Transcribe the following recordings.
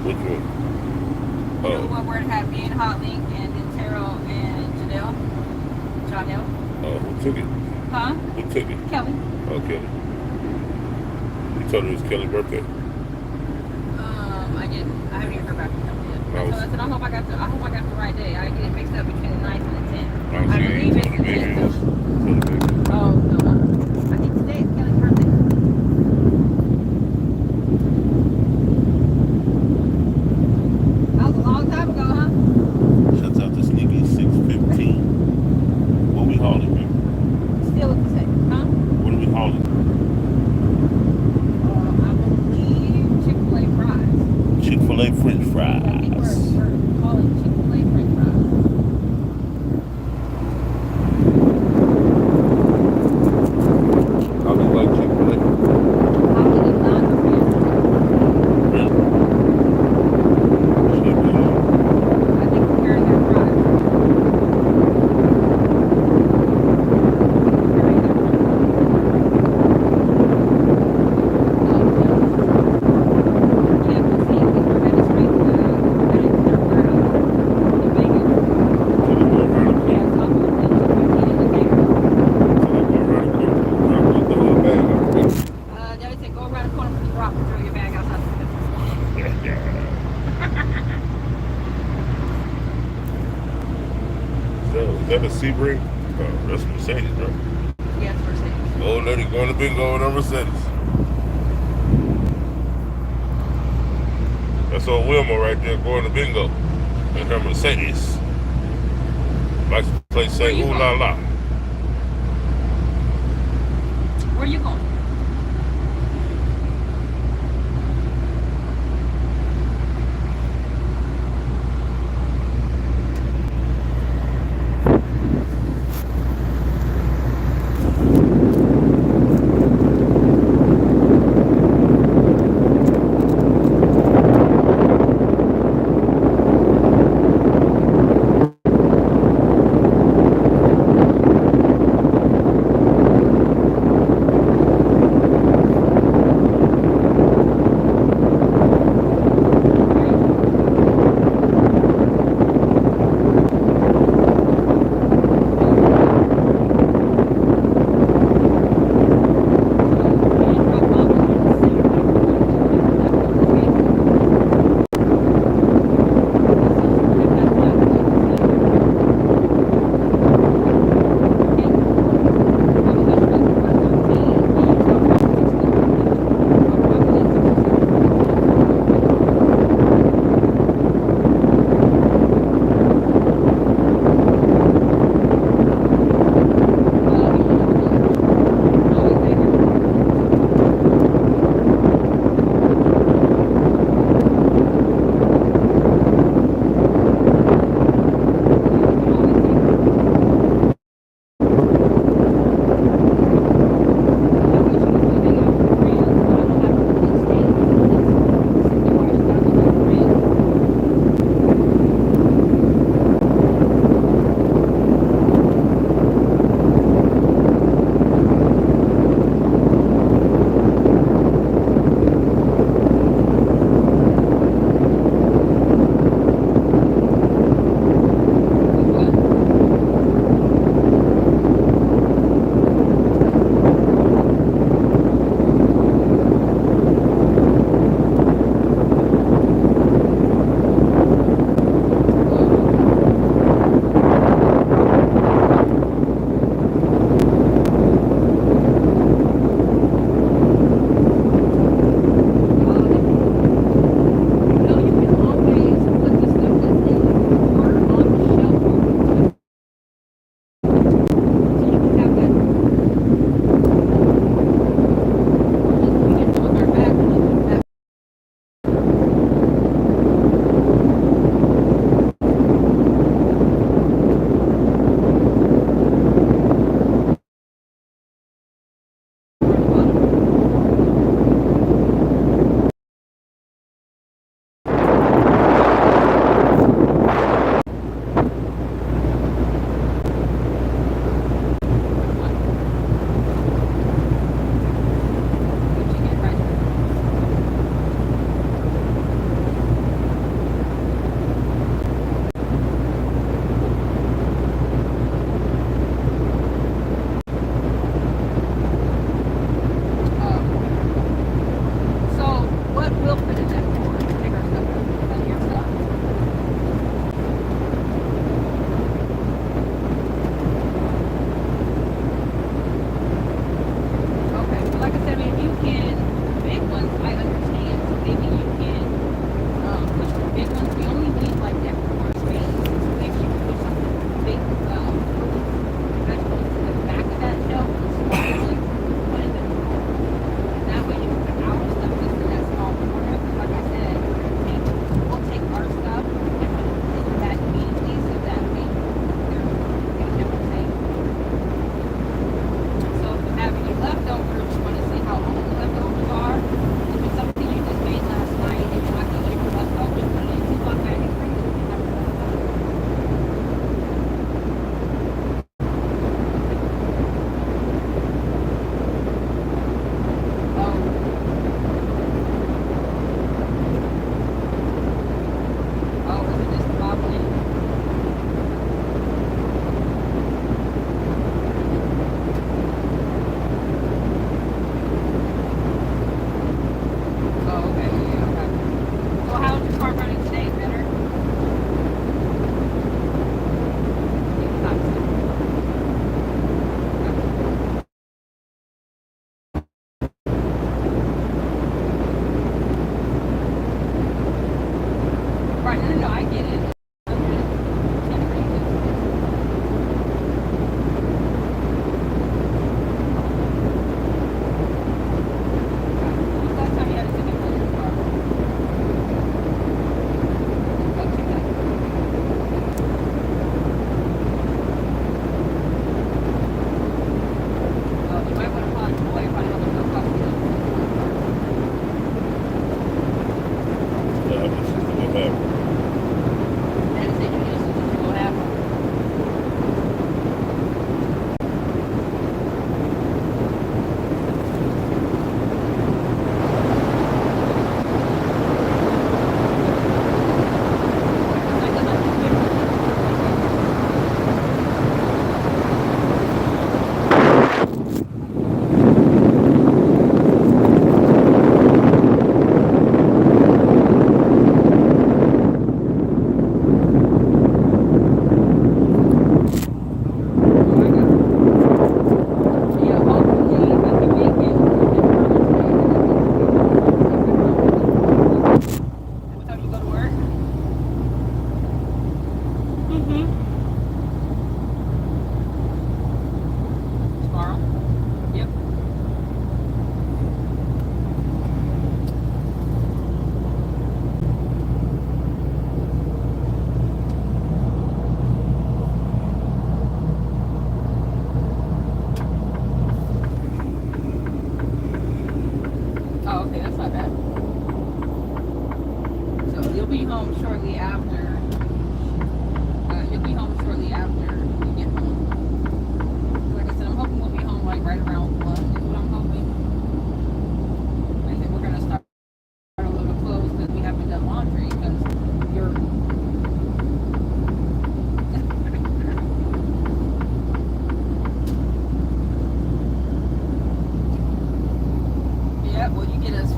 Which one? You know the one where it had me and Hot Link and then Terrell and Janelle. Oh, who took it? Huh? Who took it? Kelly. Oh, Kelly. You told her it was Kelly's birthday. I didn't. I haven't even heard back from Kelly yet. I So I said, I hope I got the right day. I get it mixed up between the 9th and the 10th. Oh, I believe it's the 10th though. Oh, no. I think today is Kelly's birthday. That was a long time ago, huh? Shuts out the sneaky 6:15. What we hauling, man? Still at the same, huh? What are we hauling? I believe Chick-fil-A fries. Chick-fil-A French Yeah, I think fries. we're calling Chick-fil-A French fries. I look like Chick-fil-A. I would have not offended. Really? Should be. I think we're carrying their fries. Carrying their fries. Yeah, but see, we were headed straight to their warehouse in Vegas. So we go around the Yeah, corner. so we're in Chick-fil-A in the Vegas. So we go around the corner. Drop the whole bag off. They would say go around the corner from the drop and throw your bag outside the window. So, is that a Sebring? Oh, that's a Mercedes, bro. Yes, Mercedes. Old lady going to bingo with her Mercedes. That's old Wilma right there going to bingo in her Mercedes. Likes to play Where say you ooh la going? la. Where you going? happened. Daddy said you knew something was gonna happen.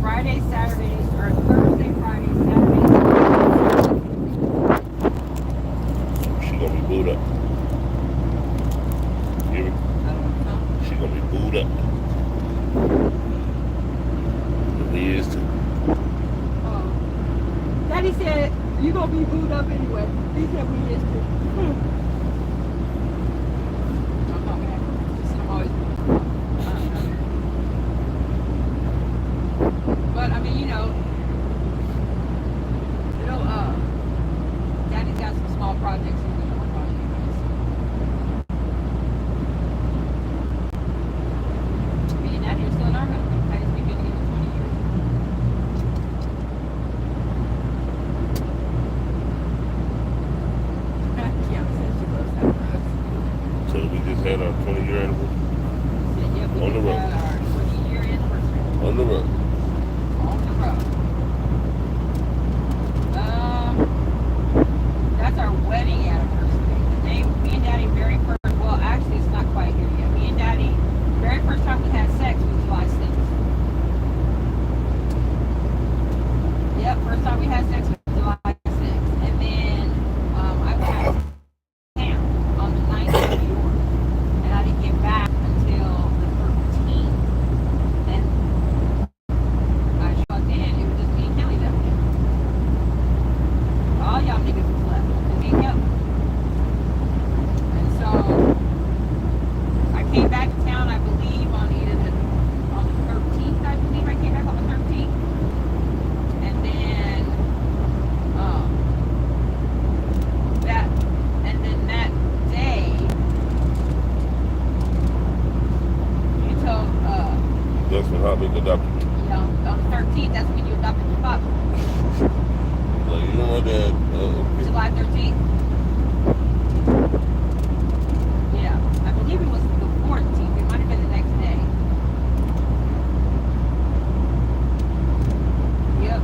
Friday, Saturdays, or Thursday, Friday, Saturday. She gonna be booed up. You hear me? She gonna be booed up. He is too. Oh. Daddy said you gonna be booed up anyway. He said we is too. I'm always. But I mean, you know, Daddy's got some small projects he's gonna work on anyways. Me and Daddy are still in our home. Daddy's been getting it for 20 years. Yeah, said she loves that for us. So we just had our 20-year anniversary. Said, yeah, we On the just road. had our 20-year anniversary. On the road. On the road. That's our wedding anniversary. The day me and Daddy very first, well, actually it's not quite here yet. Me and Daddy, very first time we had sex was July 6th. Yep, first time we had sex was July 6th. And then I went out of town on the 9th of New York. And I didn't get back until the 13th. And I showed in, it was just me and Kelly that weekend. All y'all niggas was left. And me and Kelly. And so I came back to town, I believe, on the 13th, I believe. I came back on the 13th. And then that day, you told That's when Hot Big adopted me. on the 13th, that's when you adopted your father. Like, you know my dad. July 13th. Yeah, I believe it was the 14th. It might have been the next day. Yep.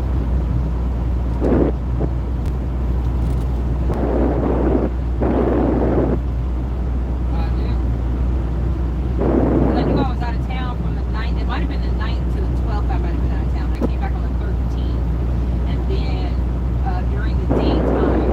I do. Because I knew I was out of town from the 9th. It might have been the 9th to the 12th. I might have been out of town. I came back on the 13th. And then during the daytime,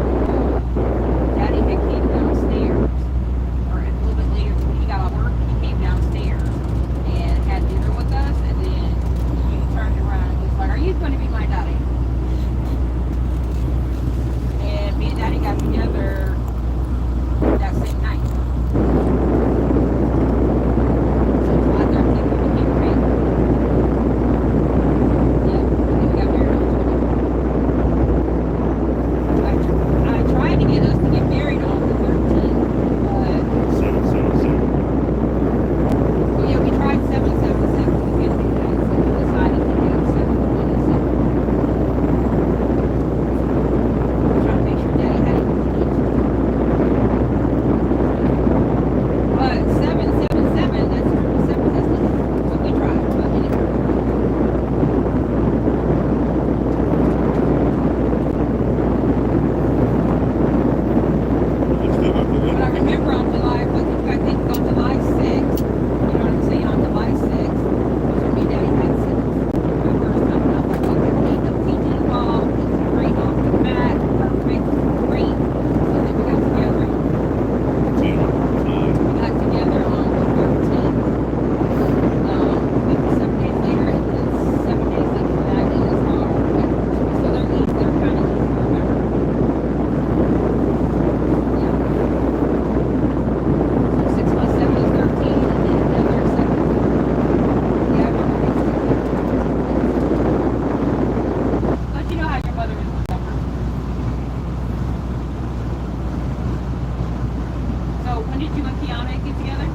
did you and Kiana get together?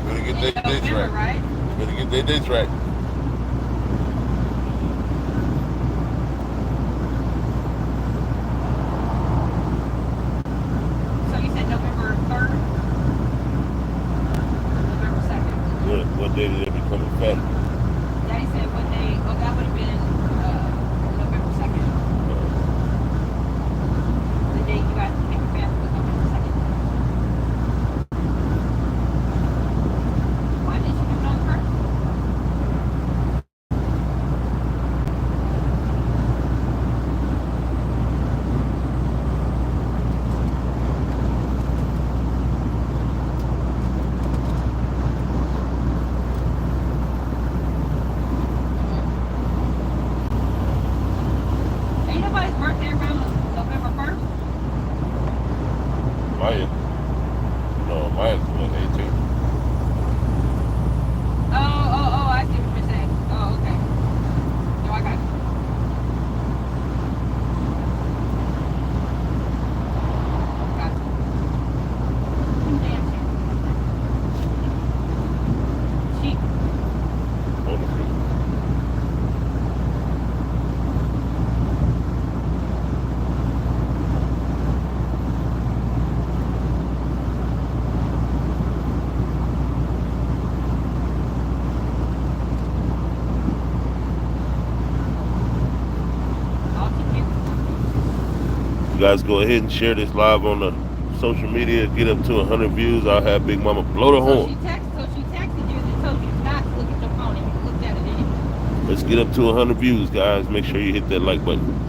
Better get In their dates November, right. right? Better get their dates right. So you said November 3rd? November 2nd? What day did they become a family? Daddy said what day? Oh, that would have been November 2nd. The day you guys became a family was November 2nd. Why didn't you do it on the 1st? Ain't nobody's birthday around November 1st? Maya. No, Maya's the 18th. Oh, I see what you're saying. Oh, okay. No, I got you. Got you. Damn cheap. On the fruit. You guys go ahead and share this live on the social media. Get up to 100 views. I'll have Big Mama blow the So horn. she texted you and told you not to look at your phone and you looked at it anyway. Let's get up to 100 views, guys. Make sure you hit that like button.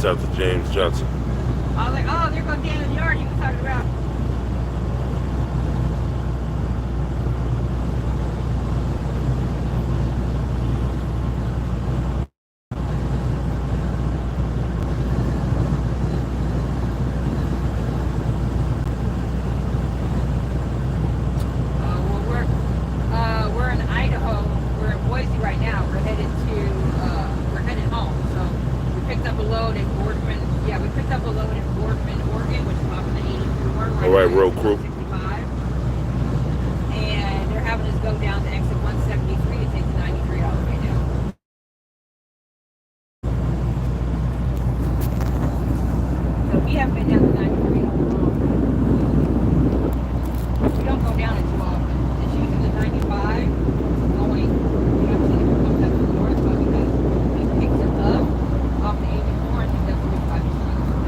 out to James Johnson. I was like, oh, there goes Dan in the yard he was talking about. We're in Idaho. We're in Boise right now. We're headed home. So we picked up a load in Boardman. Yeah, we picked up a load in Boardman, Oregon, which is off of the 84. All right, road crew. 65. And they're having us go down to exit 173 to take the 93 all the way down. So we haven't been down to 93 all the long. We don't go down it too often. It's usually the 95 going, you know, to the comes up to the north, but because we picked it up off the 84, I think that's 45% of the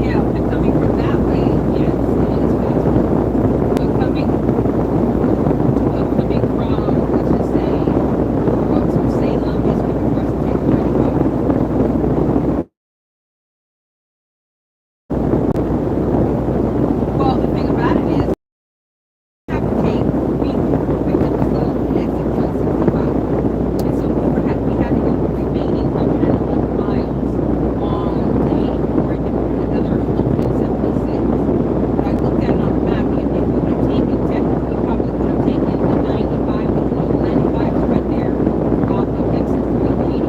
yeah, but coming from that way, yes, it is faster. But coming from, let's just say, from Salem, it's quicker for us to take the 95. Well, the thing about it is, we have to take, we picked up this load at exit 165. And so we had to go the remaining 111 miles on the 84 and then another 176. But I looked at it on the map, and if we would have taken, technically, we probably would have taken the 95, because the 95 is right there off of exit 380.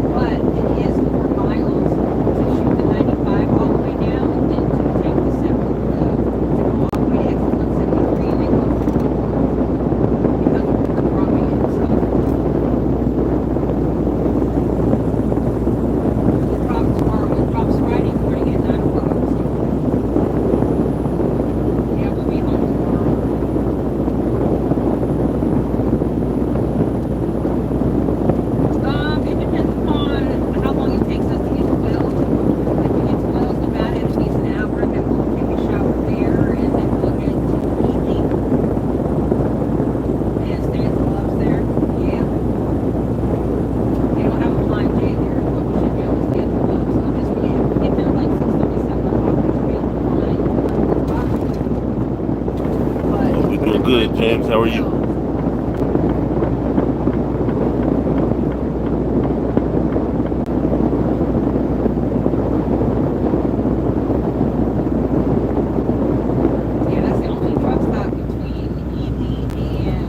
But it is 4 miles to shoot the 95 all the way down, and then to take the 7, to go all the way to exit 173 and then go through because we're dropping it. So we'll drop tomorrow. It drops Friday morning at 9 o'clock. So yeah, we'll be home tomorrow. It depends upon how long it takes us to get to Wells. If we get to Wells, Nevada, at least an hour, and then we'll take a shower there, and then we'll head to Ely and stay at the clubs there. Yeah. They don't have a blind J there, but we should be able to stay at the clubs. So just we get there like 6:30, 7 o'clock, we should be able to find 11 o'clock. But We doing good, James. How are you? yeah, that's the only truck stop between Ely and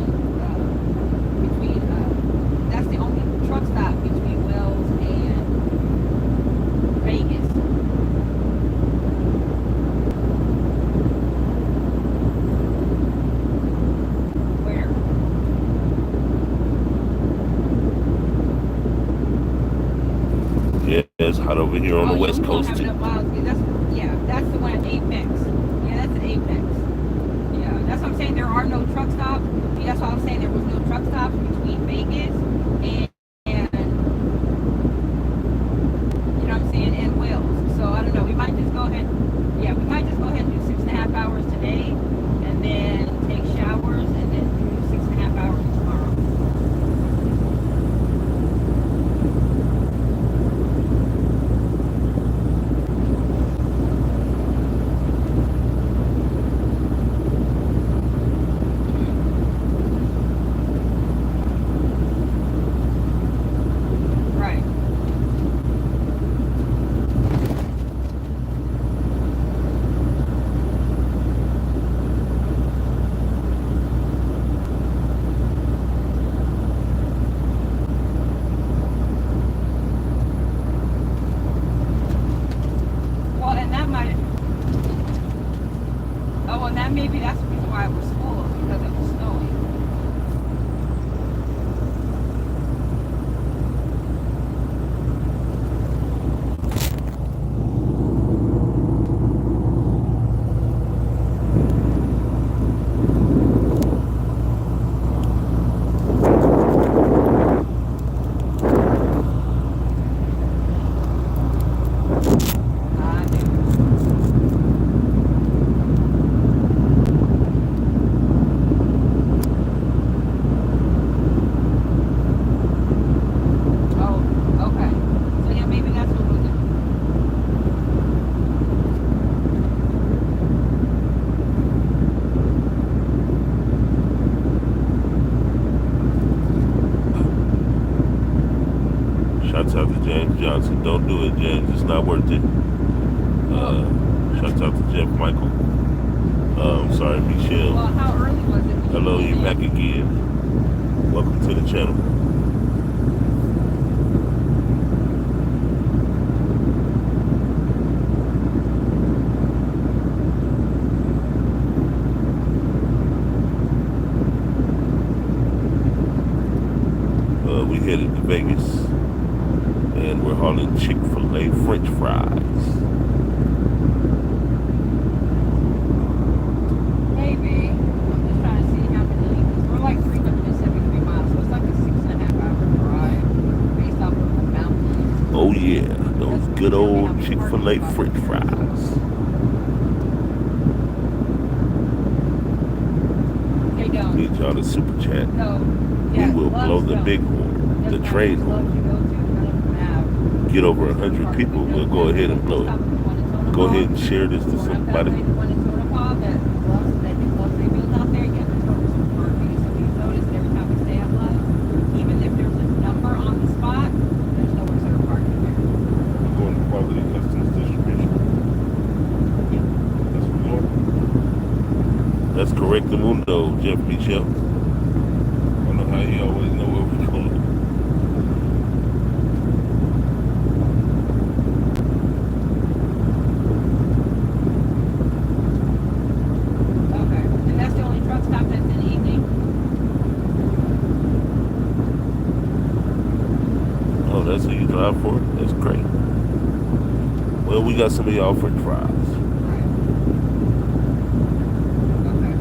that's the only truck stop between Wells and Vegas. Where? Yeah, it's hot over here on the Yeah, West we won't Coast have too. enough miles. That's the one at Apex. Yeah, that's at Apex. Yeah, that's what I'm saying. There are no truck stops. Yeah, that's why I'm saying there was no truck stops between Vegas and you know what I'm saying, and Wells. So I don't know. We might just go ahead. Yeah, we might just go ahead and do 6.5 hours today, and then take showers, and then do 6.5 hours tomorrow. to James Johnson. Don't do it, James. It's not worth it. Well, Shout out to Jeff Michael. Sorry, Michelle. well, how early was it when Hello, you you came back in? again. Welcome to the channel. We headed to Vegas, and we're hauling Chick-fil-A French fries. Maybe. I'm just trying to see how many. We're like 373 miles, so it's like a 6.5 hour drive based off of the mountains. Oh yeah, those Doesn't good tell me how old many Chick-fil-A parking spots. French fries. They don't. Need y'all to super chat. No. We Yeah, will blow clubs the don't. big horn, the Doesn't matter train which clubs horn. you go to, none of them have. Get over There's no 100 parking people, we'll windows go down ahead there. and blow Stop it. at the one in Tonopah. Go ahead and share this to Going up that somebody. way, the one in Tonopah, that clubs they built out there, you have to focus on parking. So you notice that every time we stay at light, even if there's a number on the spot, there's no reserved parking there. We're going to quality customs distribution. Yep. That's what we're going. That's correct, the mundo, Jeff Michel. I don't know how he always know where we're going. Okay. And that's the only truck stop that's in the evening? Oh, that's who you drive for? That's great. Well, we got some of y'all French fries. Right. Okay.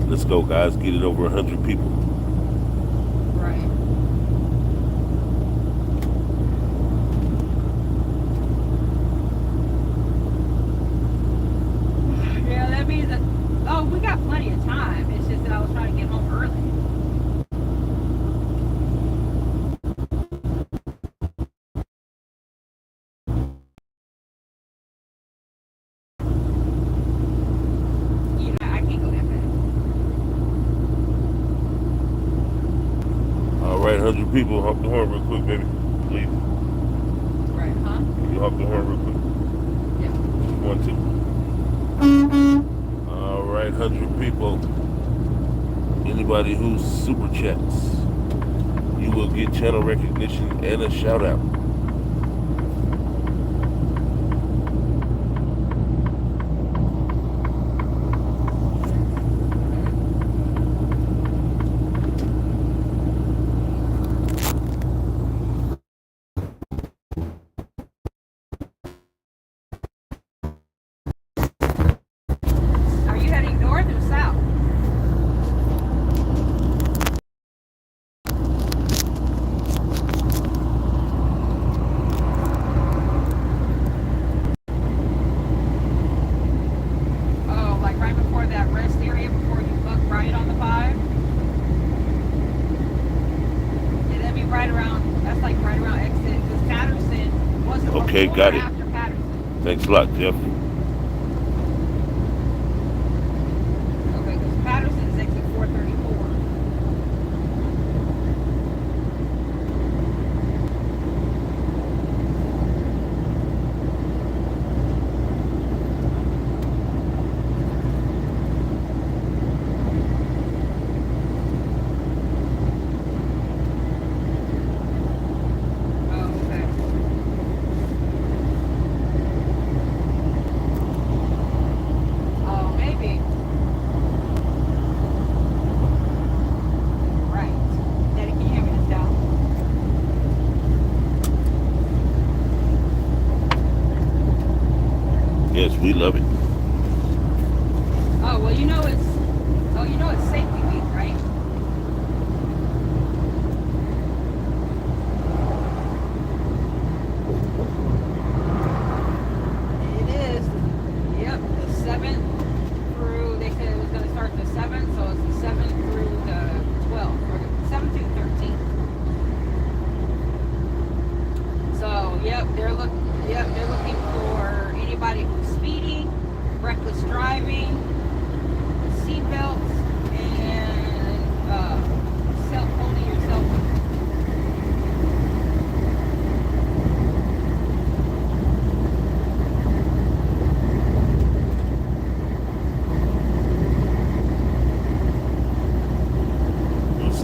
Let's go, guys. Get it over 100 people. Right. Yeah, that means that. Oh, we got plenty of time. It's just that I was trying to get home early. Yeah, I can't go that fast. All right, 100 people. Honk the horn real quick, baby. Please. Right, huh? You honk the horn real quick. Yeah. 1, 2. All right, 100 people. Anybody who super chats, you will get channel recognition and a shout out. Are you heading north or south? Oh, like right before that rest area, before you buck right on the 5? Yeah, that'd be right around, that's like right around exit, because Patterson wasn't Okay, before got or it. after Patterson. Thanks a lot, Jeff. Okay, because Patterson is exit 434. Oh, okay.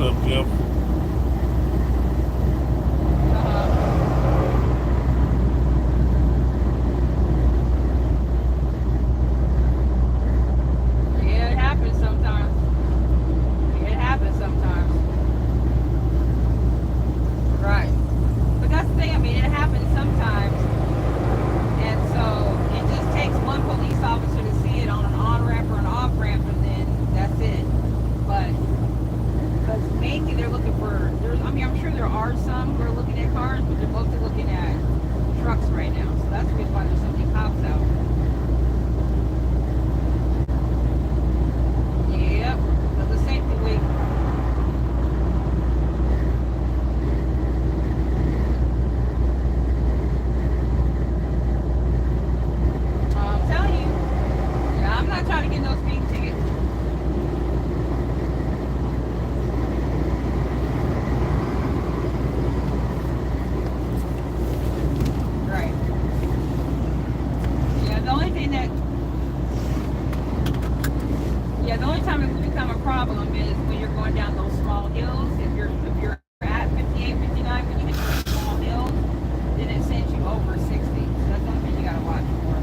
up, Jeff? Yeah, it happens sometimes. It happens sometimes. Right. But that's the thing, I mean, it happens sometimes. And so it just takes one police officer to see it on an on-ramp or an off-ramp, and then that's it. But, because mainly they're looking for, I mean, I'm sure there are some who are looking at cars, but they're mostly looking at trucks right now. So that's the reason why there's so many cops out. Yep. But the safety week. I'm telling you. Yeah, I'm not trying to get no speeding ticket. Right. Yeah, the only thing that, yeah, the only time it will become a problem is when you're going down those small hills. If you're at 58, 59, when you hit those small hills, then it sends you over 60. So that's the only thing you gotta watch for.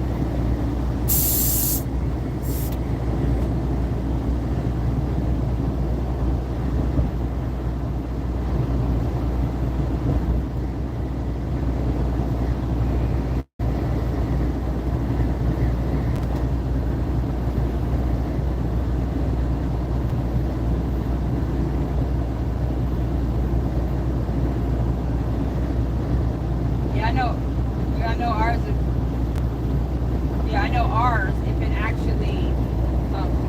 Yeah, I know. Yeah, I know ours is. Yeah, I know ours. If it actually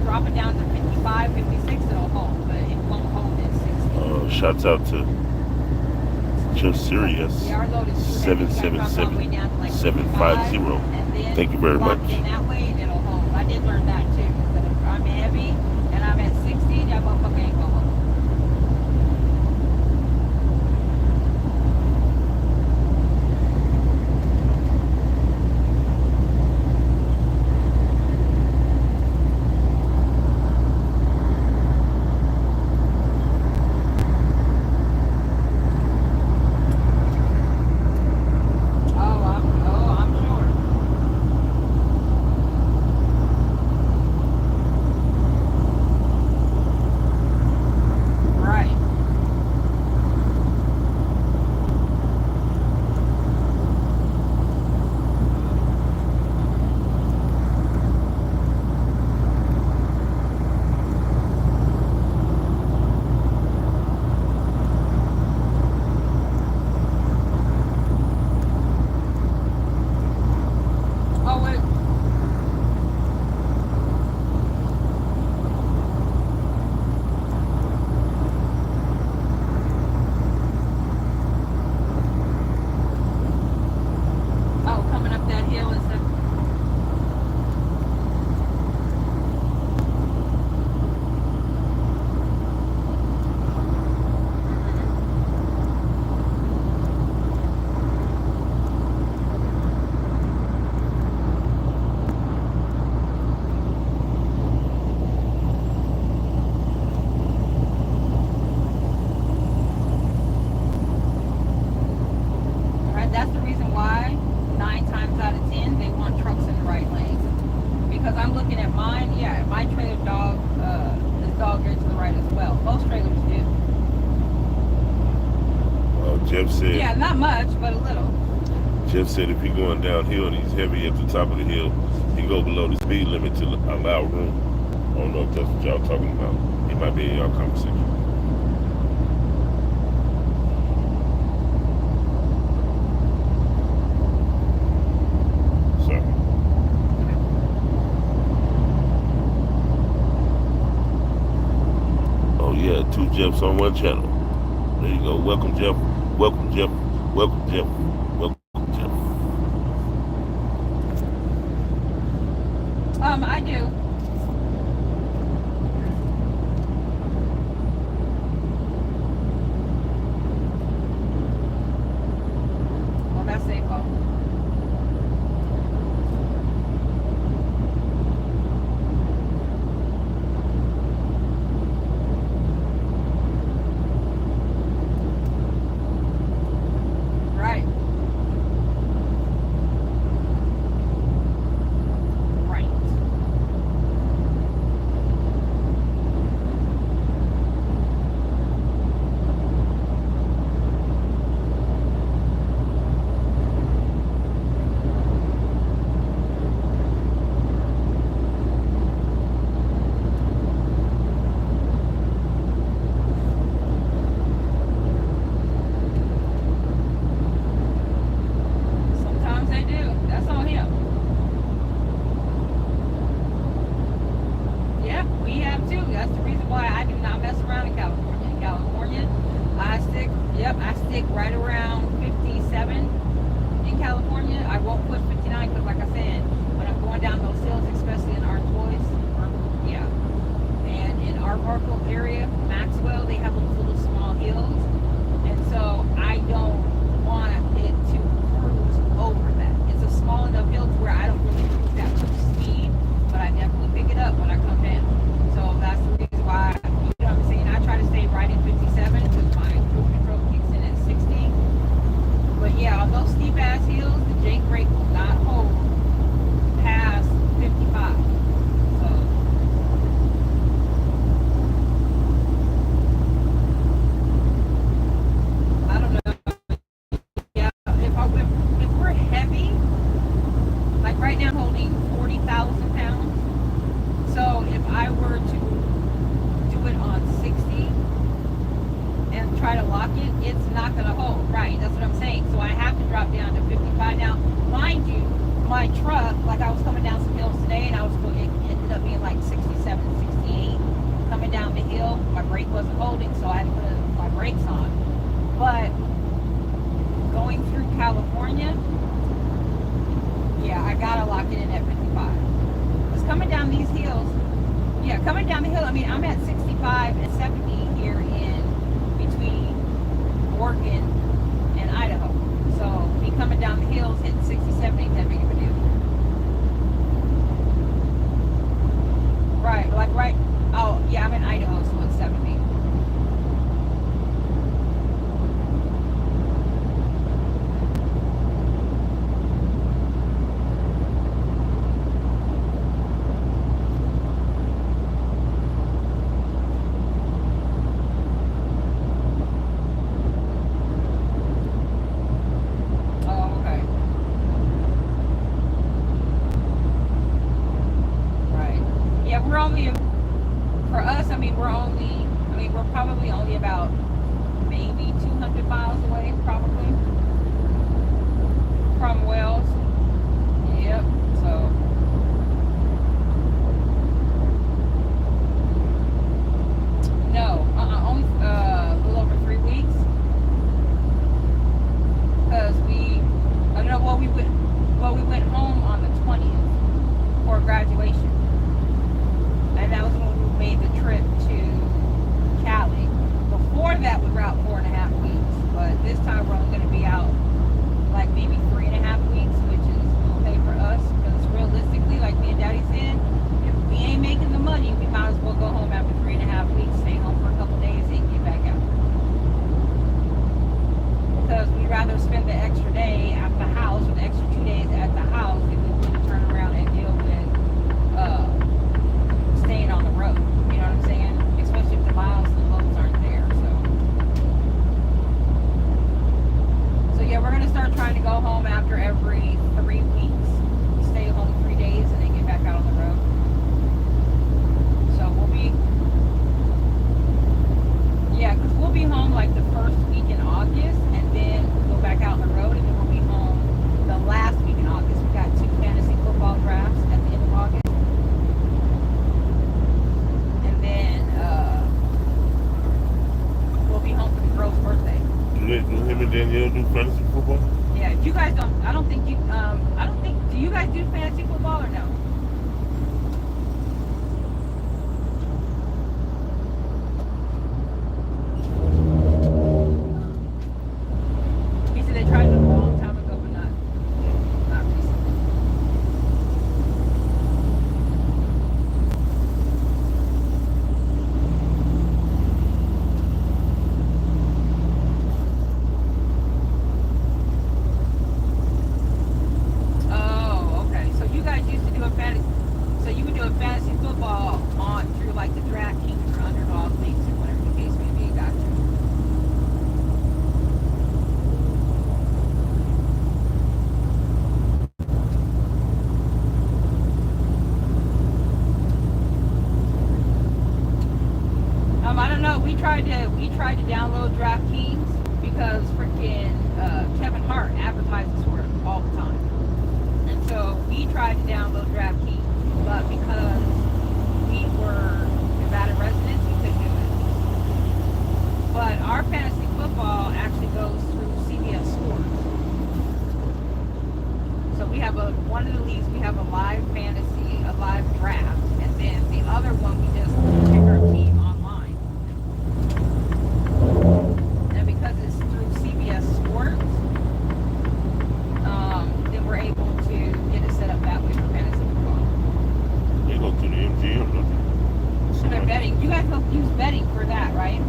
drop it down to 55, 56, it'll hold, but it won't hold at 60. Shouts out to Just Sirius Yeah, our load is too heavy. You gotta drop all the way down to like 750. 55, and then Thank you very lock much. in that way, and it'll hold. I did learn that too. Because if I'm heavy and I'm at 60, that motherfucker ain't gonna hold. I'm sure. Right. Oh, wait. Oh, coming up that hill and stuff. Right, that's the reason why 9 times out of 10 they want trucks in the right lanes. Because I'm looking at mine, yeah, my trailer dog, this dog here to the right as well. Most trailers do. Jeff said. Yeah, not much, but a little. Jeff said if he going downhill and he's heavy at the top of the hill, he go below the speed limit to allow room. I don't know if that's what y'all talking about. It might be in y'all conversation. Sorry. Oh yeah, 2 Jeffs on 1 channel. There you go. Welcome Jeff. Welcome Jeff. Welcome Jeff. Welcome Jeff. I do. Well, that's safe. We have too. That's the reason why I do not mess around in California. In California, I stick right around 57 in California. I won't push 59 because, like I said, when I'm going down those hills, especially in our toys, yeah, and in our Markle area, Maxwell, they have those little small hills, and so I don't want it to cruise over that. It's a small enough hill to where I don't really cruise that much speed, but I definitely pick it up when I come down. So that's the reason why, you know what I'm saying, I try to stay right in 57 because my cruise control kicks in at 60. But yeah, on those steep ass hills, the Jake brake will not hold past 55. So I don't know. Yeah, if we're heavy, like right now I'm holding 40,000 pounds. So if I were to do it on 60 and try to lock it, it's not going to hold. Right, that's what I'm saying. So I have to drop down to 55. Now, mind you, my truck, like I was coming down some hills today, and it ended up being like 67, 68. Coming down the hill, my brake wasn't holding, so I had to put my brakes on. But going through California, yeah, I gotta lock it in at 55. Because coming down these hills, coming down the hill, I mean, I'm at 65 and 70 here in between Oregon and Idaho. So me coming down the hills hitting 67 ain't that big of a deal. Right, like oh yeah, I'm in Idaho, so it's 70. We're probably only about maybe 200 miles away, probably, from Wells. Yep, so. No, only a little over 3 weeks. Because I don't know, we went home on the 20th for graduation. And that was when we made the trip to Cali. Before that, we were out 4.5 weeks, but this time we're only going to be out like maybe 3.5 weeks, which is okay for us because realistically, like me and Daddy said, if we ain't making the money, we might as well go home after 3.5 weeks, stay home for a couple days, and get back out. Because we'd rather spend the extra day at the house or the extra 2 days at the house if we wouldn't turn around and deal with staying on the road. You know what I'm saying? Especially if the miles and the loads aren't there. So yeah, we're gonna start trying to go home after every 3 weeks. Stay home 3 days and then get back out on the road. So we'll be home like the first week in August, and then we'll go back out on the road, and then we'll be home the last week in August. We got 2 fantasy football drafts at the end of August. We'll be home for the girl's birthday. Do him and Danielle do fantasy football? Yeah, you guys don't. Do you guys do fantasy football or no? He said they tried it a long time ago, but not recently. Fantasy football through like the DraftKings or Underdog leagues or whatever the case may be. Gotcha. I don't know. We tried to download DraftKings because freaking Kevin Hart advertises for it all the time, and so we tried to download DraftKings. But because we were you guys both use betting for that, right?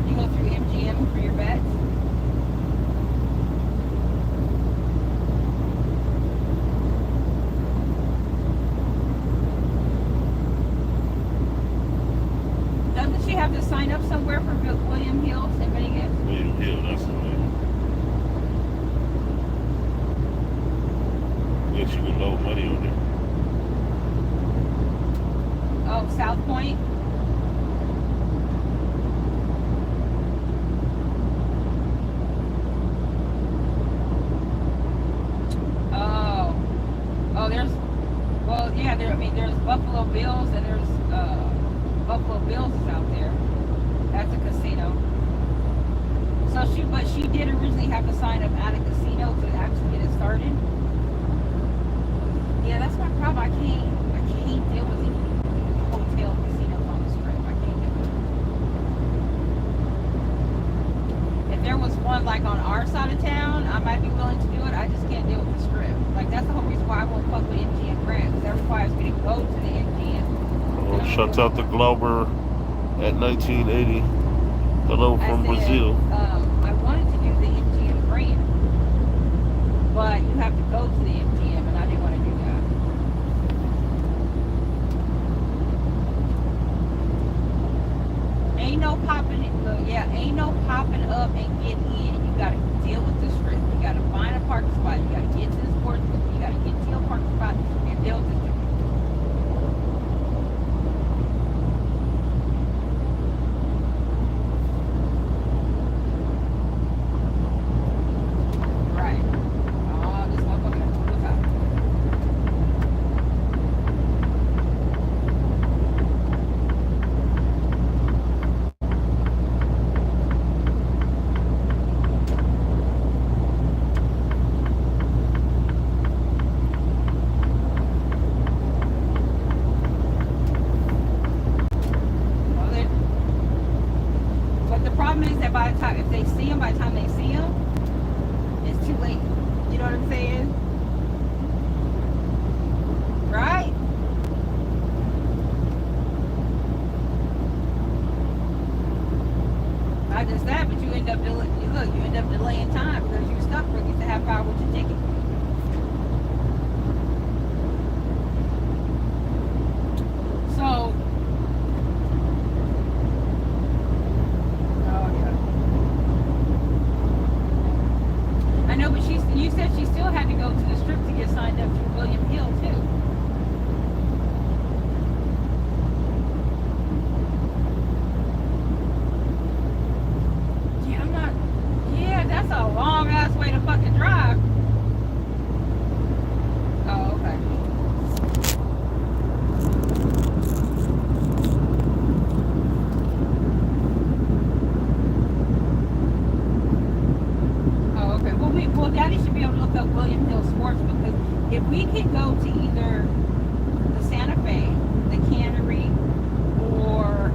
You go through MGM for your bets. Doesn't she have to sign up somewhere for William Hill's in Vegas? William Hill, that's the name. Yeah, she would load money on there. Oh, South Point? Oh, there's Buffalo Bills and there's Buffalo Bills is out there. That's a casino. But she did originally have to sign up at a casino to actually get it started. Yeah, that's my problem. I can't deal with any hotel casinos on the strip. I can't do it. If there was one like on our side of town, I might be willing to do it. I just can't deal with the strip. Like that's the whole reason why I won't fuck with MGM Grand, because that requires me to go to the MGM. Well, shuts out the Glober at 1980. Hello from Brazil. I wanted to do the MGM Grand, but you have to go to the MGM, and I didn't want to do that. Ain't no popping up and getting in. You gotta deal with the strip. You gotta find a parking spot. You gotta get to the sports book. You gotta get to a parking spot and deal with the strip. Right. Oh, this motherfucker. Look out. But the problem is that by the time, if they see him, by the time they see him, it's too late. You know what I'm saying? Right? Not just that, but you end up delaying time because you're stuck for at least a half hour with your ticket. So, oh yeah. I know, but you said she still had to go to the strip to get signed up through William Hill too. Yeah, that's a long ass way to fucking drive. Oh, okay. Oh, okay. Well, Daddy should be able to look up William Hill Sports, because if we can go to either the Santa Fe, the Cannery, or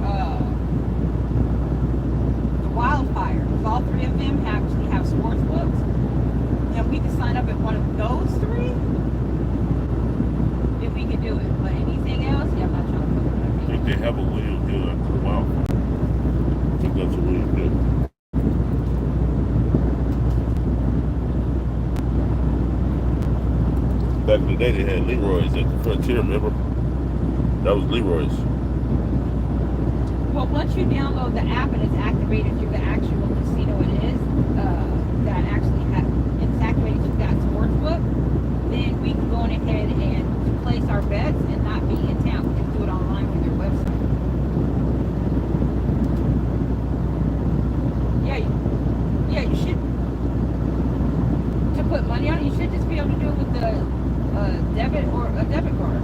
the Wildfire, because all three of them actually have sports books, and we can sign up at one of those three, then we can do it. But anything else, yeah, I'm not trying to put it I think they have a William Hill after a while. I think that's a William Hill. Back in the day, they had Leroy's at the Frontier, remember? That was Leroy's. Well, once you download the app and it's activated through the actual casino it is, that actually it's activated through that sports book, then we can go on ahead and place our bets and not be in town. We can do it online through their website. Yeah, you should. To put money on it, you should just be able to do it with the debit or a debit card.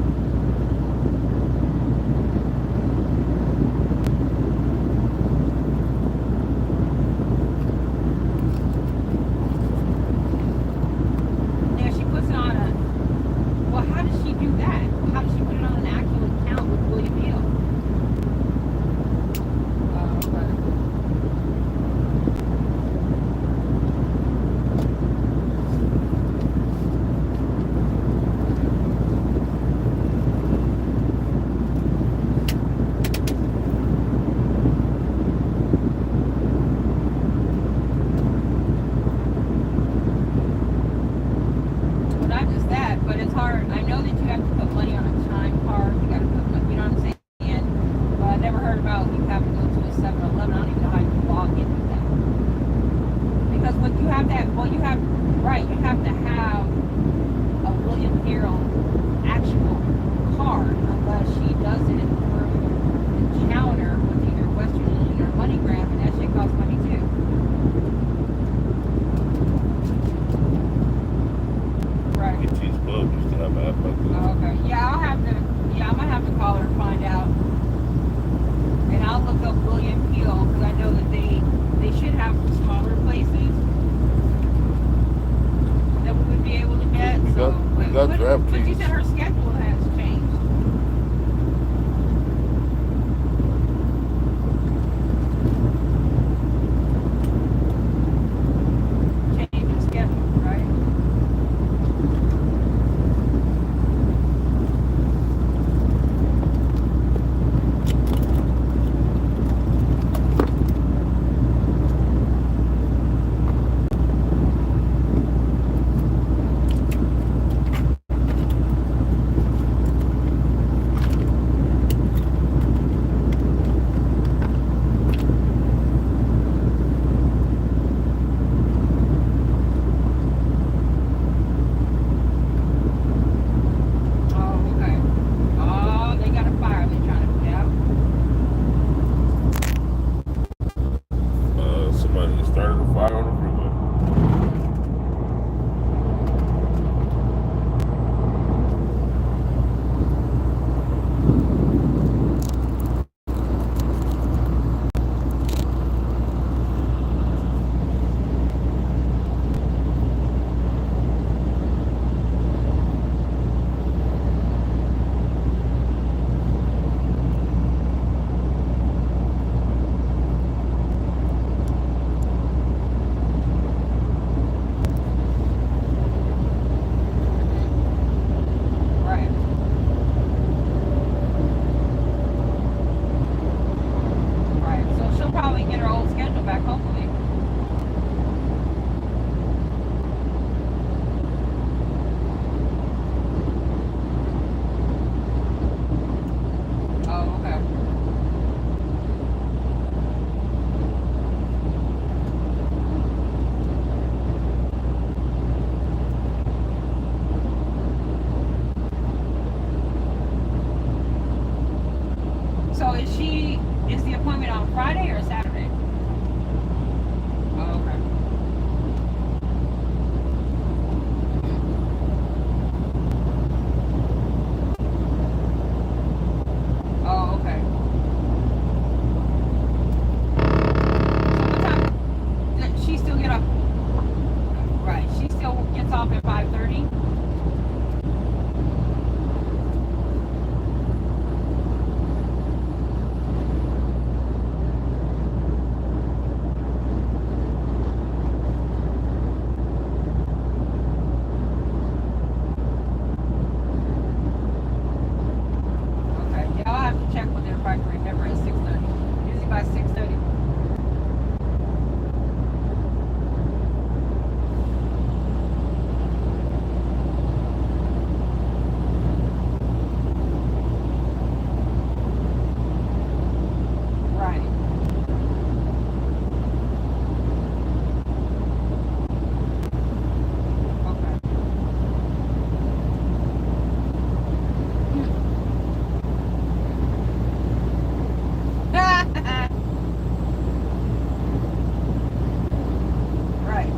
Now she puts it on a. Well, how does she do that? How does she put it on an actual got draft But you keys. said her schedule has changed. Change the schedule, right? Oh, okay. Oh, they got a fire they're trying to put out. Somebody started a fire on the freeway. Right. Right. So she'll probably get her old schedule back, hopefully. Oh, okay. So is the appointment on Friday or Saturday? Oh, okay. Oh, okay. So what time does she still get off? Right. She still gets off at 5:30? Okay. Yeah, I'll have to check with her if I can remember at 6:30. Usually by 6:30. Right. Okay. Right.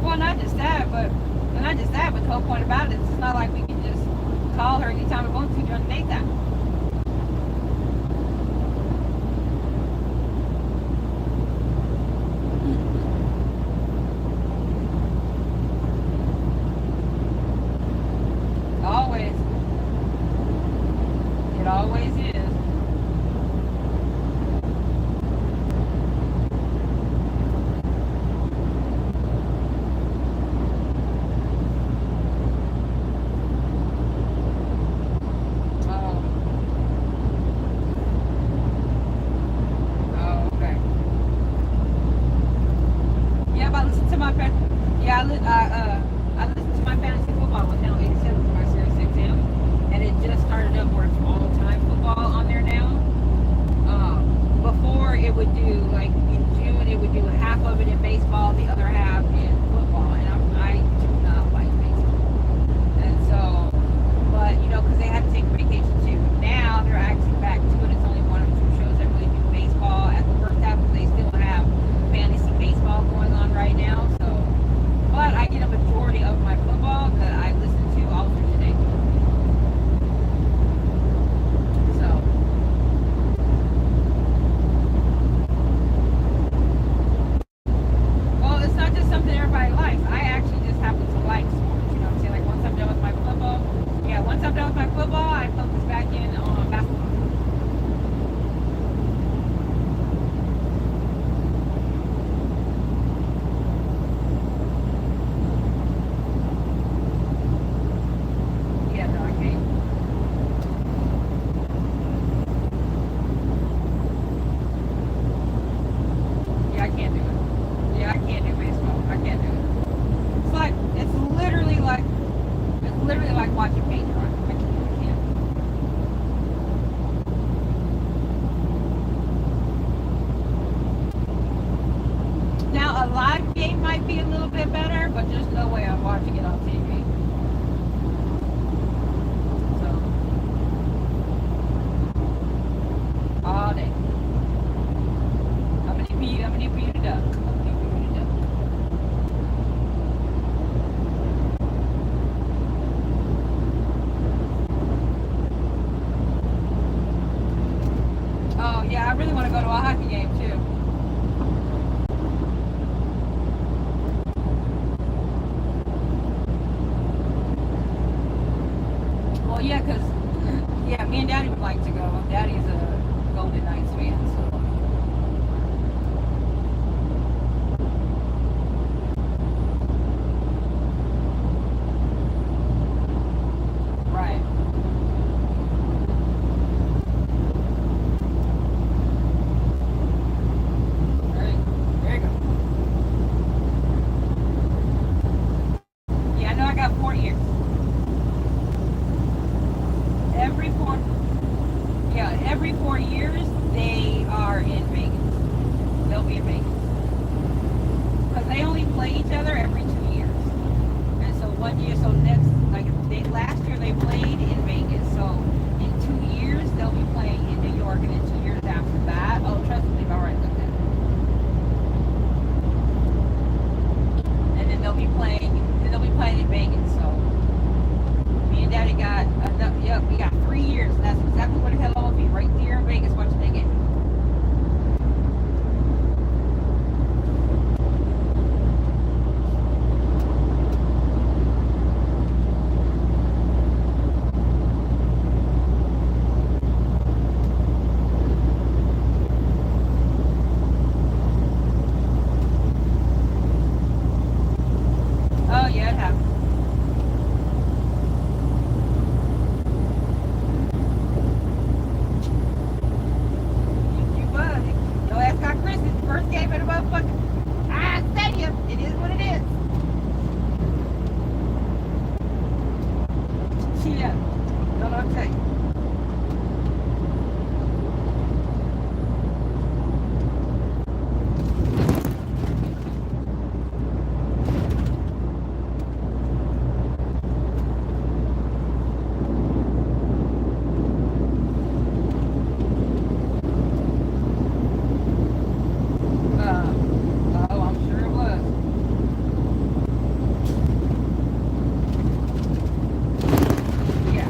Well, not just that, but the whole point about it is it's not like we can just call her anytime we want to during the daytime. Always. It always is. Oh. Oh, okay. Yeah, but I listen to my I listen to my fantasy football with Channel 87 for my Sirius XM, and it just started up where it's all time football, once I'm done with my football, I focus back in on basketball. Yeah, no, I can't. Yeah, I can't do it. Yeah, I can't do baseball. I can't do it. It's literally like watching paint dry. I can't. Now, a live game might be a little bit better, but there's no way I'm watching it on TV. So, all day. I'm gonna need for you to duck. I'm gonna need for you to duck. Oh yeah, I really want to go to a hockey game too. Well, yeah, 'cause yeah, me and Daddy would like to go. Daddy's a Golden Knights fan, so. Right. There you go. Yeah, I know I got 4 years. Every 4 years they are in Vegas. They'll be in Vegas. Because they only play each other every 2 years. And so one year, so next, last year they played in Vegas. So in 2 years they'll be playing in New York, and in 2 years after that, oh, trust me, they've already looked at it. And then they'll be playing in Vegas. So me and Daddy got we got 3 years, and that's exactly what the hell will be right there in Vegas watching that game. Oh yeah, it happened. You buddy. Your ass got Christmas. First game at the motherfucking stadium. It is what it is. Yeah. Don't know what to tell you. Oh, I'm sure it was. Yeah.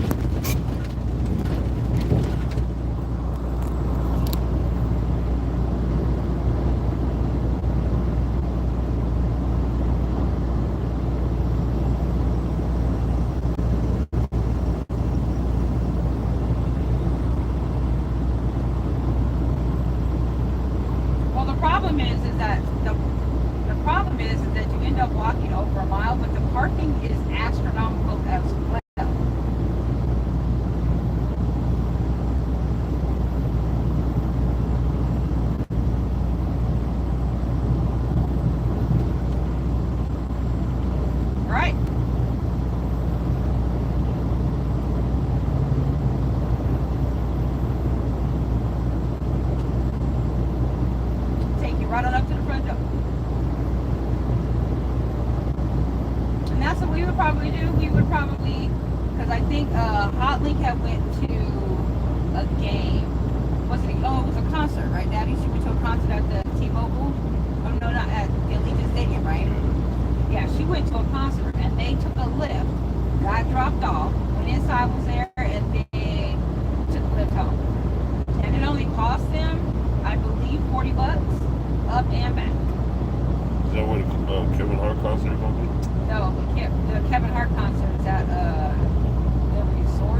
Well, the problem is that you end up walking over a mile, but the parking is astronomical as well. Right. Take you right on up to the front door. And that's what we would probably do. We would probably, because I think Hot Link had went to a game. Was it? Oh, it was a concert, right, Daddy? She went to a concert at the T-Mobile. Oh no, not at the Allegiant Stadium, right? Yeah, she went to a concert, and they took a lift, got dropped off, went inside, was there, and then took the lift home. And it only cost them, I believe, $40 up and back. Is that where the Kevin Hart concert is going to be? No, the Kevin Hart concert is at the resort.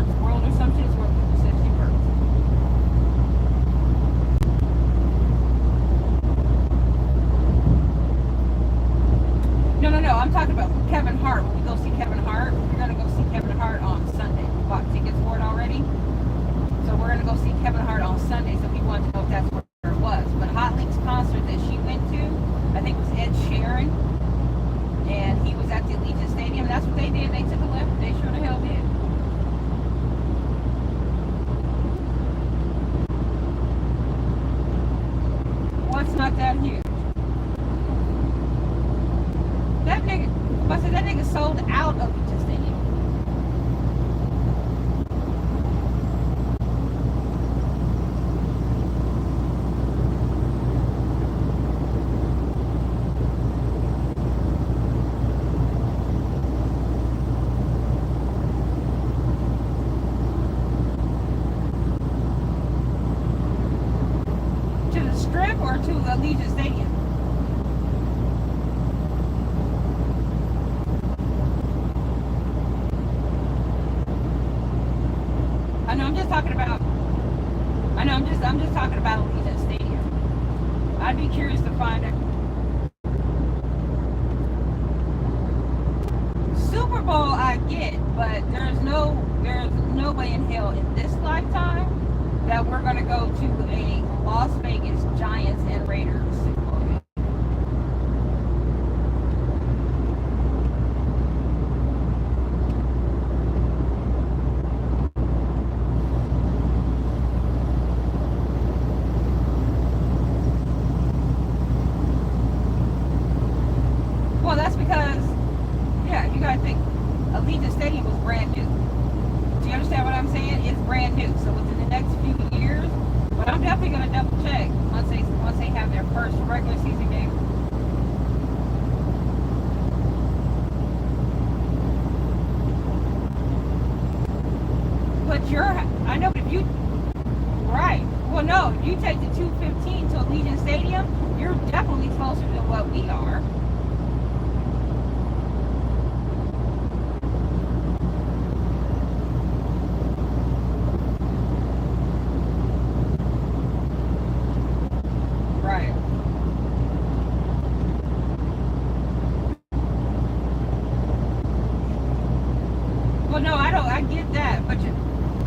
Allegiant Stadium. I know I'm just talking about I'm just talking about Allegiant Stadium. I'd be curious to find out. Super Bowl I get, but there's no way in hell in this lifetime that we're gonna go to a Las Vegas Giants and Raiders Super Bowl game. Well, that's because, yeah, you gotta think Allegiant Stadium was brand new. Do you understand what I'm saying? It's brand new. So within the next few years, but I'm definitely gonna double check once they have their first regular season game. But I know, but if you, right. Well, no, if you take the 215 to Allegiant Stadium, you're definitely closer than what we are. Right. Well, no, I get that, but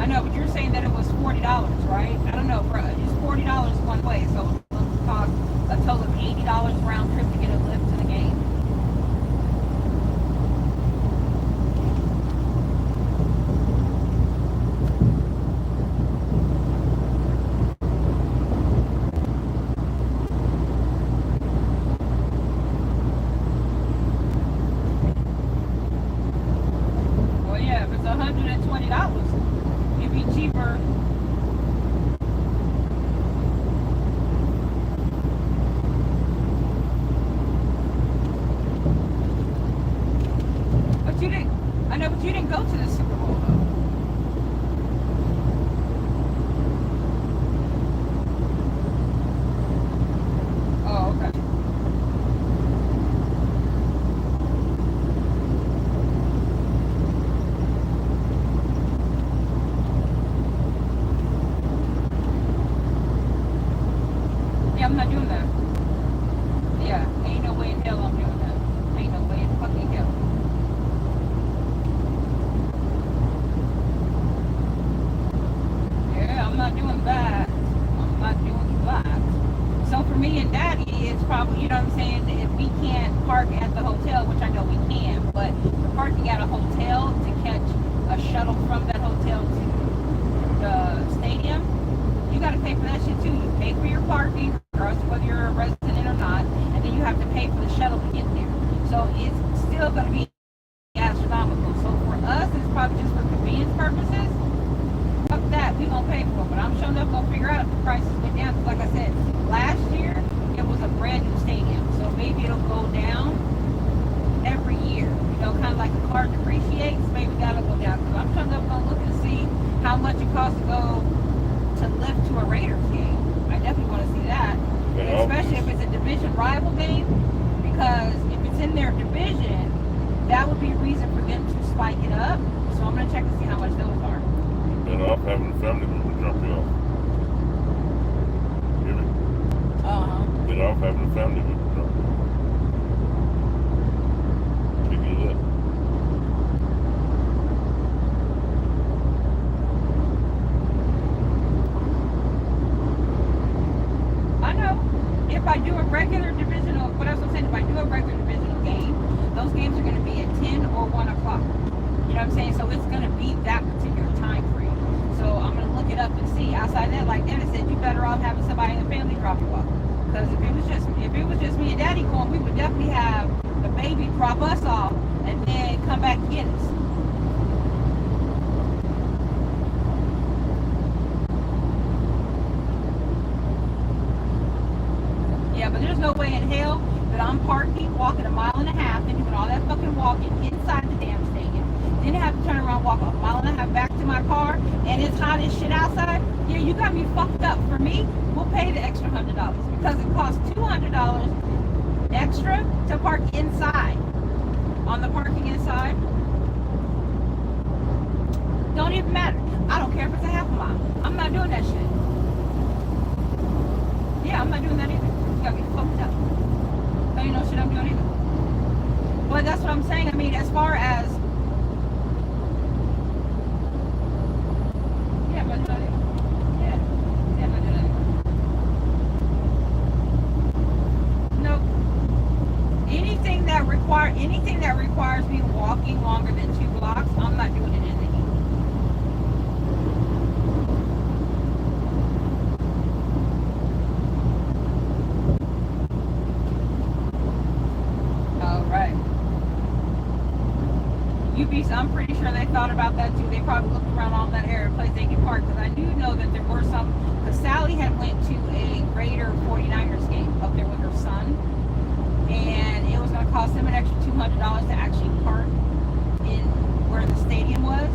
I know, but you're saying that it was $40, right? I don't know, it's $40 one way, so it will cost a total of $80 round trip to get a lift to the game. Well, yeah, if it's $120, it'd be cheaper. But you didn't go to the Super Bowl though. Oh, okay. Yeah, I'm not doing that. Yeah, ain't no way in hell I'm doing that. Ain't no way in fucking hell. Yeah, I'm not doing that. I'm not doing that. So for me and Daddy, it's probably, you know what I'm saying, if we can't park at the hotel, which I know we can, but the parking at a hotel to catch a shuttle from that hotel to the stadium, you got to pay for that shit too. You pay for your parking, regardless of whether you're a resident or not, and then you have to pay for the shuttle to get there. So it's still going to be astronomical. So for us, it's probably just for convenience purposes. Fuck that, we gonna pay for it. But I'm sure enough gonna figure out if the prices went down. Because like I said, last year it was a brand new stadium, so maybe it'll go down every year. You know, kind of like a car depreciates. Maybe that'll go down. Because I'm sure enough gonna look and see how much it costs to go to lift to a Raiders game. I definitely want to see that, especially if it's a division rival game. Because if it's in their division, that would be a reason for them to spike it up. So I'm gonna check to see how much those are. Better off having a family member drop you off. Hear me? Better off having a family member drop you off. Pick you up. I know. If I do a regular divisional, what else I'm saying, if I do a regular divisional game, those games are going to be at 10 or 1 o'clock. You know what I'm saying? So it's going to be that particular time frame. So I'm going to look it up and see. Outside that, like Dennis said, you better off having somebody in the family drop you off. Because if it was just me and Daddy going, we would definitely have the baby drop us off and then come back and get us. Yeah, but there's no way in hell that I'm parking, walking a mile and a half, and doing all that fucking walking inside the damn stadium. Then have to turn around, walk a mile and a half back to my car, and it's hot as shit outside. Yeah, you got me fucked up. For me, we'll pay the extra $100 because it costs $200 extra to park inside. On the parking inside, don't even matter. I don't care if it's a half a mile. I'm not doing that shit. Yeah, I'm not doing that either. You got me fucked up. Don't you know shit I'm doing either. But that's what I'm saying. I mean, as far as yeah, I'm not doing it. Yeah, I'm not doing it. Nope. Anything that requires me walking longer than 2 blocks, I'm not doing it in the heat. I'm pretty sure they thought about that too. They probably looked around all that area, place they could park, because I do know that there were some, because Sally had went to a Raider 49ers game up there with her son, and it was going to cost them an extra $200 to actually park in where the stadium was.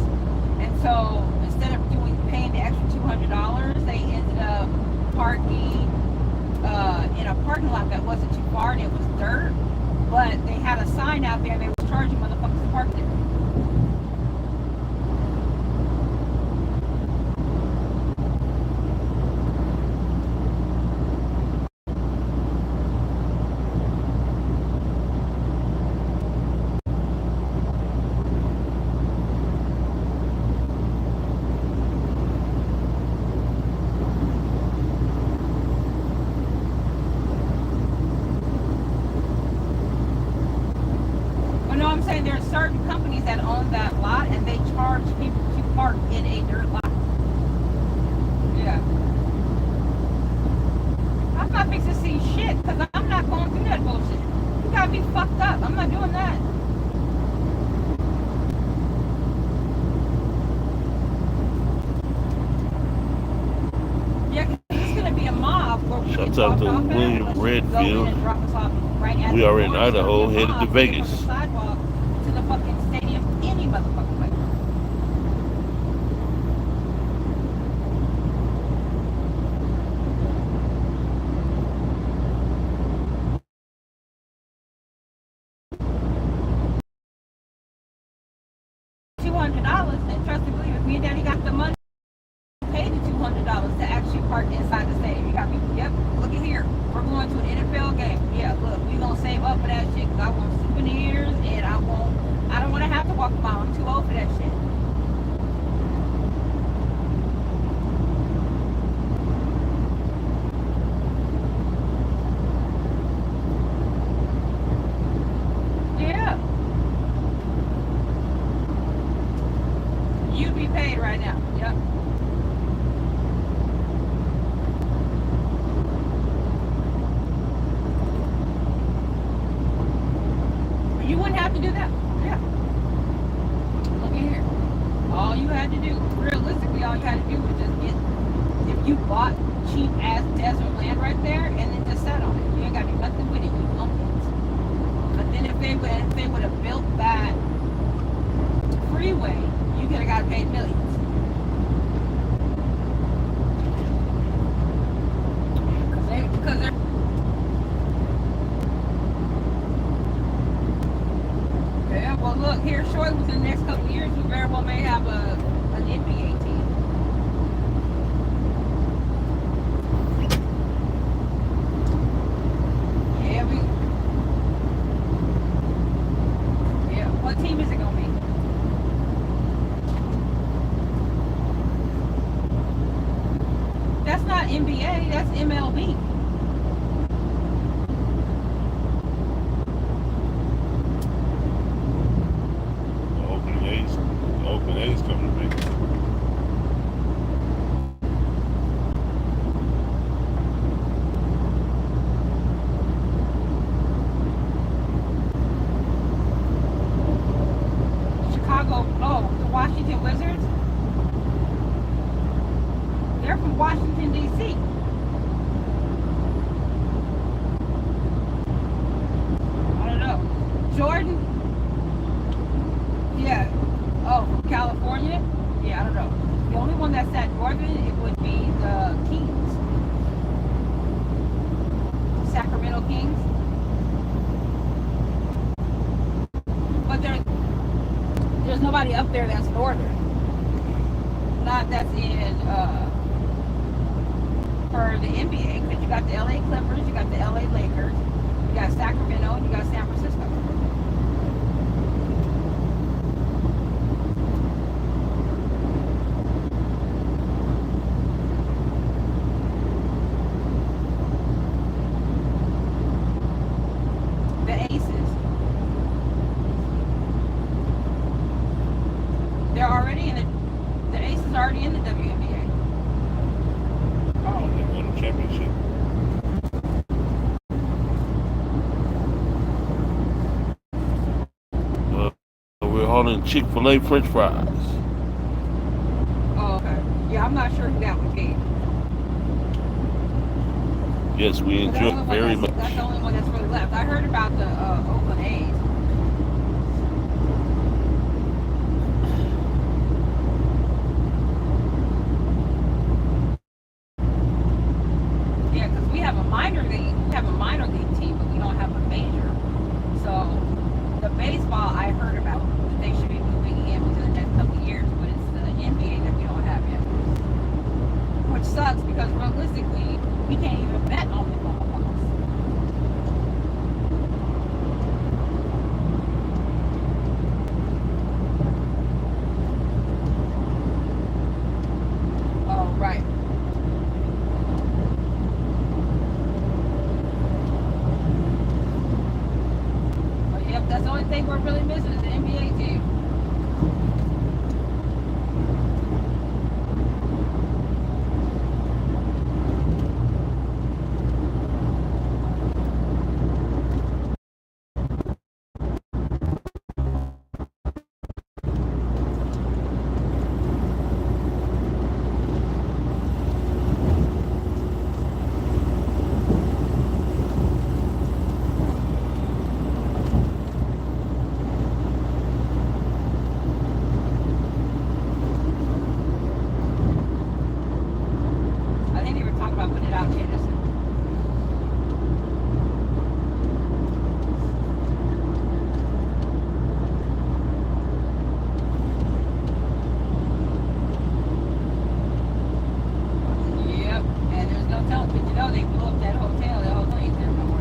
And so instead of paying the extra $200, they ended up parking in a parking lot that wasn't too far, and it was dirt, but they had a sign out there and they were charging motherfuckers to park there. There are certain companies that own that lot and they charge people to park in a dirt lot. Yeah. I'm not fixing to see shit because I'm not going through that bullshit. You gotta be fucked up. I'm not doing that. Yeah, cause it's gonna be a mob where we can Shout out talk to off William at. Redfield. Right We are in Idaho, headed to Vegas. To the fucking stadium any motherfucking way. $200, and trust and believe, if me and Daddy got the money, pay the $200 to actually park inside the stadium. You got people, yep, look at here. We're going to an NFL game. Yeah, look, we gonna save up for that shit because I want souvenirs and I don't want to have to walk a mile. I'm too old for that shit. Yeah. You'd be paid right now. Yep. You wouldn't have to do that. Yeah. Look at here. All you had to do, realistically, all you had to do was just get, if you bought cheap ass desert land right there and then just sat on it. You ain't got to do nothing with it. You own it. But then if they would have built that freeway, you could have got paid millions. Because they're yeah, well look, here shortly within the next couple of years we very well may have an NBA team. Yeah, what team is it gonna be? That's not NBA, that's MLB. Oakland A's coming to Vegas. Chicago, oh, the Washington Wizards? They're from Washington, D.C. I don't know. Jordan? Yeah. Oh, from California? Yeah, I don't know. The only one that's that northern, it would be the Kings. Sacramento Kings. But there's nobody up there that's northern. Not that's in for the NBA, because you got the LA Clippers, you got the LA Lakers, you got Sacramento, and you got San Francisco. The Aces. They're already in the Aces are already in the WNBA. Oh, they won the championship. We're holding Chick-fil-A French fries. Oh, okay. Yeah, I'm not sure who that would be. Yes, we enjoy it very much. That's the only one that's really left. I heard about the Oakland A's. Yeah, because we have a minor league team, but we don't have a major. So the baseball I heard about that they should be moving in within the next couple of years, but it's the NBA that we don't have yet. Which sucks because realistically we can't even bet on the ball. Oh, right. But yep, that's the only thing we're really missing is the NBA team. I think they were talking about putting it out in Henderson. Yep, and there's no telling, but you know they blew up that hotel. That hotel ain't there no more.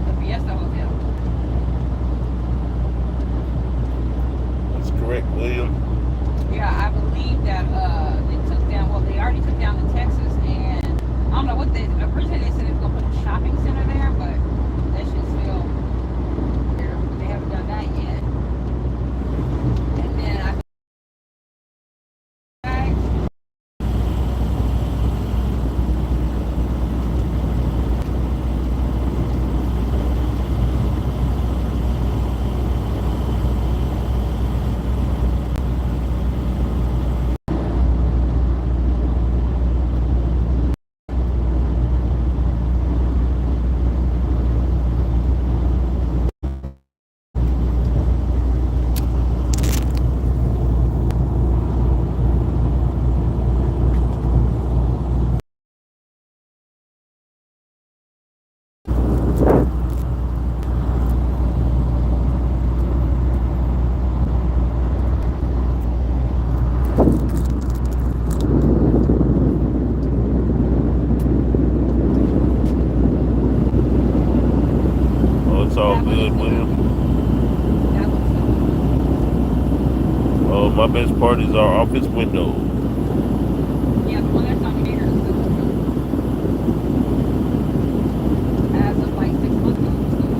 The Fiesta Hotel. That's correct, William. Yeah, I believe that they took down. Well, they already took down the Texas, and I don't know what they originally they said they were gonna put a shopping center there, but that shit's still there. They haven't done that yet. And then I think It's all good, William. that looks Oh, my best part is our office window. yeah, the one that's on here is good. As of like 6 months ago, it's good.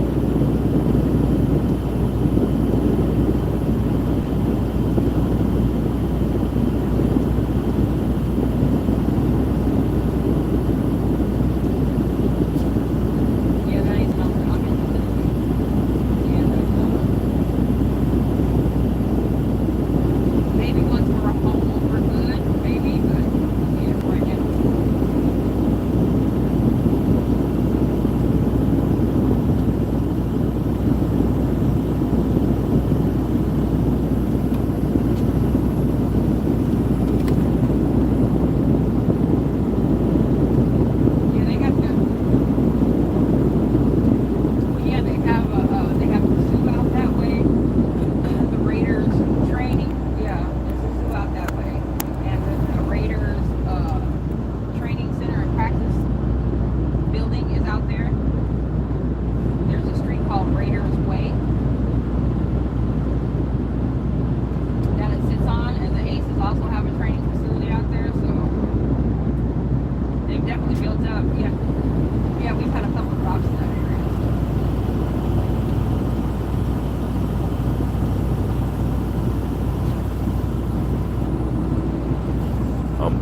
Yeah, that ain't smelling. I'm interested. Yeah, that's good. Maybe once we're home, we're good.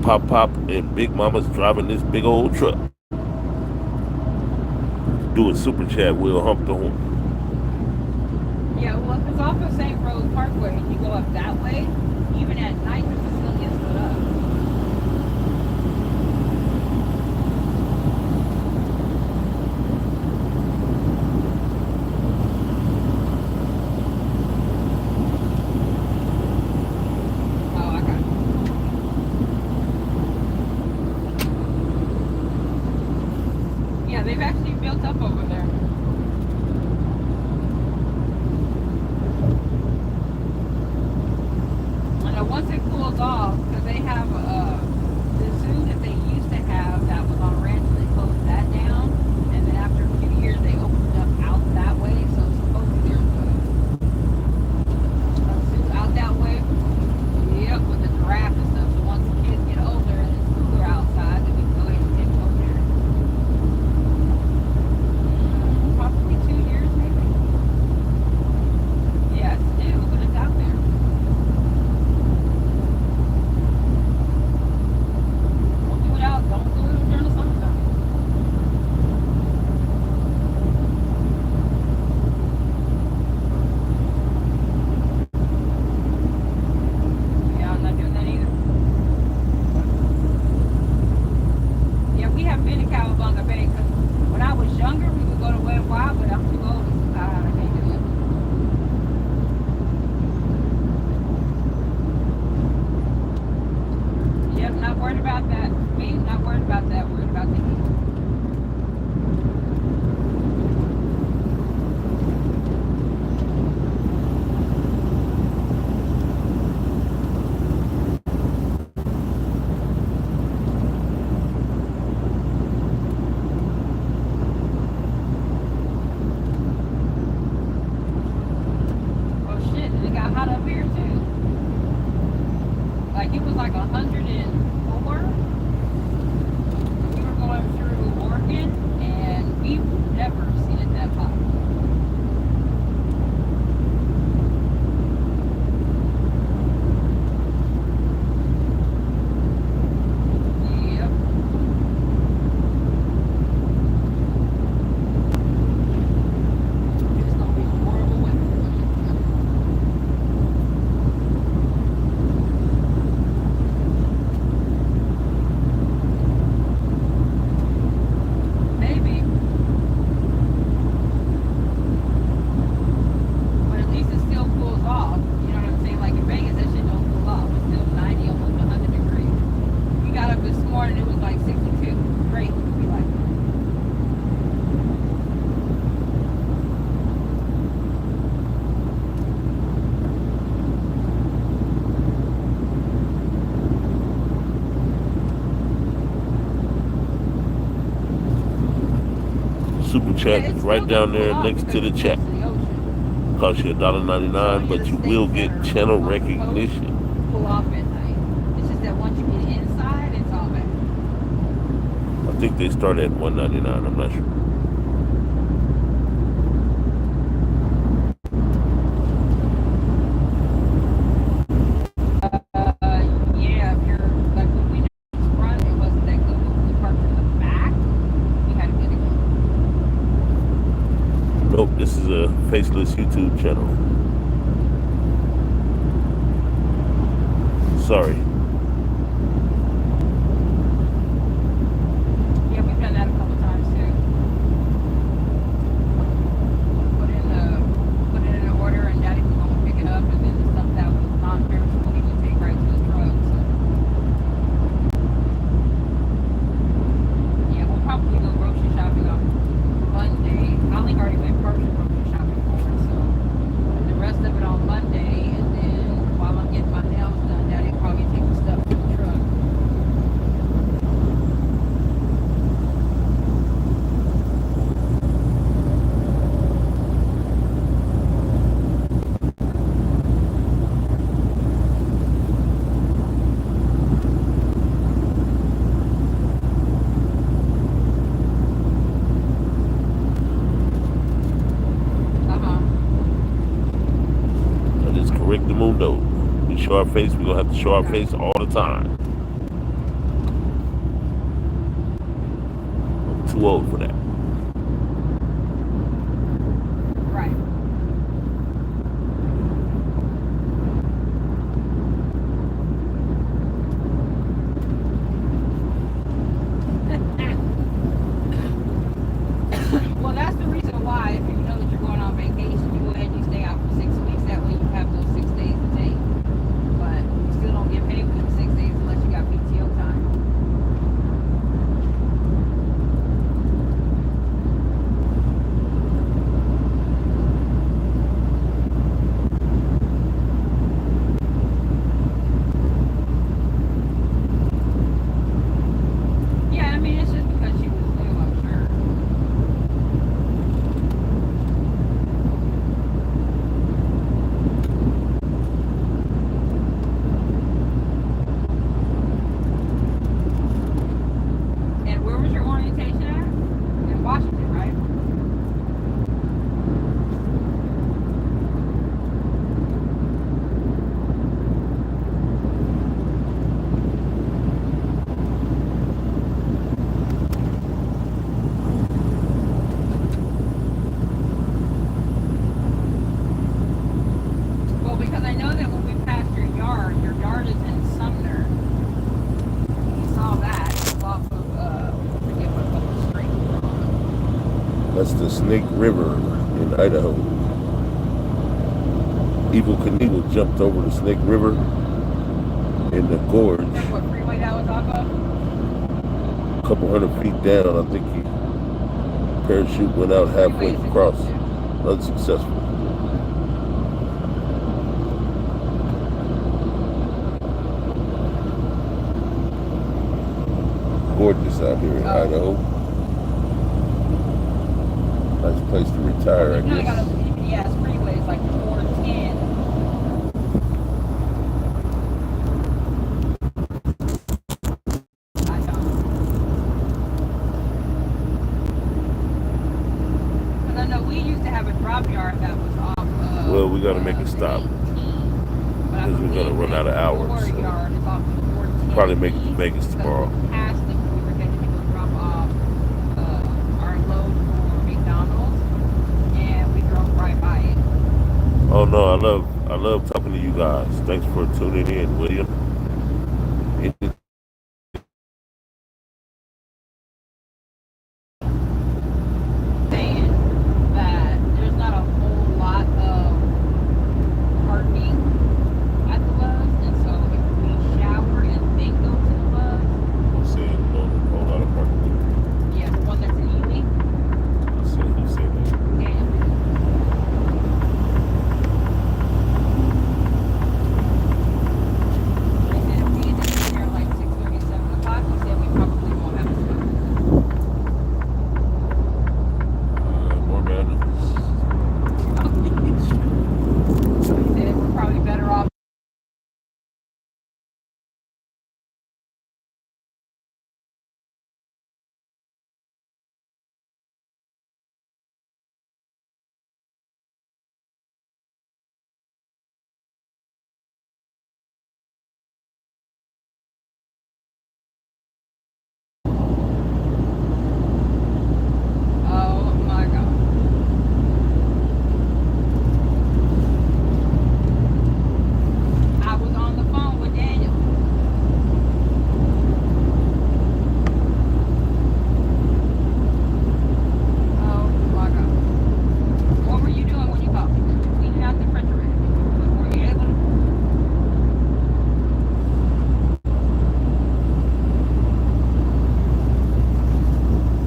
Pop and Big Mama's driving this big old truck. Do a super chat, we'll hump the horn. Yeah, well, if it's off of St. Rose Parkway and you go up that way, even at night, the facility is lit up. Oh, I got it. Yeah, they've actually built up over there. Once it cools off, because they have the zoo that they used to have that was on ranch, they closed that down, and then after a few years they opened up out that way, so supposedly there's a zoo out that way, yep, with the giraffe and stuff, so once the kids get older and it's cooler outside, then we can go ahead and take them over there. Probably 2 years maybe. Yeah, it's new, but it's out there. Don't do it during the summertime. Yeah, I'm not doing that either. Yeah, we haven't been to Cowabunga Bay because when I was younger, we would go to Wet n Wild, but I'm too old. I can't do it. Yep, not worried about that. Me, not worried about that. Worried about the heat. Oh shit, and it got hot up here too. Like it was like 104. We were going through Oregon, and we've never seen it that hot. Yep. It's gonna be horrible weather. Maybe. But at least it still cools off. You know what I'm saying? Like in Vegas, that shit don't cool off. It's still 90, almost 100 degrees. We got up this morning, it was like 62. Great. We like it. Super chat Yeah, is it's right still down gonna there cool off next to because the it's chat. close to the ocean. Cost you $1.99, but you will get channel recognition. Cool off at night. It's just that once you get inside, it's all bad. I think they start at $1.99. I'm not sure. Yeah, if you're like when we know the front, it wasn't that good. But when we parked in the back, we had to get it going. Nope, this is a faceless YouTube channel. Sorry. Yeah, we've done that a couple times too. Put in an order, and Daddy was going to pick it up, and then the stuff that was non-perishable, he would take right to his truck. So yeah, we'll probably go grocery shopping on Monday. Holly already went partial grocery shopping for us, so the rest of it on Monday, and then while I'm getting my nails done, Daddy will probably take the stuff to the truck. That is correct the mundo. We show our face, we're gonna have to show our face all the time. too old for that. Right. Well, that's the reason why, if you know that you're going on vacation, you go ahead and you stay out for 6 weeks. That way you have those 6 days to take. But you still don't get paid for the 6 days unless you got PTO time. Yeah, I mean, it's just because she was new, I'm sure. And where was your orientation at? In Washington, right? Well, because I know that when we passed your yard is in Sumner. We saw that. It was off of, I forget what the street was on. That's the Snake River in Idaho. Evil Knievel jumped over the Snake River in the gorge. That's what freeway that was off of? A couple hundred feet down. I think he parachute went out halfway across. Unsuccessful. Gorgeous out here in Idaho. Nice place to retire, I guess. Yeah, freeway is like 410. I don't. Because I know we used to have a drop yard that was off of. Well, we got to make a stop because we're going to run out of hours. So Yard is off of 410. probably make it to Vegas tomorrow. Past them, we were getting to go drop off our load for McDonald's, and we drove right by it. Oh no, I love talking to you guys. Thanks for tuning in, William. Saying that there's not a whole lot of parking at the Loves, and so if we shower and then go to the Loves, I'm saying no, a whole lot of parking. yeah, the one that's in Ely, Who said that? Daniel. He said if we end up being there like 6:30, 7 o'clock, he said we probably won't have a spot. More matters. He said we're probably better off. Oh my God. I was on the phone with Daniel. Oh my God. What were you doing when you called me? Cleaning out the refrigerator. Were you able to?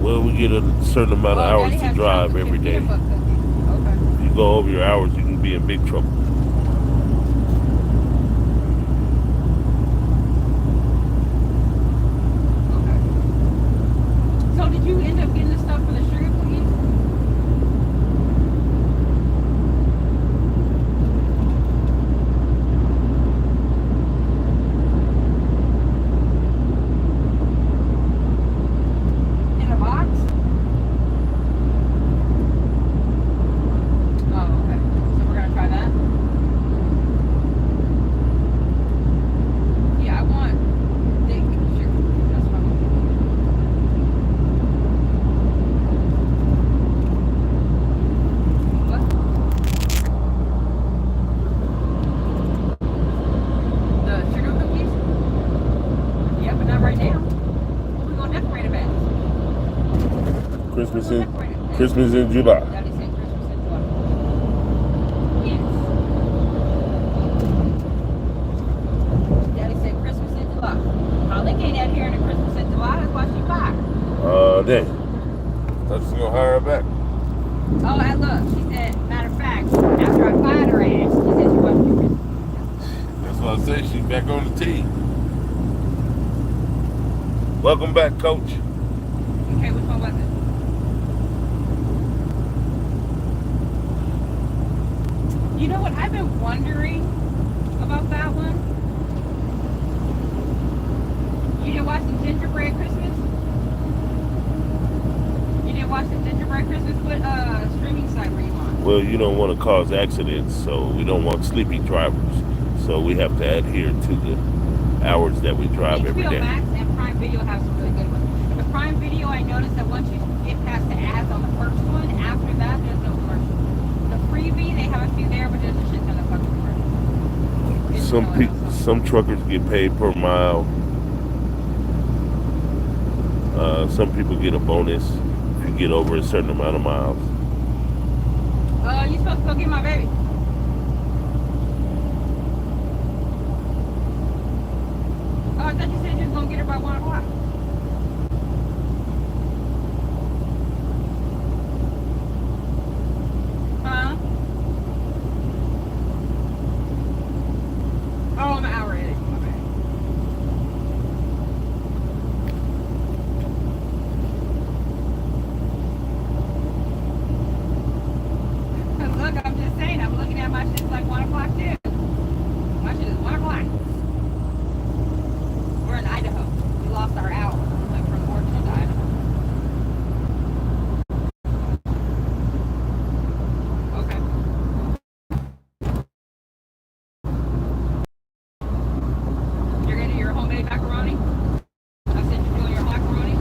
Well, we get a certain amount of hours Daddy to has drive chocolate every chip day. peanut butter cookies. Okay. If you go over your hours, you can be in big trouble. Okay. So did you end up getting the stuff for the sugar cookies? In a box? Oh, okay. So we're gonna try that? Christmas in July. Daddy said Christmas in July. Yes. Daddy said Christmas in July. Holly ain't out here in the Christmas in July. That's why she back. Dang. Thought she was gonna hire her back. Oh, and look, she said, matter of fact, after I fired her ass, she said she wasn't doing Christmas. That's why I say she's back on the team. Welcome back, Coach. Okay, which one was it? You know what? I've been wondering about that one. You didn't watch the Gingerbread Christmas? You didn't watch the Gingerbread Christmas? What streaming site were you on? Well, you don't want to cause accidents, so we don't want sleepy drivers. So we have to adhere to the hours that we drive every day. HBO Max and Prime Video have some really good ones. The Prime Video, I noticed that once you get past the ads on the first one, after that, there's no commercial. The freebie, they have a few there, but there's a shit ton of fucking commercials. Some truckers get paid per mile. Some people get a bonus if you get over a certain amount of miles. You supposed to go get my baby. Oh, I thought you said you was gonna get her by 1 o'clock. Huh? Oh, I'm an hour ahead. My bad. Look, I'm just saying, I'm looking at my shit, it's like 1 o'clock too. My shit is 1 o'clock. We're in Idaho. We lost our hour. Like from Portugal to Idaho. Okay. You're gonna do your homemade macaroni? I said you're doing your macaroni?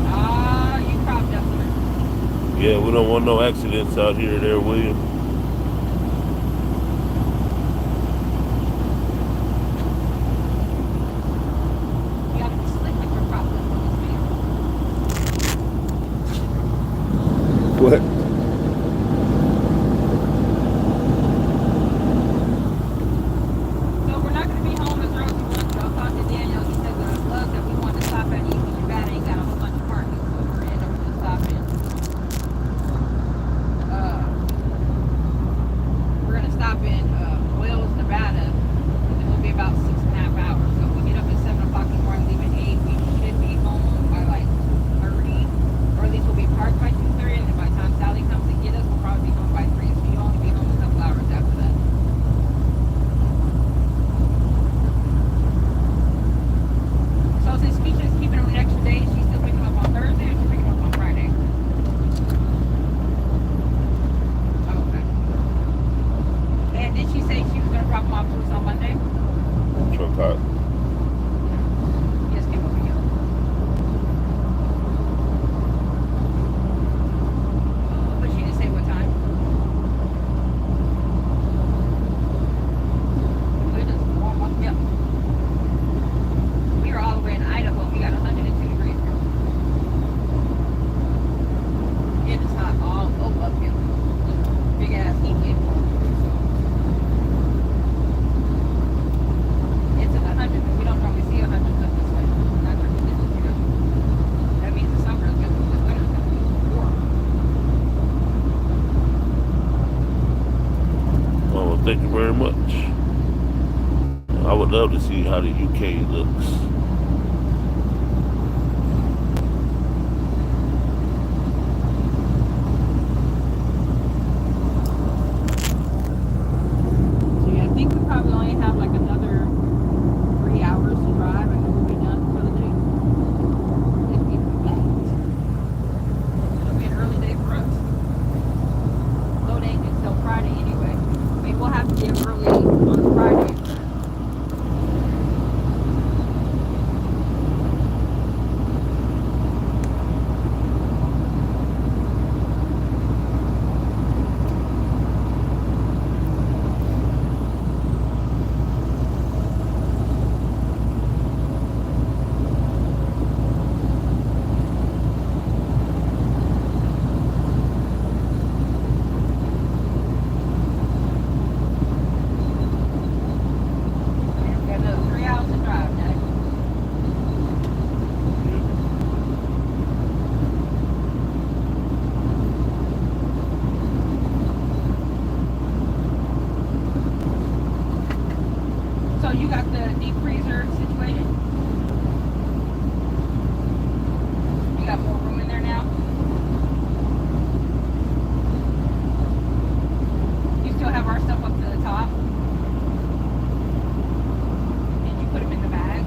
Ah, you cropped up there. Yeah, we don't want no accidents out here there, William. You gotta be slick with your cropped up on this What? So we're not going to be home as early as we want to. I'll talk to Daniel. He said the club that we want to stop at East Nevada ain't got a whole bunch of parking, so we're going to end up just stopping. We're going to stop in Wells, Nevada, and then we'll be about 6.5 hours. So if we get up at 7 o'clock in the morning, leave at 8, we should be home by like 2:30, or at least we'll be parked by 2:30, and then by the time Sally comes to get us, we'll probably be home by 3, so you'll only be home a couple hours after that. So since Keisha's keeping them an extra day, she's still picking up on Thursday, or she's picking up on Friday? Oh, okay. And did she say she was going to drop them off to us on Monday? Truck hot. Yes, came over here. But she didn't say what time. It just warm up. Yep. We are all the way in Idaho. We got 102 degrees here. It is hot all up here. Big ass heat wave. It's in the hundreds, but we don't normally see 100 up this way. Not for conditions, you know. That means the summer is going to be, the winter is going to be warm. Well, thank you very much. I would love to see how the UK looks. So yeah, I think we probably only have like another 3 hours to drive and then we'll be done for the day. If we do that. It'll be an early day for us. Load ain't until Friday anyway. Maybe we'll have to get early on Friday. you got the deep freezer situation? You got more room in there now? You still have our stuff up to the top? Did you put them in the bags?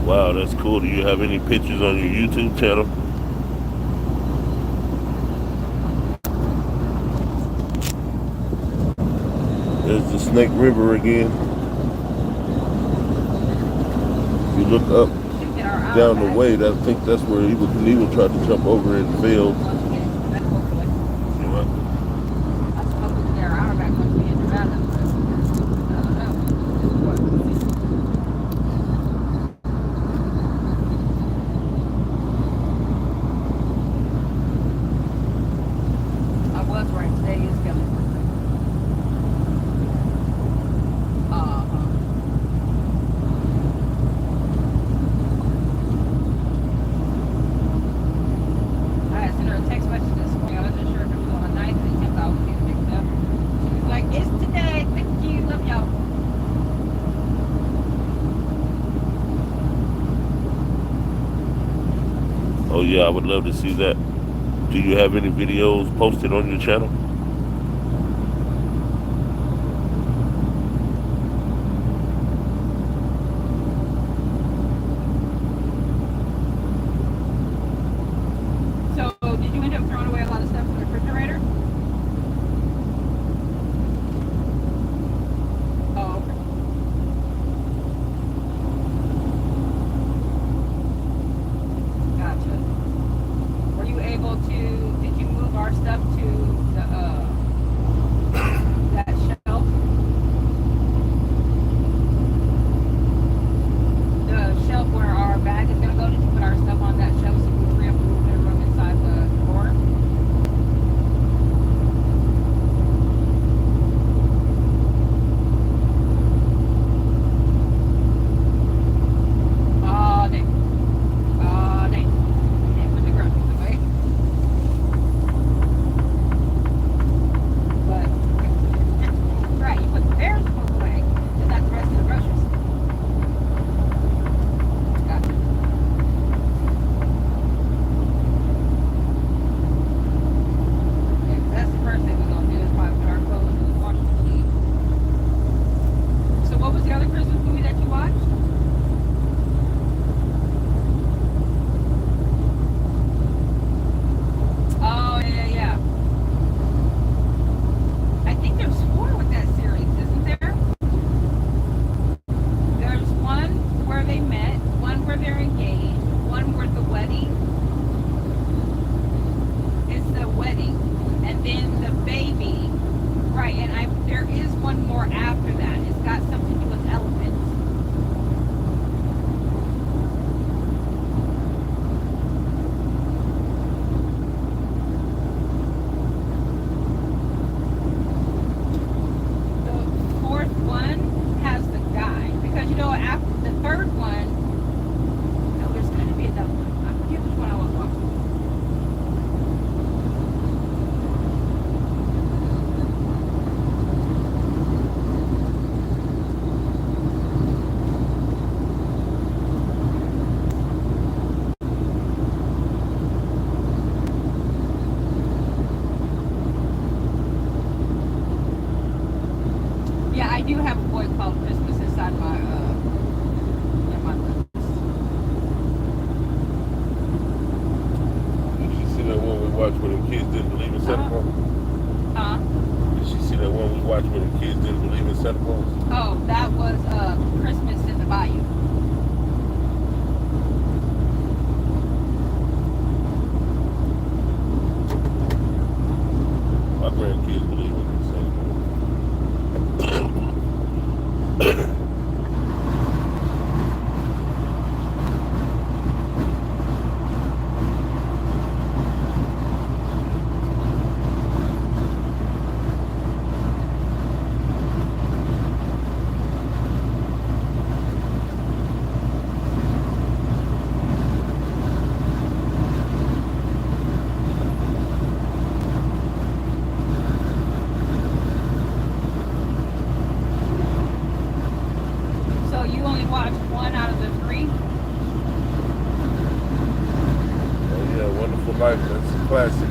Wow, that's cool. Do you have any pictures on your YouTube channel? There's the Snake River again. If you look up down the way, I think that's where Evel Knievel tried to jump over and failed. Oh yeah, I would love to see that. Do you have any videos posted on your channel? So, did you end up throwing away a lot of stuff in the refrigerator? Oh, okay. Gotcha. Were you able to, did you move our stuff to the, that shelf? The shelf where our bag is going to go, did you put our stuff on that shelf so we free up a little bit of room inside the drawer? Oh, dang. Oh, dang. Can't put the groceries away. But, right, you put the vegetables away, and that's the rest of the groceries. Gotcha. Yeah, 'cause that's the first thing we're gonna do is probably put our clothes in the washing machine. So what was the other Christmas movie that you watched? Oh, yeah. I think there's 4 with that series, isn't there? There's one where they met, one where they're engaged, one where the wedding is the wedding, and then the baby. Right, and there is one more after that. It's got something to do with elephants. The 4th one has the guy, because after the 3rd one, no, there's going to be another one. I forget which one I was watching. Yeah, I do have a boy called Christmas inside my my list. Did she see that one we watched where the kids didn't believe in Santa Claus? Huh? Did she see that one we watched where the kids didn't believe in Santa Claus? Oh, that was Christmas in the Bayou. My grandkids believe in Santa Claus. you only watched one out of the three? Oh yeah, Wonderful Life. That's a classic.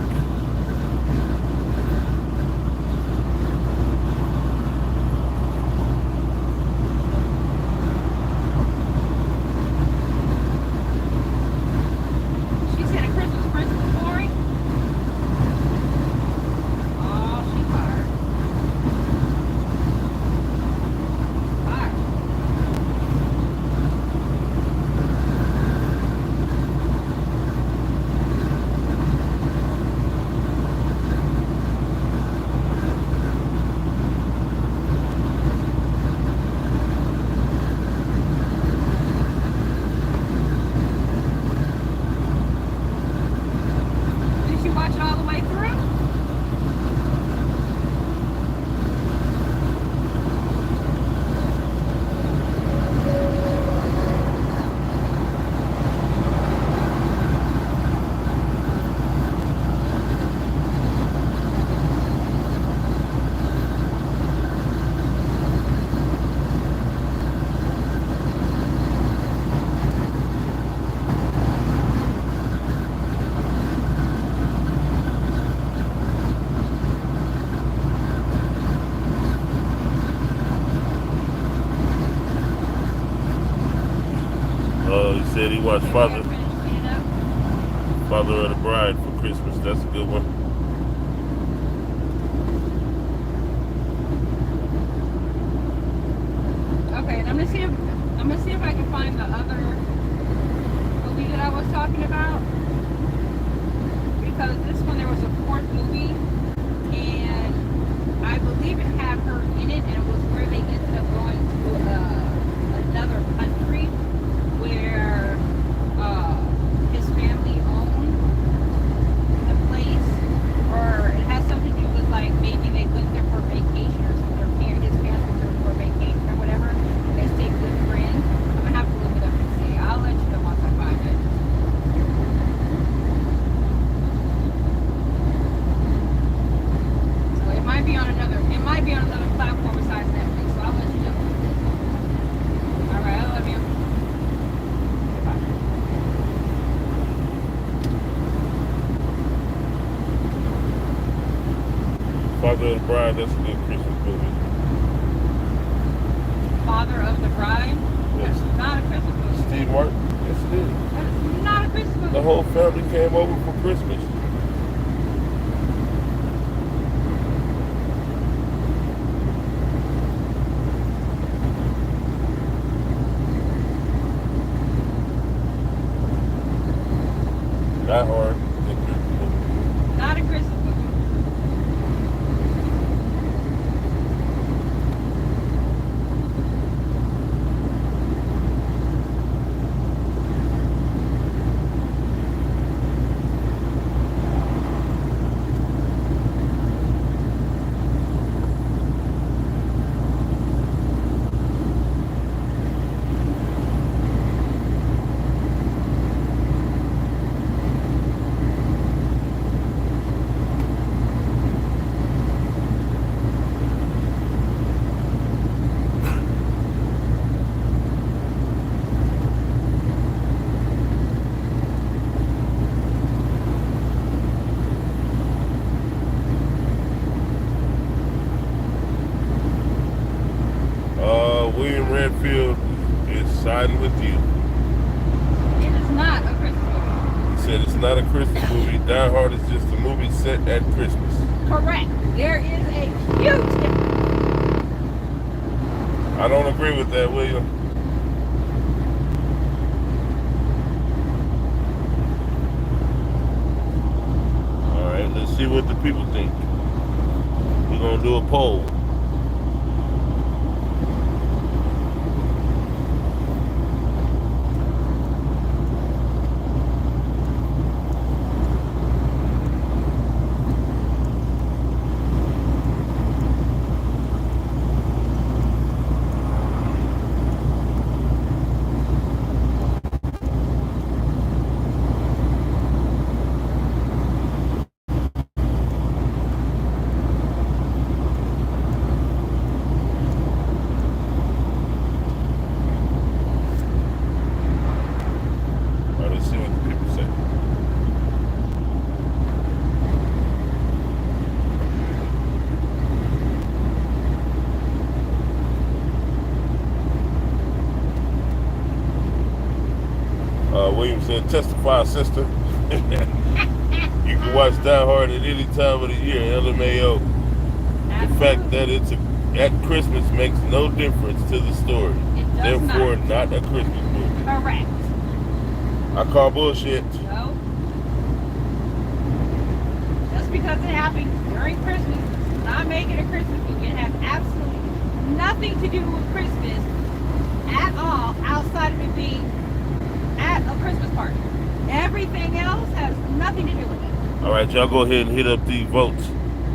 She said a Christmas Prince was boring. Oh, she fired. Fired. Did you watch it all the way through? He said he watched Yeah, Father finished cleaning up. of the Bride for Christmas. That's a good one. Okay, and I'm gonna see if I can find the other movie that I was talking about. Because this one there was a fourth movie, and I believe it had her in it, and it was where they ended up going to another country where his family owned the place, or it has something to do with like maybe they went there for vacation or something. His parents went there for vacation or whatever. And they stayed with friends. I'm gonna have to look it up and see. I'll let you know once I find it. So it might be on another platform besides Netflix. So I'll let you know. All right, I love you. Bye. Father of the Bride. That's a good Christmas movie. Father of the Bride. Yes. That's not a Christmas movie. Steve Martin. Yes, it is. That's not a Christmas movie. The whole family came over for Christmas. Die Hard. Good Christmas movie. Not a Christmas movie. William Redfield is siding with you. It is not a Christmas movie. He said it's not a Christmas movie. Die Hard is just a movie set at Christmas. Correct. There is a huge difference. I don't agree with that, William. All right, let's see what the people think. We're gonna do a poll. Williams said, testify, sister. You can watch Die Hard at any time of the year, LMAO. The fact that it's at Christmas makes no difference to the story. Therefore, not a Christmas movie. Correct. I call bullshit. No. Just because it happened during Christmas does not make it a Christmas movie. It has absolutely nothing to do with Christmas at all outside of it being at a Christmas party. Everything else has nothing to do with it. All right, y'all go ahead and hit up the votes,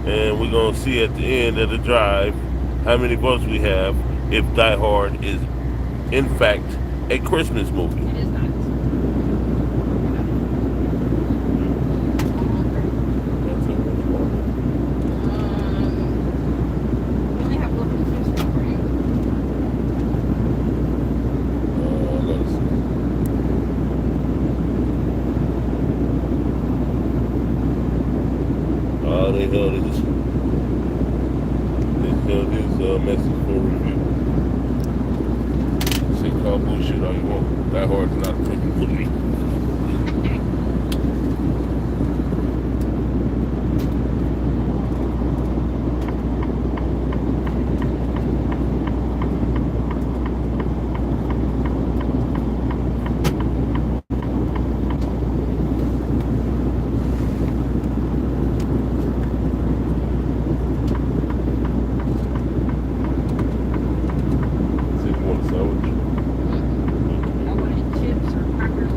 and we're going to see at the end of the drive how many votes we have if Die Hard is, in fact, a Christmas movie. It is not. We only have local fish for you. Let's see. Oh, they held his message for review. Say call bullshit all you want. Die Hard is not a Christmas movie. I wanted chips or crackers.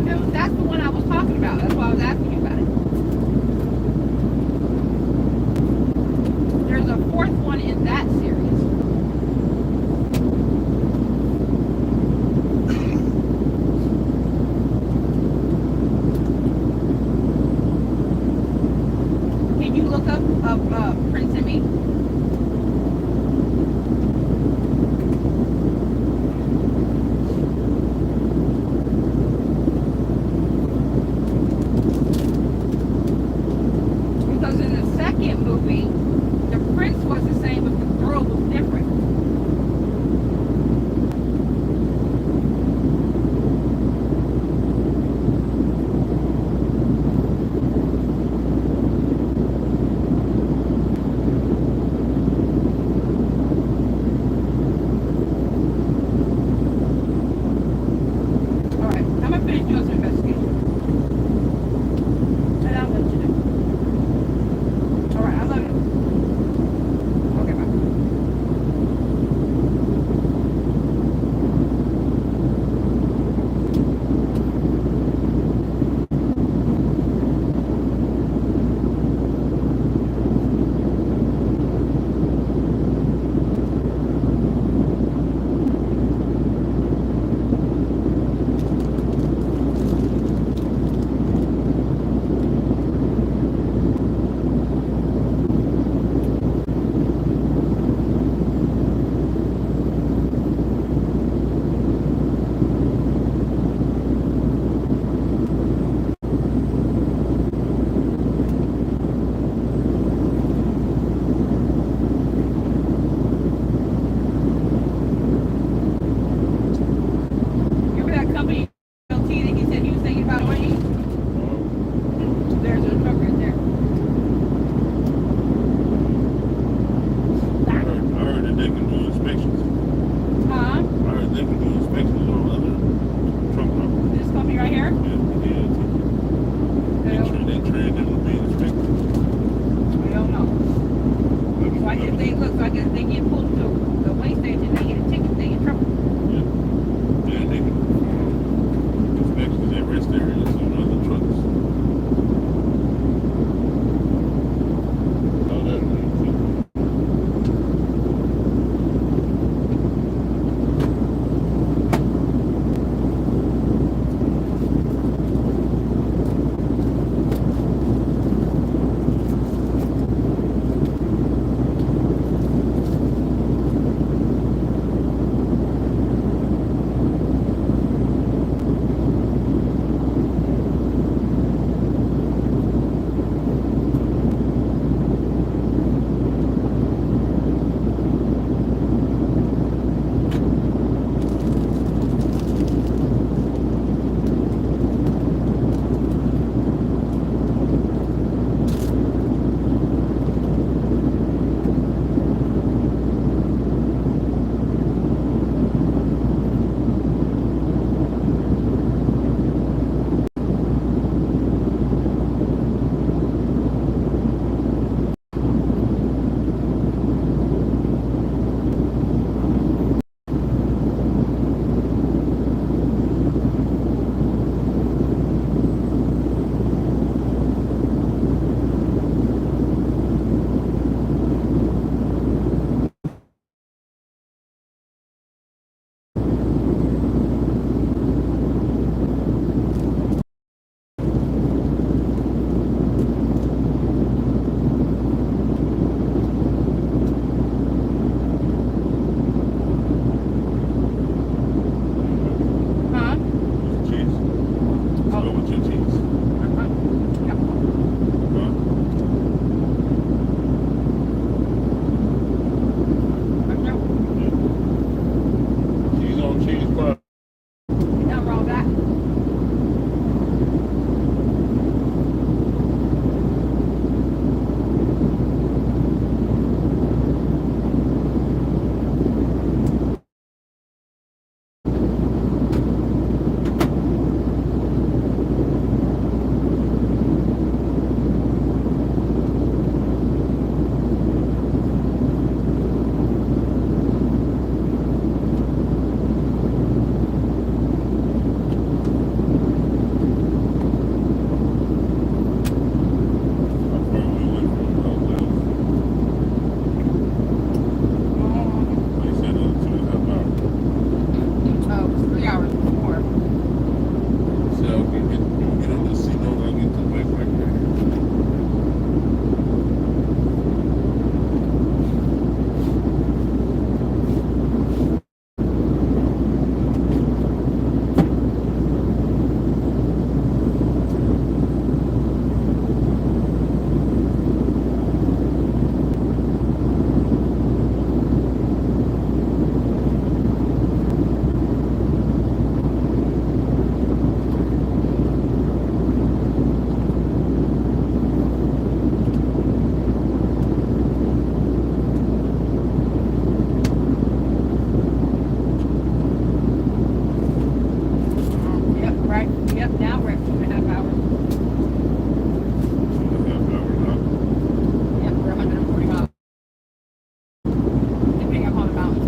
That's the one I was talking about. That's why I was asking you about it. There's a fourth one in that series. Can you look up Prince and Me? Because in the second movie, the prince was the same, but the girl was different. All right, I'm gonna finish doing some investigation, and I'll let you know. All right, I love you. Okay, bye. Remember that company LT that he said he was thinking about owning? There's a truck right there. I heard that they can do inspections. Huh? I heard they can do inspections on other truck numbers. This company right here? Yeah, they train them to be inspected. We don't know. So I guess they look. So I guess they get pulled to the weigh station. They get a ticket. They get trouble. Yeah, they can. Right. Yep. Now we're at 2.5 hours. Yep. We're 140 miles. Depending upon the mountains.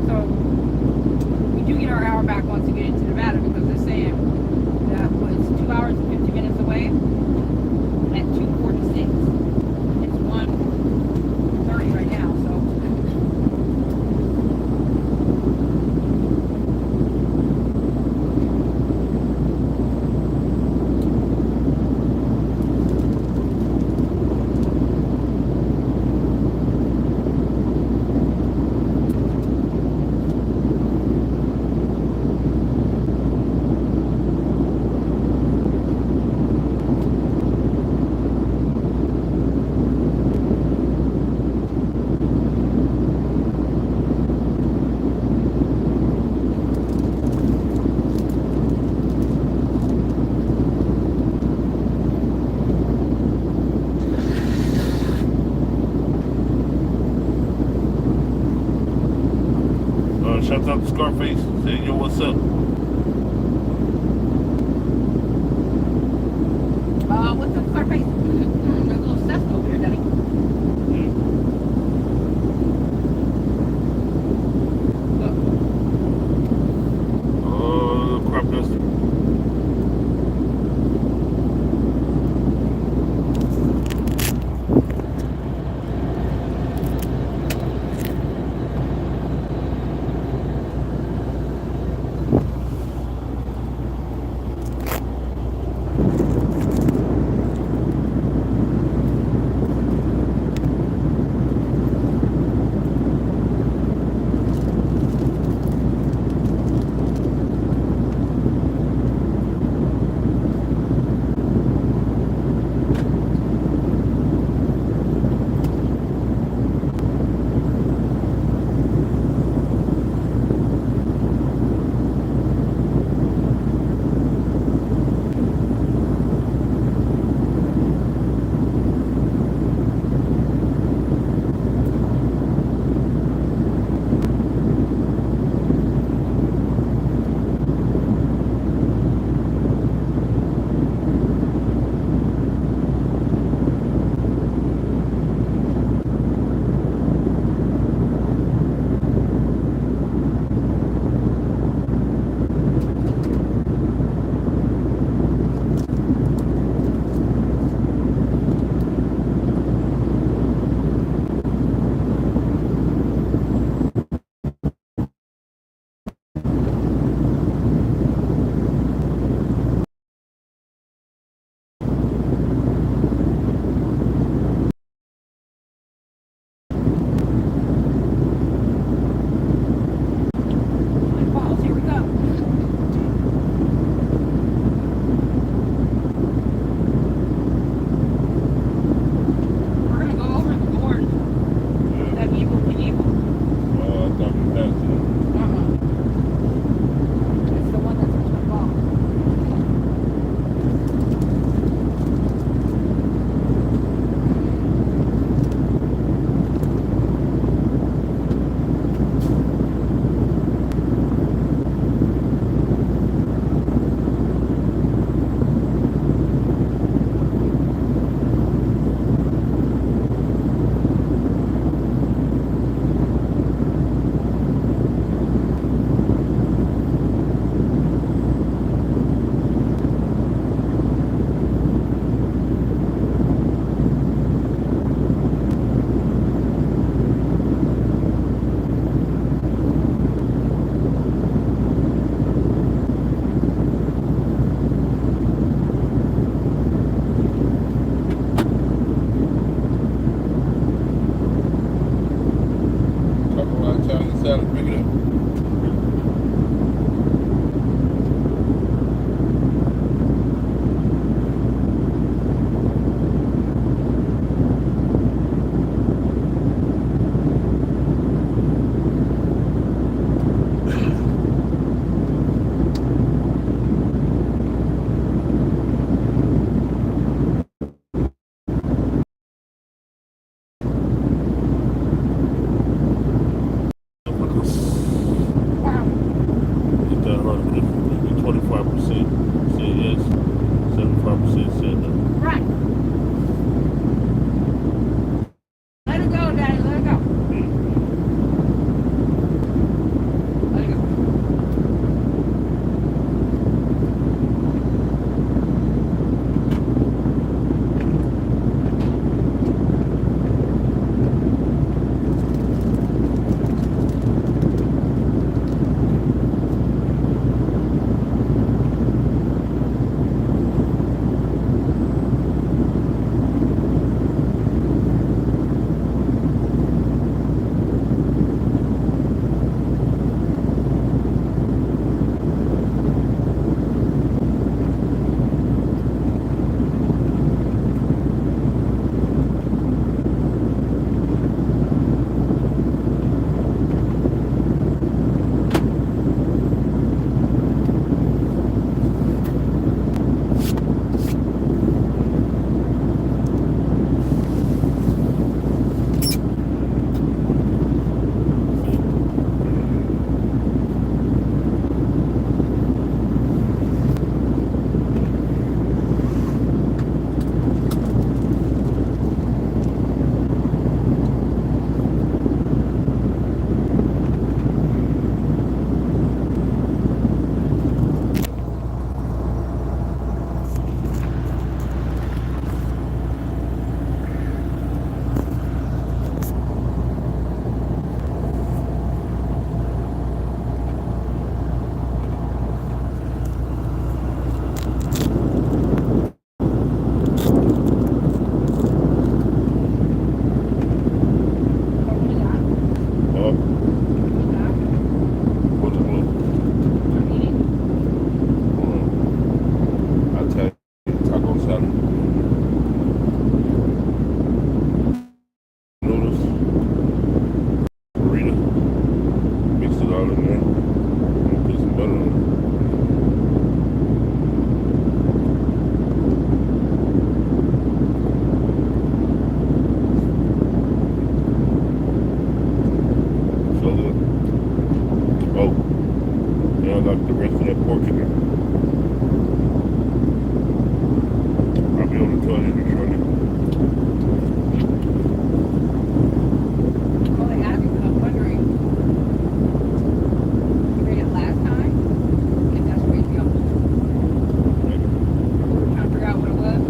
So we do get our hour back once we get into Nevada because they're saying that was 2 hours and 50 minutes away at 2:46. It's 1:30 right now, so. Shout out to Scarface. Say, yo, what's up? What's up, Scarface? There's a little Cessna over here, Daddy. Look. Oh, crop duster. Oh, now I got the rest of that pork in there. I'll be on the toilet here shortly. Well, they gotta be wondering. You made it last time? If that's where you go. Trying to figure out what it was.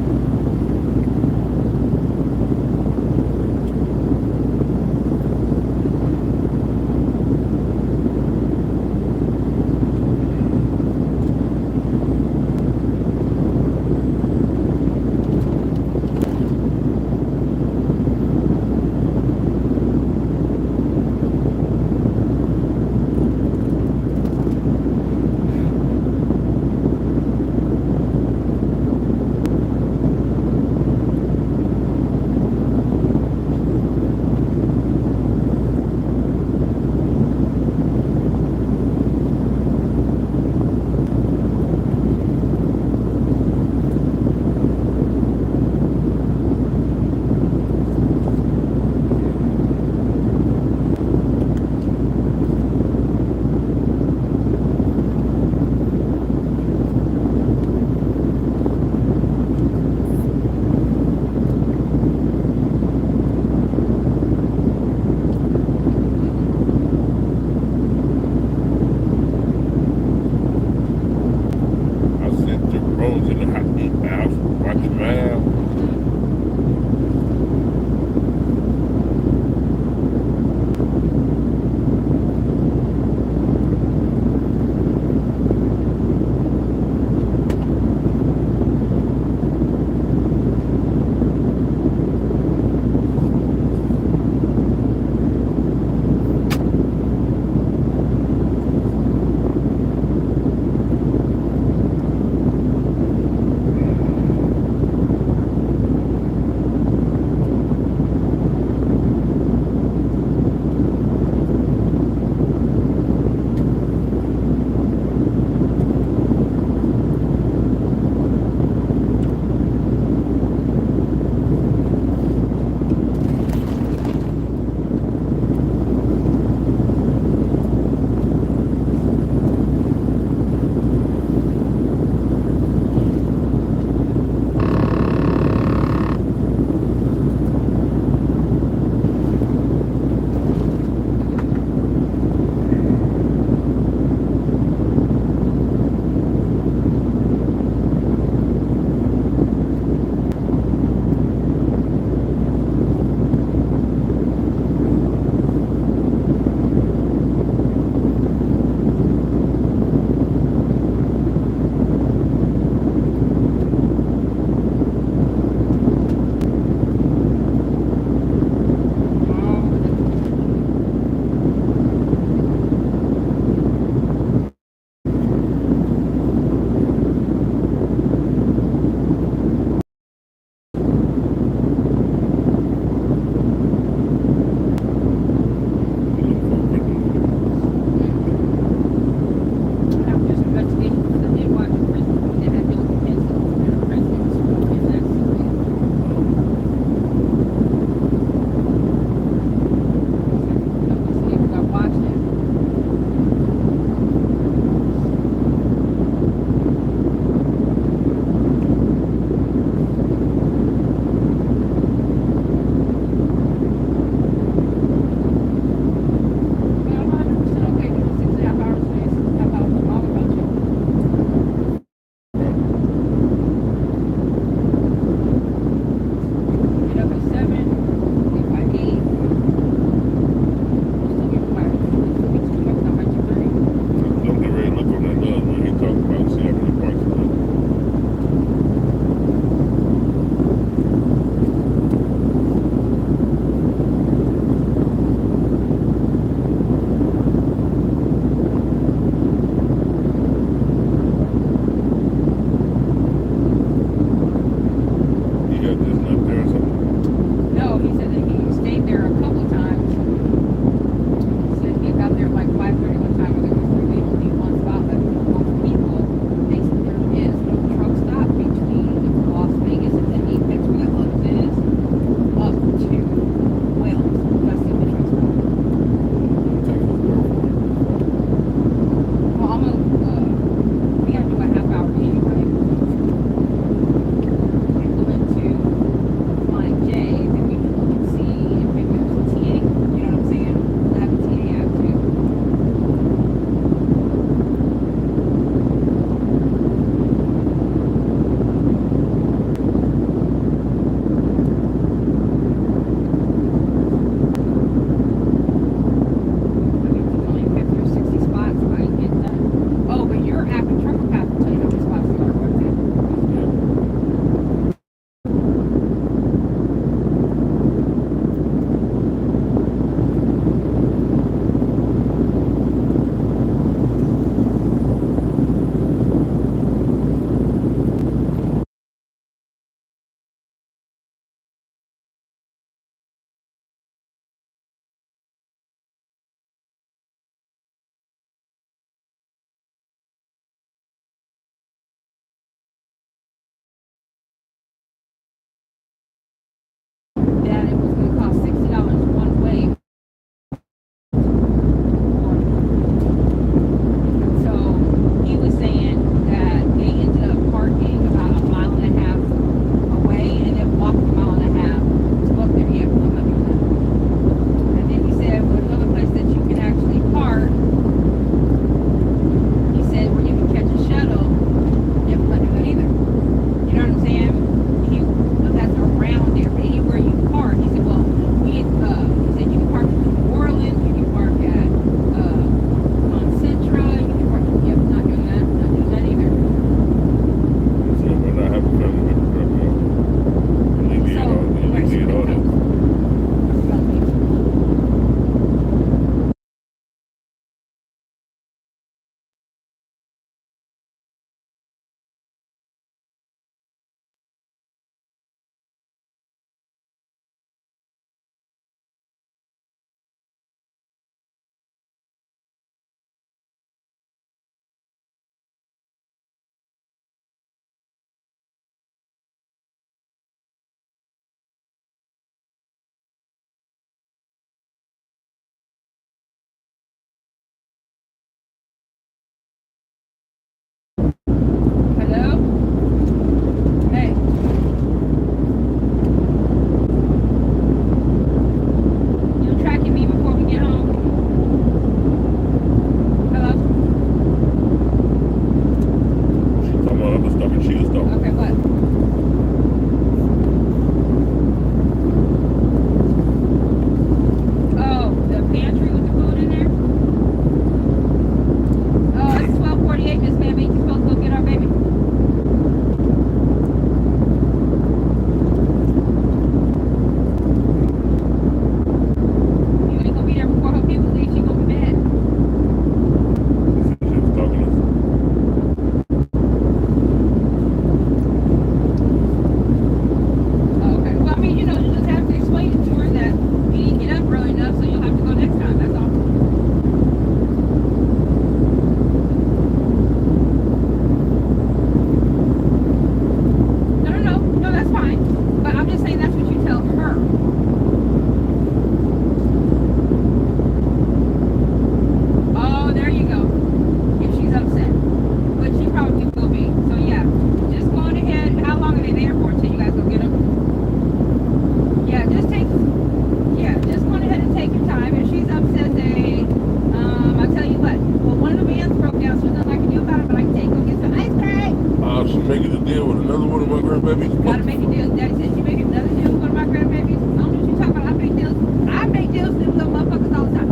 grandbabies? Gotta make a deal. Daddy said you make another deal with one of my grandbabies. I don't know what you talking about. I make deals. I make deals with them little motherfuckers all the time.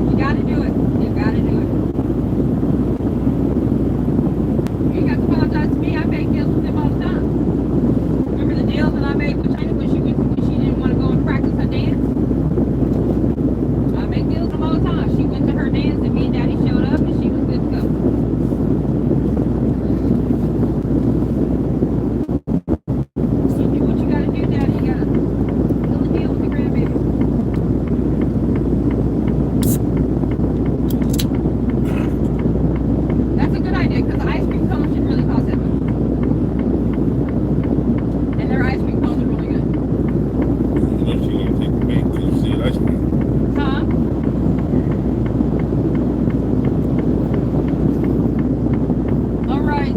You gotta do it. You gotta do it. You ain't got to apologize to me. I make deals with them all the time. Remember the deal that I made with China when she didn't want to go and practice her dance? I make deals with them all the time. She went to her dance and me and Daddy showed up and she was good to go. So do what you gotta do, Daddy. You gotta seal the deal with the grandbaby. That's a good idea because the ice cream cones should really cost that much. And their ice cream cones are really good. You know she's gonna take the bait till you see ice cream. Huh? All right.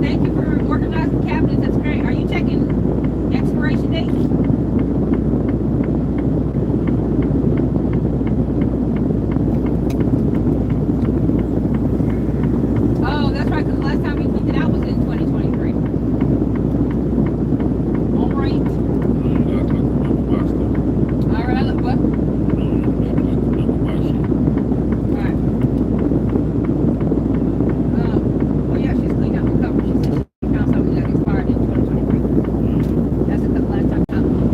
Thank you for organizing the cabinets. That's great. Are you checking expiration dates? Oh, that's right, because the last time we cleaned it out was in 2023. All right. You got like the double box stuff. All right, I look what? Like the double box shit. All right. Oh yeah, she's cleaned out the cover. She said she found something that expired in 2023. That's the last time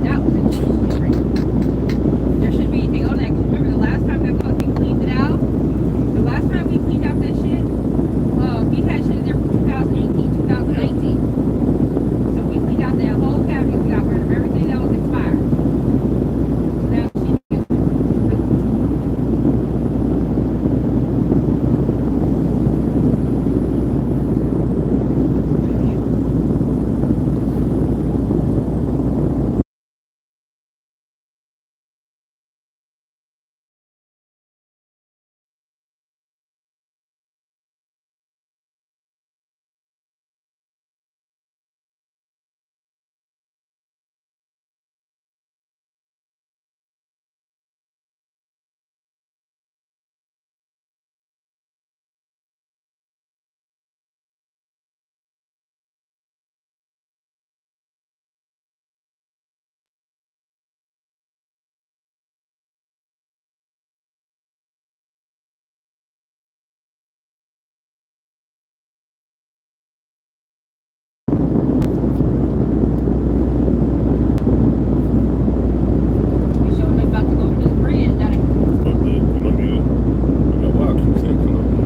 that was in 2023. There shouldn't be anything on that. 'Cause remember the last time that fucking cleaned it out? The last time we cleaned out that shit, we had shit in there from 2018, 2019. So we cleaned out that whole cabinet. We got rid of everything that was expired. So now she you showed me about to go to this bridge, Daddy. But the Columbia, you got wild keep saying Columbia.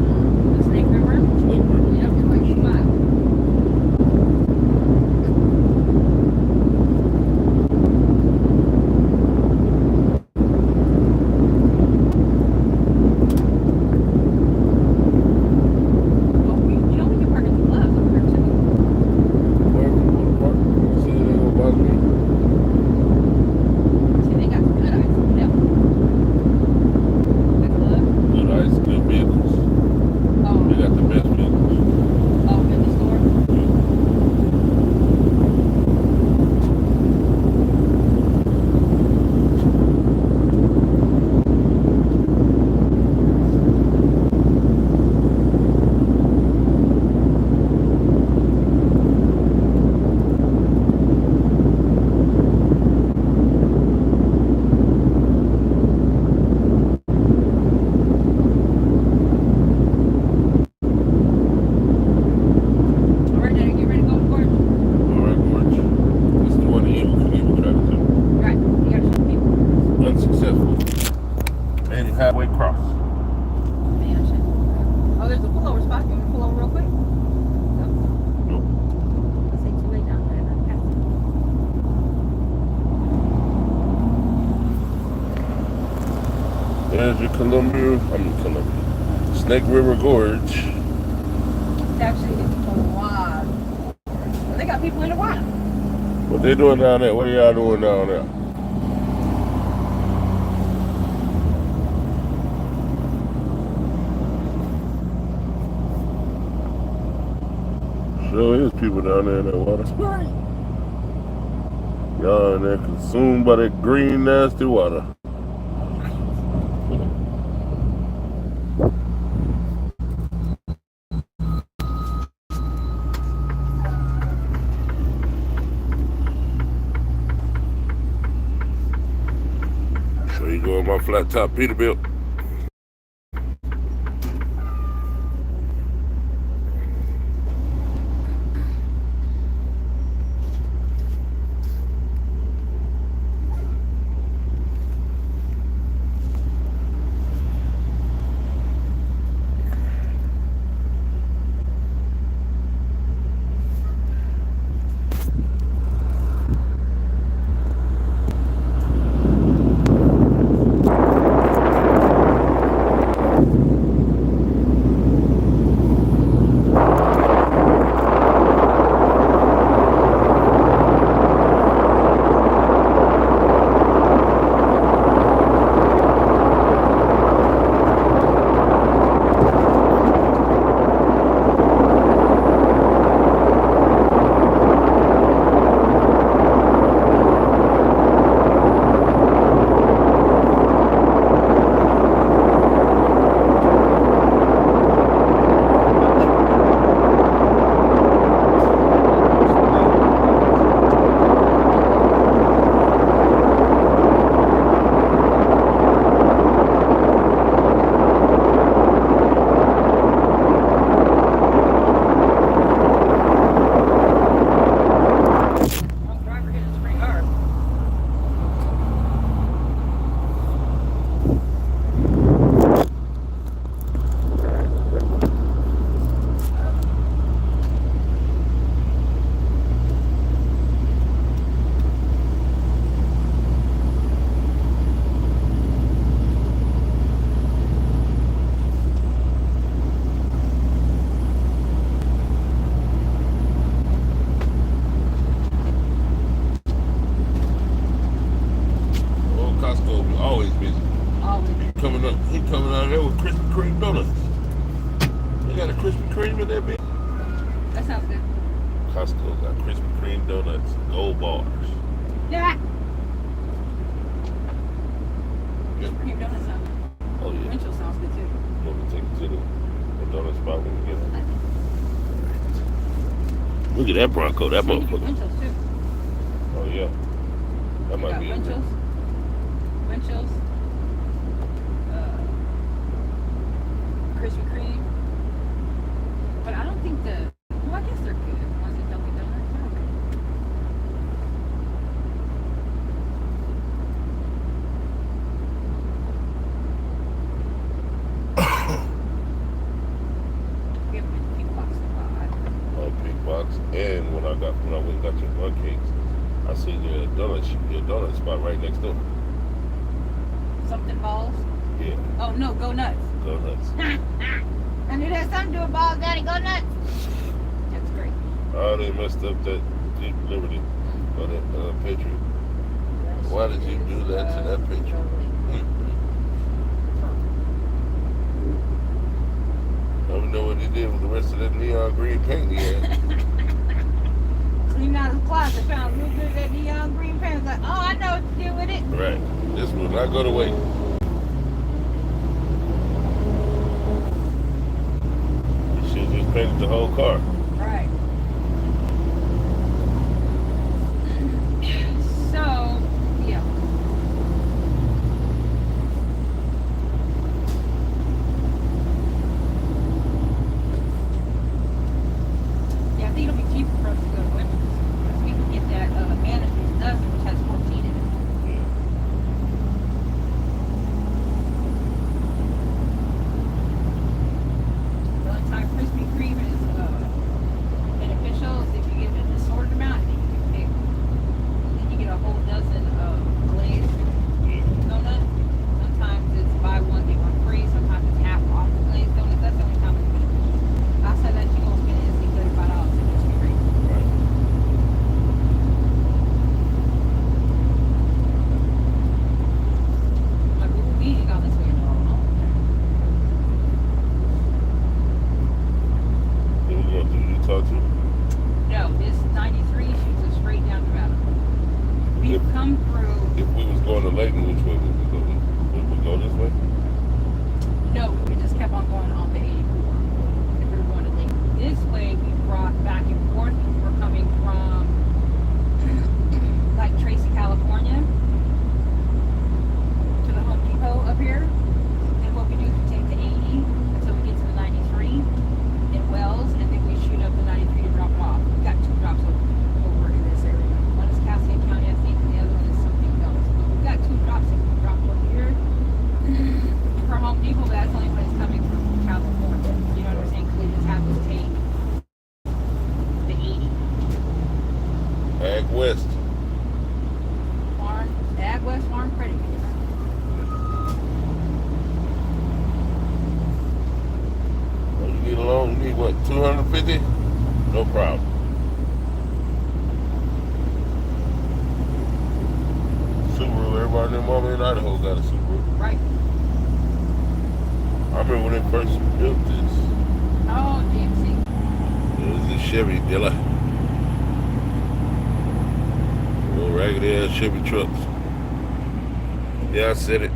The Snake River. Snake River. Yep, it's like 8 miles. Oh, you know we can park at the clubs over there too. Wherever you want to park, you say it ain't gonna bother me. See, they got some good ice cream. Yep. The club. Good ice, good vehicles. Oh, They got the best vehicles. oh, in the store. All right, Daddy, get ready to go to court. All right, Gorge. This is the one that Evil tried to do. Right, you gotta show people. Unsuccessful. And halfway cross. Man, shit. Oh, there's a pullover spot. You want to pull over real quick? No. Nope. Let's say too late down there. I'm passing. There's your Columbia. Snake River Gorge. It's actually a lot. Well, they got people in the water. What they doing down there? What are y'all doing down there? Sure is people down there in that water. Right. Y'all in there consumed by that green, nasty water. flat top Peterbilt. Costco always busy. Always. He coming out there with Krispy Kreme donuts. They got a Krispy Kreme in there, bitch. That sounds good. Costco got Krispy Kreme donuts, gold bars. Yeah. Krispy Kreme donuts sound good. Oh yeah. Winchell sounds good too. Let me take you to the donut spot when we get there. Look at that Bronco, that motherfucker. Winchell's too. Oh yeah. That might be Winchell's. Winchell's. Krispy Kreme. But I don't think well, I guess they're good. Ones that Dunkin' Donuts. They're okay. We haven't been to Pink Box in a while. Pink Box. And when I went and got your bun cakes, I seen your donut spot right next door. Something balls? Yeah. Oh no, go nuts. Go nuts. I knew that something to do with balls, Daddy. Go nuts. That's great. Oh, they messed up that Jeep Liberty or that Patriot. Why did you do that to that Patriot? I don't know what he did with the rest of that neon green paint he had. Cleaned out his closet, found a little bit of that neon green paint. Was like, oh, I know what to do with it. Right. This will not go to waste. You should have just painted the whole car. Right. So, yeah. Yeah, I think it'll be cheaper for us to go to Winchell's. Because we can get that Anniversaries dozen, which has 14 in it. The only time Krispy Kreme is only need what, 250? No problem. Subaru, everybody in Mama in Idaho got a Subaru. Right. I remember when they first built this. Oh, GMC. It was a Chevy dealer. Little raggedy ass Chevy trucks. Yeah, I said it.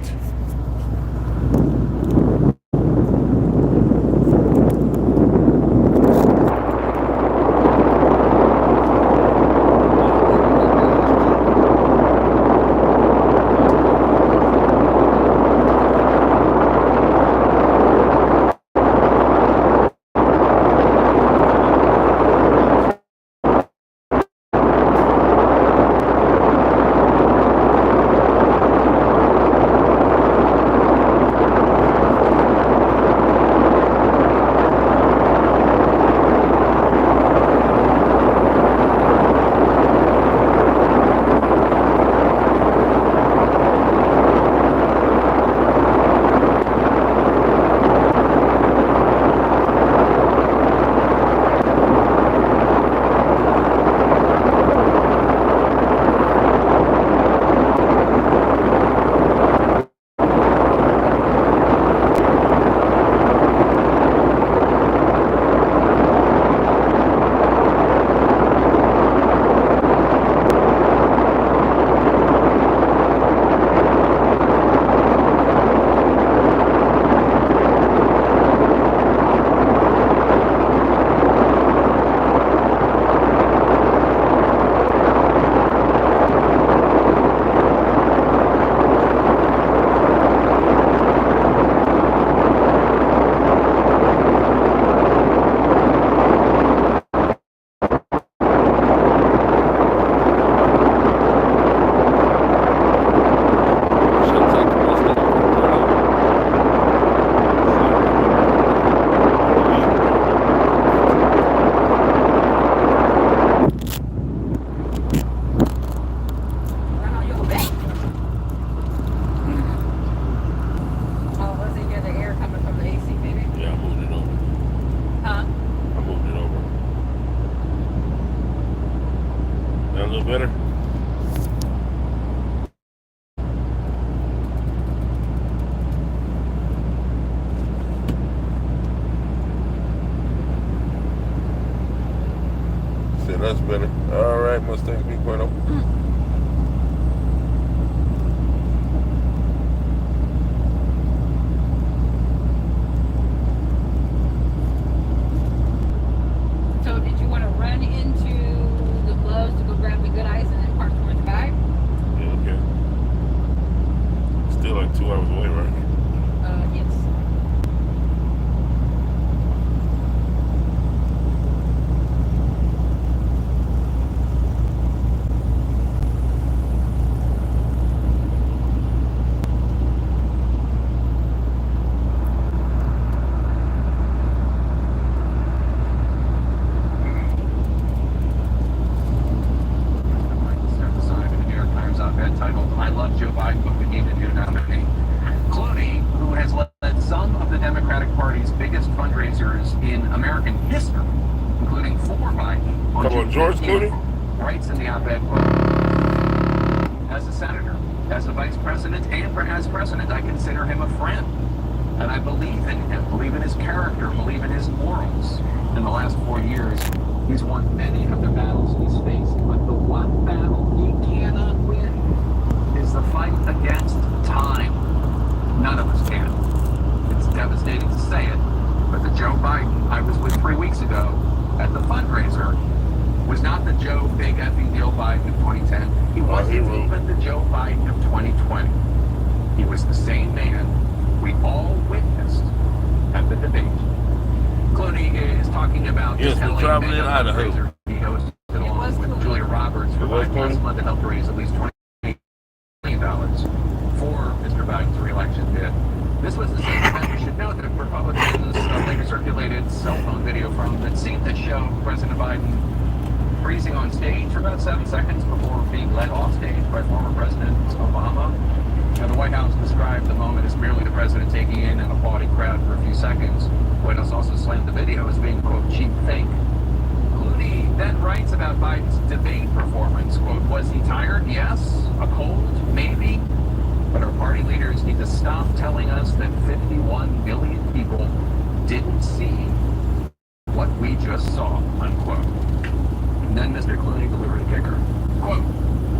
better? Said that's better. All right, Mustang 3.0. So did you want to run into the Lowe's to go grab the good ice and then park towards the back? Yeah, okay. Still like 2 hours away, right? Yes. Titled, I Love Joe Biden, but we need a new nominee. Clooney, who has led some of the Democratic Party's biggest fundraisers in American history, including for Biden. Come on, George Clooney? Writes in the op-ed, quote, as a senator, as a vice president, and as president, I consider him a friend. And I believe in him, believe in his character, believe in his morals. In the last 4 years, he's won many of the battles he's faced, but the one battle he cannot win is the fight against time. None of us can. It's devastating to say it, but the Joe Biden I was with 3 weeks ago at the fundraiser was not the Joe Big Effing Deal Biden of 2010. He wasn't even the Joe Biden of 2020. He was the same man we all witnessed at the debate. Clooney is talking about yes, we're traveling in Idaho. He hosted along with Julia Roberts for Biden last month to help raise at least $20 million for Mr. Biden's re-election bid. This was the same event. You should note that Republicans later circulated cell phone video from that seemed to show President Biden freezing on stage for about 7 seconds before being led off stage by former President Obama. Now, the White House described the moment as merely the president taking in an applauding crowd for a few seconds. The White House also slammed the video as being, quote, cheap fake. Clooney then writes about Biden's debate performance, quote, was he tired? Yes. A cold? Maybe. But our party leaders need to stop telling us that 51 million people didn't see what we just saw, unquote. And then Mr. Clooney delivered a kicker. Quote,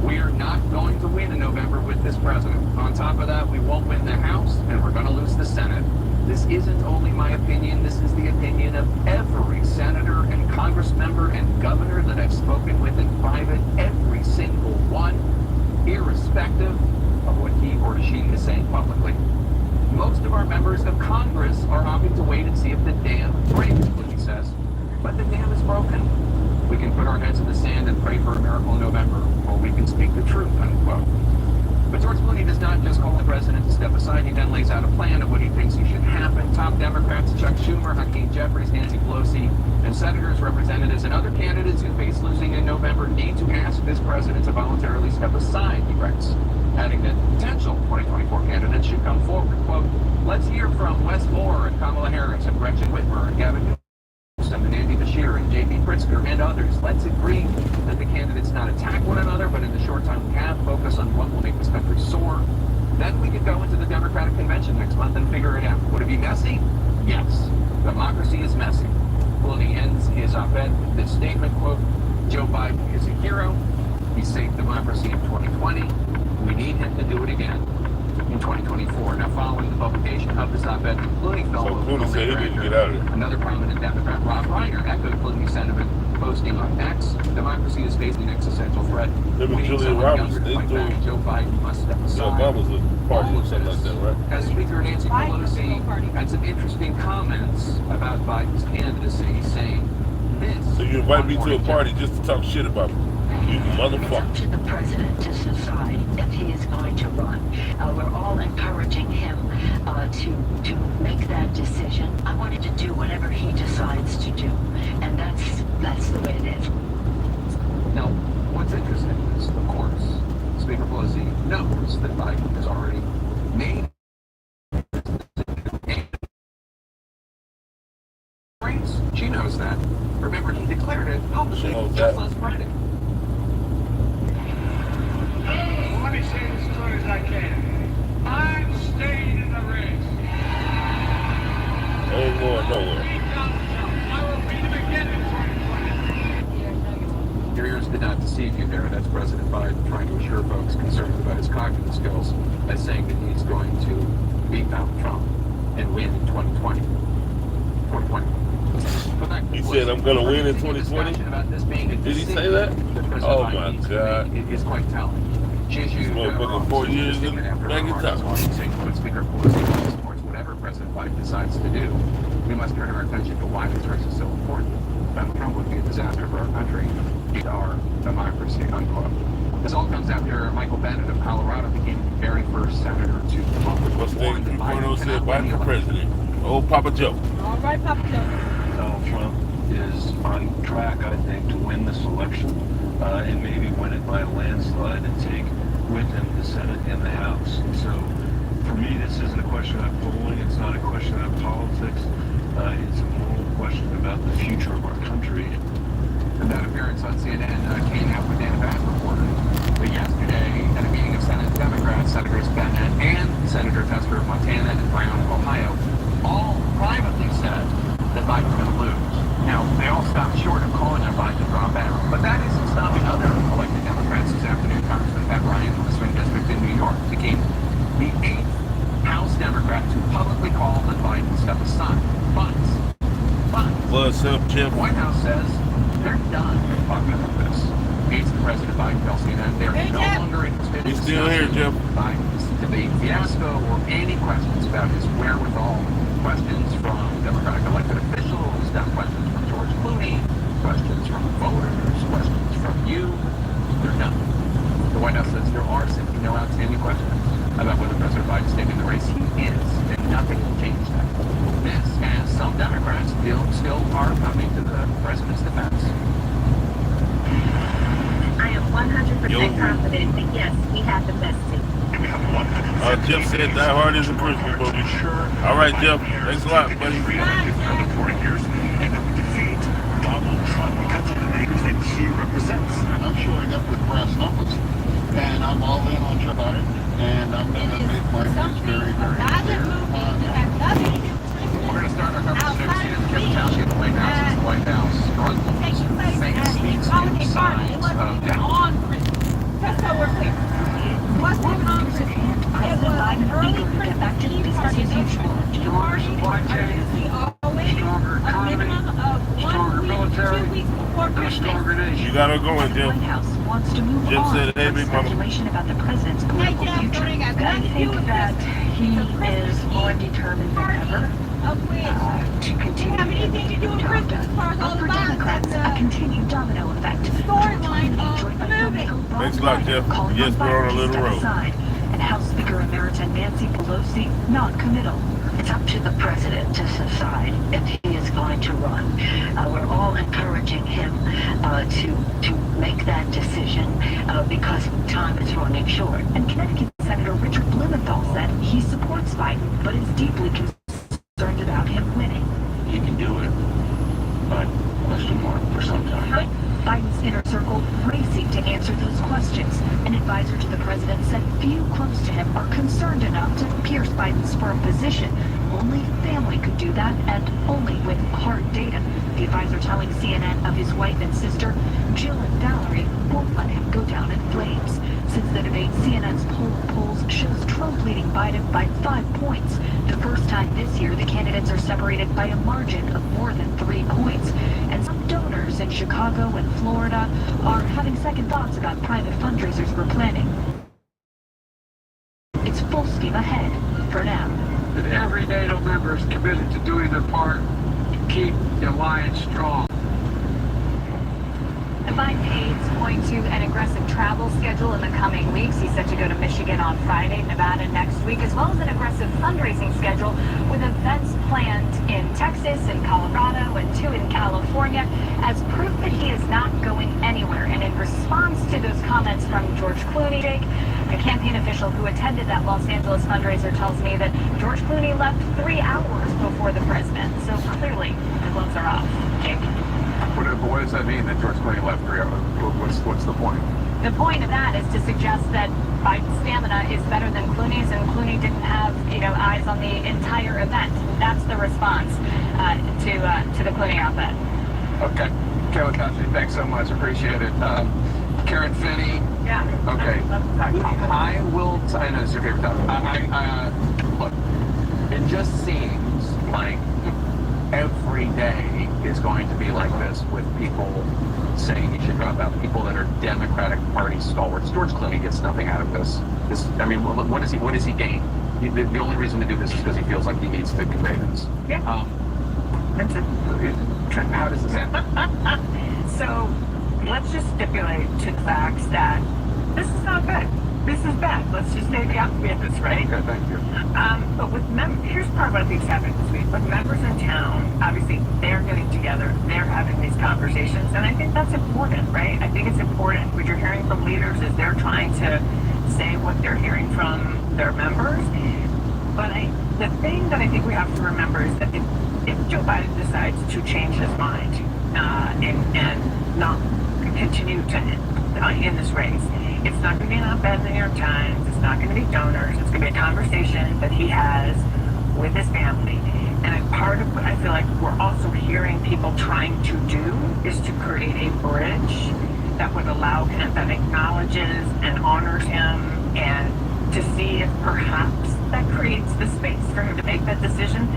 we are not going to win in November with this president. On top of that, we won't win the House, and we're going to lose the Senate. This isn't only my opinion, this is the opinion of every senator and Congress member and governor that I've spoken with in private, every single one, irrespective of what he or she is saying publicly. Most of our members of Congress are opting to wait and see if the dam breaks, Clooney says. But the dam is broken. We can put our heads in the sand and pray for a miracle in November, or we can speak the truth, unquote. But George Clooney does not just call the president to step aside. He then lays out a plan of what he thinks he should happen. Top Democrats, Chuck Schumer, Hakeem Jeffries, Nancy Pelosi, and senators, representatives, and other candidates who face losing in November need to ask this president to voluntarily step aside, he writes, adding that potential 2024 candidates should come forward. Quote, let's hear from Wes Moore and Kamala Harris and Gretchen Whitmer and Gavin Newsom and Andy Beshear and J.B. Pritzker and others. Let's agree that the candidates not attack one another, but in the short time we have, focus on what will make this country soar. Then we could go into the Democratic Convention next month and figure it out. Would it be messy? Yes. Democracy is messy. Clooney ends his op-ed with this statement, quote, Joe Biden is a hero. He saved democracy in 2020. We need him to do it again in 2024. Now, following the publication of this op-ed, Clooney fell over. Clooney said he didn't get out of it. Another prominent Democrat, Rob Reiner, echoed Clooney's sentiment, posting on X, democracy is facing an existential threat. Him and Julia Roberts, they doing Joe Biden must step aside. Obama's a party or something like that, right? As Speaker Nancy Pelosi had some interesting comments about Biden's candidacy, saying this. So you invite me to a party just to talk shit about me? You It's up motherfucker. to the president to decide if he is going to run. We're all encouraging him to make that decision. I wanted to do whatever he decides to do, and that's the way it is. Now, what's interesting is, of course, Speaker Pelosi knows that Biden has already made race. She knows that. Remember, he declared it publicly just last Friday. Well, let me say it as clear as I can. I'm staying in the race. I ain't going nowhere. I will beat him again in 2020. Your ears did not deceive you there. That's President Biden trying to assure folks concerned about his cognitive skills by saying that he's going to beat Donald Trump and win in 2020. 2020. He said, I'm going to win in 2020? Did he say that? Oh my God. It is quite telling. She issued motherfucker 4 years in back in time. Speaker Pelosi supports whatever President Biden decides to do. We must turn our attention to why this race is so important. Donald Trump would be a disaster for our country and our democracy, unquote. This all comes after Michael Bennett of Colorado became the very first senator to publicly What's warn that that Biden 3.0 said cannot win Biden the for election. president? Old Papa Joe. All right, Papa Joe. Donald Trump is on track, I think, to win this election and maybe win it by a landslide and take with him the Senate and the House. And so, for me, this isn't a question of polling. It's not a question of politics. It's a moral question about the future of our country. And that appearance on CNN came out with Dan Bass reported that yesterday, at a meeting of Senate Democrats, Senators Bennett and Senator Tester of Montana and Brown of Ohio all privately said that Biden's going to lose. Now, they all stopped short of calling on Biden to drop out, but that isn't stopping other elected Democrats this afternoon. Congressman Pat Ryan from the swing district in New York became the 8th House Democrat to publicly call on Biden to step aside. But What's up, Jim? the White House says they're done talking about this. Aides to President Biden tell CNN they're Hey, no Jeff. longer interested in He's still here, discussing Jeff. Biden's debate fiasco or any questions about his wherewithal. Questions from Democratic elected officials, down questions from George Clooney, questions from voters, questions from you. They're done. The White House says there are simply no outstanding questions about whether President Biden stayed in the race. He is, and nothing will change that. This, as some Democrats still are coming to the president's defense. I am 100% confident that yes, we have the best team. Jeff said Die Hard is a Christmas movie. All right, Jeff. Thanks a lot, buddy. For the 4 years, that she represents. I'm showing up with brass knuckles, and I'm all in on about it, and I'm going to make my views very, very clear. We're going to start our conversation here in Kevin Township, the White House. It's the White House struggles to face these new signs of doubt. Just so we're clear. What's going on? It was early Christmas Eve as usual. Stronger economy, stronger military, 2 weeks before and a Christmas. stronger nation. You gotta go in, The Jim. White House wants to move Jim on said, "Hey, from Big Mama." speculation about the president's political future. And I think that he is more determined than ever to continue have anything to do with Christmas as far as all for the violence Democrats, and a continued domino effect. storyline of the movie. Thanks a lot, Jeff. Yes, we're on a little road. And House Speaker Emerita Nancy Pelosi not committal. It's up to the president to decide if he is going to run. We're all encouraging him to make that decision because time is running short. And Connecticut Senator Richard Blumenthal said he supports Biden, but is deeply concerned about him winning. He can do it, but question mark for some time. Biden's inner circle racing to answer those questions. An advisor to the president said few close to him are concerned enough to pierce Biden's firm position. Only family could do that, and only with hard data. The advisor telling CNN of his wife and sister, Jill and Valerie, won't let him go down in flames. Since the debate, CNN's polls shows Trump leading Biden by 5 points. The first time this year, the candidates are separated by a margin of more than 3 points. And some donors in Chicago and Florida are having second thoughts about private fundraisers we're planning. It's full steam ahead for now. And every NATO member is committed to doing their part to keep the alliance strong. The Biden aide's point to an aggressive travel schedule in the coming weeks. He's set to go to Michigan on Friday, Nevada next week, as well as an aggressive fundraising schedule with events planned in Texas and Colorado and 2 in California as proof that he is not going anywhere. And in response to those comments from George Clooney, Jake, a campaign official who attended that Los Angeles fundraiser tells me that George Clooney left 3 hours before the president. So clearly, the gloves are off. Jake? What does that mean that George Clooney left 3 hours? What's the point? The point of that is to suggest that Biden's stamina is better than Clooney's, and Clooney didn't have, eyes on the entire event. That's the response to the Clooney outfit. Okay. Kayla Koshy, thanks so much. Appreciate it. Karen Finney. Yeah. Okay. I will. I know this is your favorite topic. Look, it just seems like every day is going to be like this with people saying you should drop out. People that are Democratic Party stalwarts. George Clooney gets nothing out of this. What does he gain? The only reason to do this is because he feels like he needs to convey this. Yeah. That's it. How does this end? So let's just stipulate to the facts that this is not good. This is bad. Let's just say the obvious, right? Okay, thank you. But with here's part of what I think's happening this week. With members in town, obviously they're getting together, they're having these conversations, and I think that's important, right? I think it's important. What you're hearing from leaders is they're trying to say what they're hearing from their members. But the thing that I think we have to remember is that if Joe Biden decides to change his mind and not continue to in this race, it's not going to be an op-ed in the New York Times. It's not going to be donors. It's going to be a conversation that he has with his family. And part of what I feel like we're also hearing people trying to do is to create a bridge that would allow him, that acknowledges and honors him, and to see if perhaps that creates the space for him to make that decision.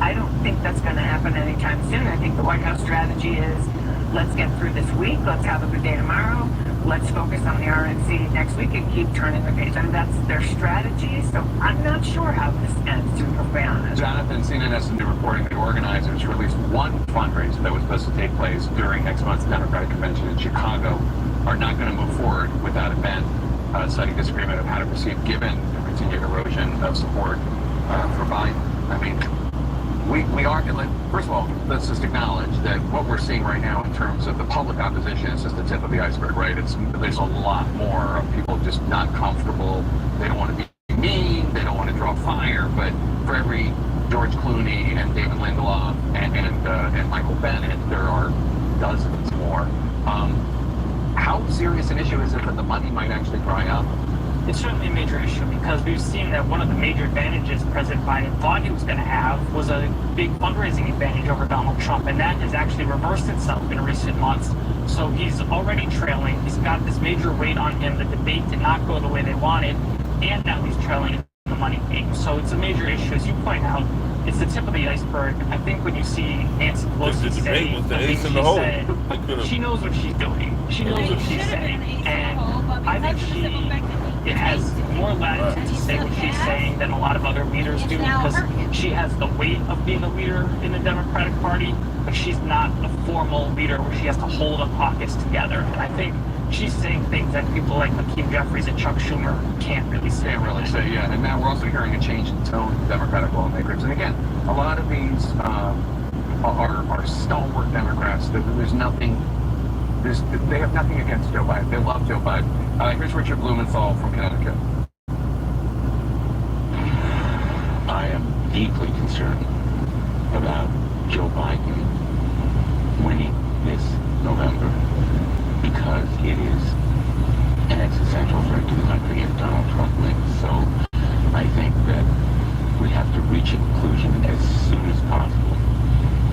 I don't think that's going to happen anytime soon. I think the White House strategy is, let's get through this week. Let's have a good day tomorrow. Let's focus on the RNC next week and keep turning the page. And that's their strategy. So I'm not sure how this ends, to be perfectly honest. Jonathan, CNN has been reporting that organizers released one fundraiser that was supposed to take place during next month's Democratic convention in Chicago are not going to move forward with that event, citing disagreement of how to proceed given the continued erosion of support for Biden. I mean, we are, first of all, let's just acknowledge that what we're seeing right now in terms of the public opposition is just the tip of the iceberg, right? There's a lot more of people just not comfortable. They don't want to be mean. They don't want to draw fire. But for every George Clooney and David Lindelof and Michael Bennett, there are dozens more that the money might actually dry up. It's certainly a major issue because we've seen that one of the major advantages President Biden thought he was going to have was a big fundraising advantage over Donald Trump, and that has actually reversed itself in recent months. So he's already trailing. He's got this major weight on him. The debate did not go the way they wanted, and now he's trailing in the money game. So it's a major issue. As you point out, it's the tip of the iceberg. I think when you see Nancy Pelosi say was the the ace things in she the hole. said, she knows what she's doing. She knows what she's saying. And I think it has more latitude to say what she's saying than a lot of other leaders do because she has the weight of being a leader in the Democratic Party, but she's not a formal leader where she has to hold a caucus together. And I think she's saying things that people like Hakeem Jeffries and Chuck Schumer can't really say. Yeah. And now we're also hearing a change in tone of Democratic lawmakers. And again, a lot of these are stalwart Democrats. There's nothing. They have nothing against Joe Biden. They love Joe Biden. Here's Richard Blumenthal from Connecticut. I am deeply concerned about Joe Biden winning this November because it is an existential threat to the country if Donald Trump wins. So I think that we have to reach a conclusion as soon as possible.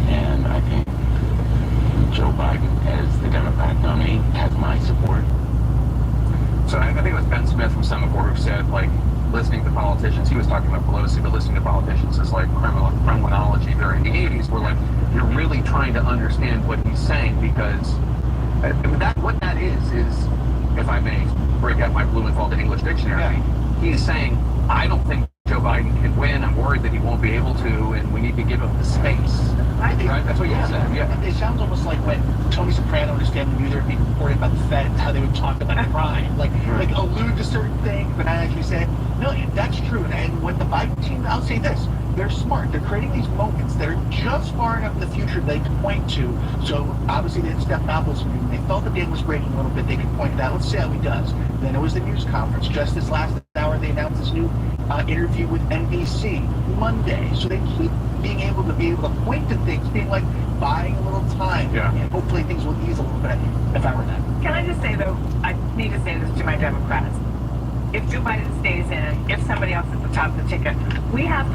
And I think Joe Biden, as the Democratic nominee, has my support. So I think it was Ben Smith from Semaphore who said, like, listening to politicians, he was talking about Pelosi, but listening to politicians is like criminology during the 80s, where, like, you're really trying to understand what he's saying because what that is, if I may break out my Blumenthal to English dictionary, he's saying, I don't think Joe Biden can win. I'm worried that he won't be able to, and we need to give him the space. I think, right? That's what you said. Yeah. It sounds almost like when Tony Soprano and his family knew they were being reported about the Fed, how they would talk about crime, like allude to certain things, but I actually say, no, that's true. And when the Biden team, I'll say this, they're smart. They're creating these moments that are just far enough in the future they can point to. So obviously they didn't step out with something. They felt the game was breaking a little bit. They could point it out. Let's see how he does. Then it was the news conference. Just this last hour, they announced this new interview with NBC Monday. So they keep being able to point to things, being like buying a little time. Yeah. And hopefully things will ease a little bit if I were them. Can I just say, though, I need to say this to my Democrats. If Joe Biden stays in, if somebody else is at the top of the ticket,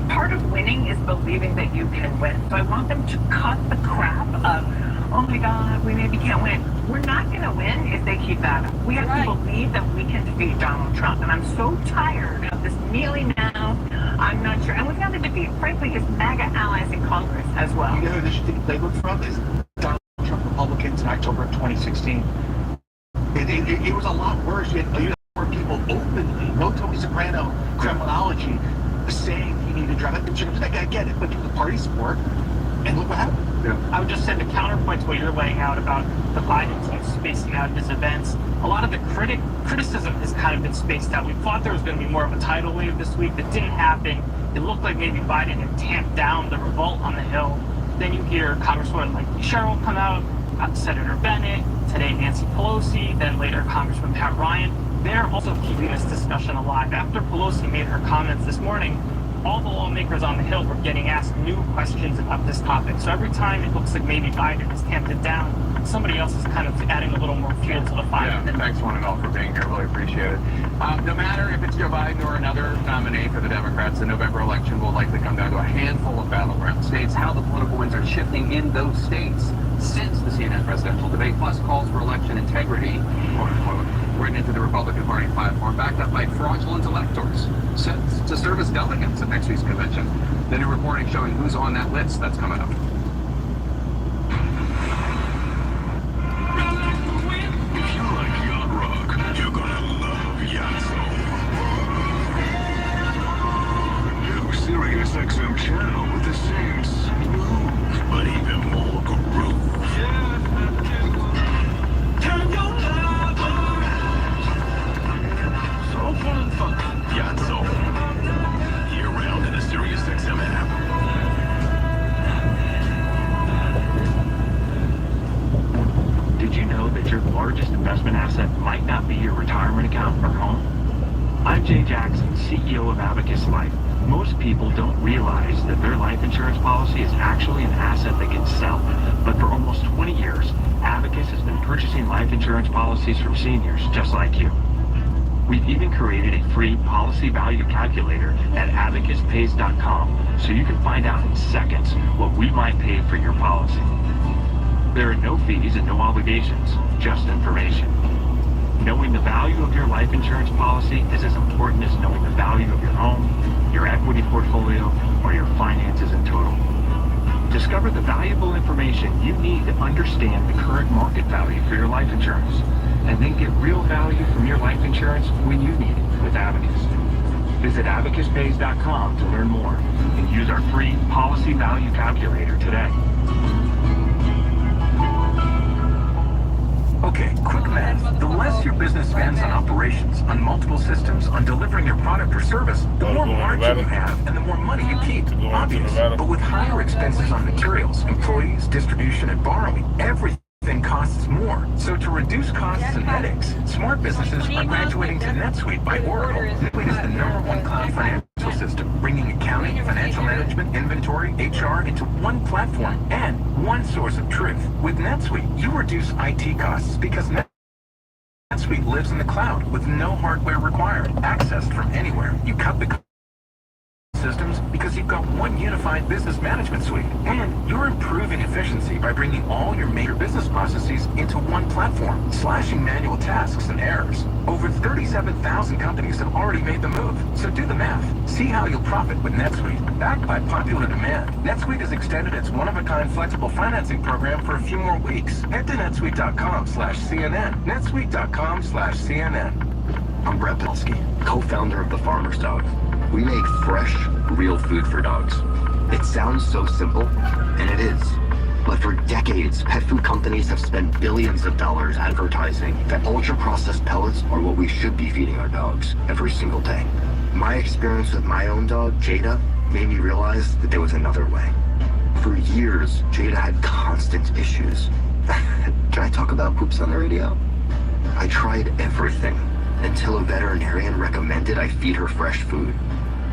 part of winning is believing that you can win. So I want them to cut the crap of, oh my God, we maybe can't win. We're not going to win if they keep that up. We have to believe that we can defeat Donald Trump. And I'm so tired of this kneeling down. I'm not sure. And we've got to defeat, frankly, his MAGA allies in Congress as well. You know who they should take the playbook from is Donald Trump Republicans in October of 2016. It was a lot worse. You had more people openly, no Tony Soprano criminology, saying he needed to drive that conservative. I get it, but the party support, and look what happened. Yeah. I would just say the counterpoint to what you're laying out about the Biden team spacing out his events, a lot of the criticism has kind of been spaced out. We thought there was going to be more of a tidal wave this week. That didn't happen. It looked like maybe Biden had tamped down the revolt on the Hill. Then you hear Congresswoman like Cheryl come out, Senator Bennett, today Nancy Pelosi, then later Congressman Pat Ryan. They're also keeping this discussion alive. After Pelosi made her comments this morning, all the lawmakers on the Hill were getting asked new questions about this topic. So every time it looks like maybe Biden is tamped it down, somebody else is kind of adding a little more fuel to the fire. Yeah, thanks one and all for being here. Really appreciate it. No matter if it's Joe Biden or another nominee for the Democrats, the November election will likely come down to a handful of battleground states. How the political winds are shifting in those states since the CNN presidential debate, plus calls for election integrity, quote unquote, written into the Republican Party platform, backed up by fraudulent electors set to serve as delegates at next week's convention. The new reporting showing who's on that list. That's coming up. If you like yacht rock, you're gonna love Yacht Zone. New Sirius XM channel with the same smooth, but even more groove. Turn your love on. Soulful and funky Yacht Zone. Year-round in the Sirius XM app. Did you know that your largest investment asset might not be your retirement account or home? I'm Jay Jackson, CEO of Abacus Life. Most people don't realize that their life insurance policy is actually an asset that can sell. But for almost 20 years, Abacus has been purchasing life insurance policies from seniors just like you. We've even created a free policy value calculator at abacuspays.com so you can find out in seconds what we might pay for your policy. There are no fees and no obligations, just information. Knowing the value of your life insurance policy is as important as knowing the value of your home, your equity portfolio, or your finances in total. Discover the valuable information you need to understand the current market value for your life insurance, and then get real value from your life insurance when you need it with Abacus. Visit abacuspays.com to learn more and use our free policy value calculator today. Okay, quick math. The less your business spends on operations, on multiple systems, on delivering your product or service, the more margin you have and the more money you keep. Obvious. But with higher expenses on materials, employees, distribution, and borrowing, everything costs more. So to reduce costs and headaches, smart businesses are graduating to NetSuite by Oracle. NetSuite is the #1 cloud financial system, bringing accounting, financial management, inventory, HR into one platform and one source of truth. With NetSuite, you reduce IT costs because NetSuite lives in the cloud with no hardware required, accessed from anywhere. You cut the systems because you've got one unified business management suite, and you're improving efficiency by bringing all your major business processes into one platform, slashing manual tasks and errors. Over 37,000 companies have already made the move, so do the math. See how you'll profit with NetSuite. Backed by popular demand, NetSuite has extended its one-of-a-kind flexible financing program for a few more weeks. Head to netsuite.com/CNN. netsuite.com/CNN. I'm Brett Pilsky, co-founder of The Farmer's Dog. We make fresh, real food for dogs. It sounds so simple, and it is. But for decades, pet food companies have spent billions of dollars advertising that ultra-processed pellets are what we should be feeding our dogs every single day. My experience with my own dog, Jada, made me realize that there was another way. For years, Jada had constant issues. Can I talk about poops on the radio? I tried everything until a veterinarian recommended I feed her fresh food.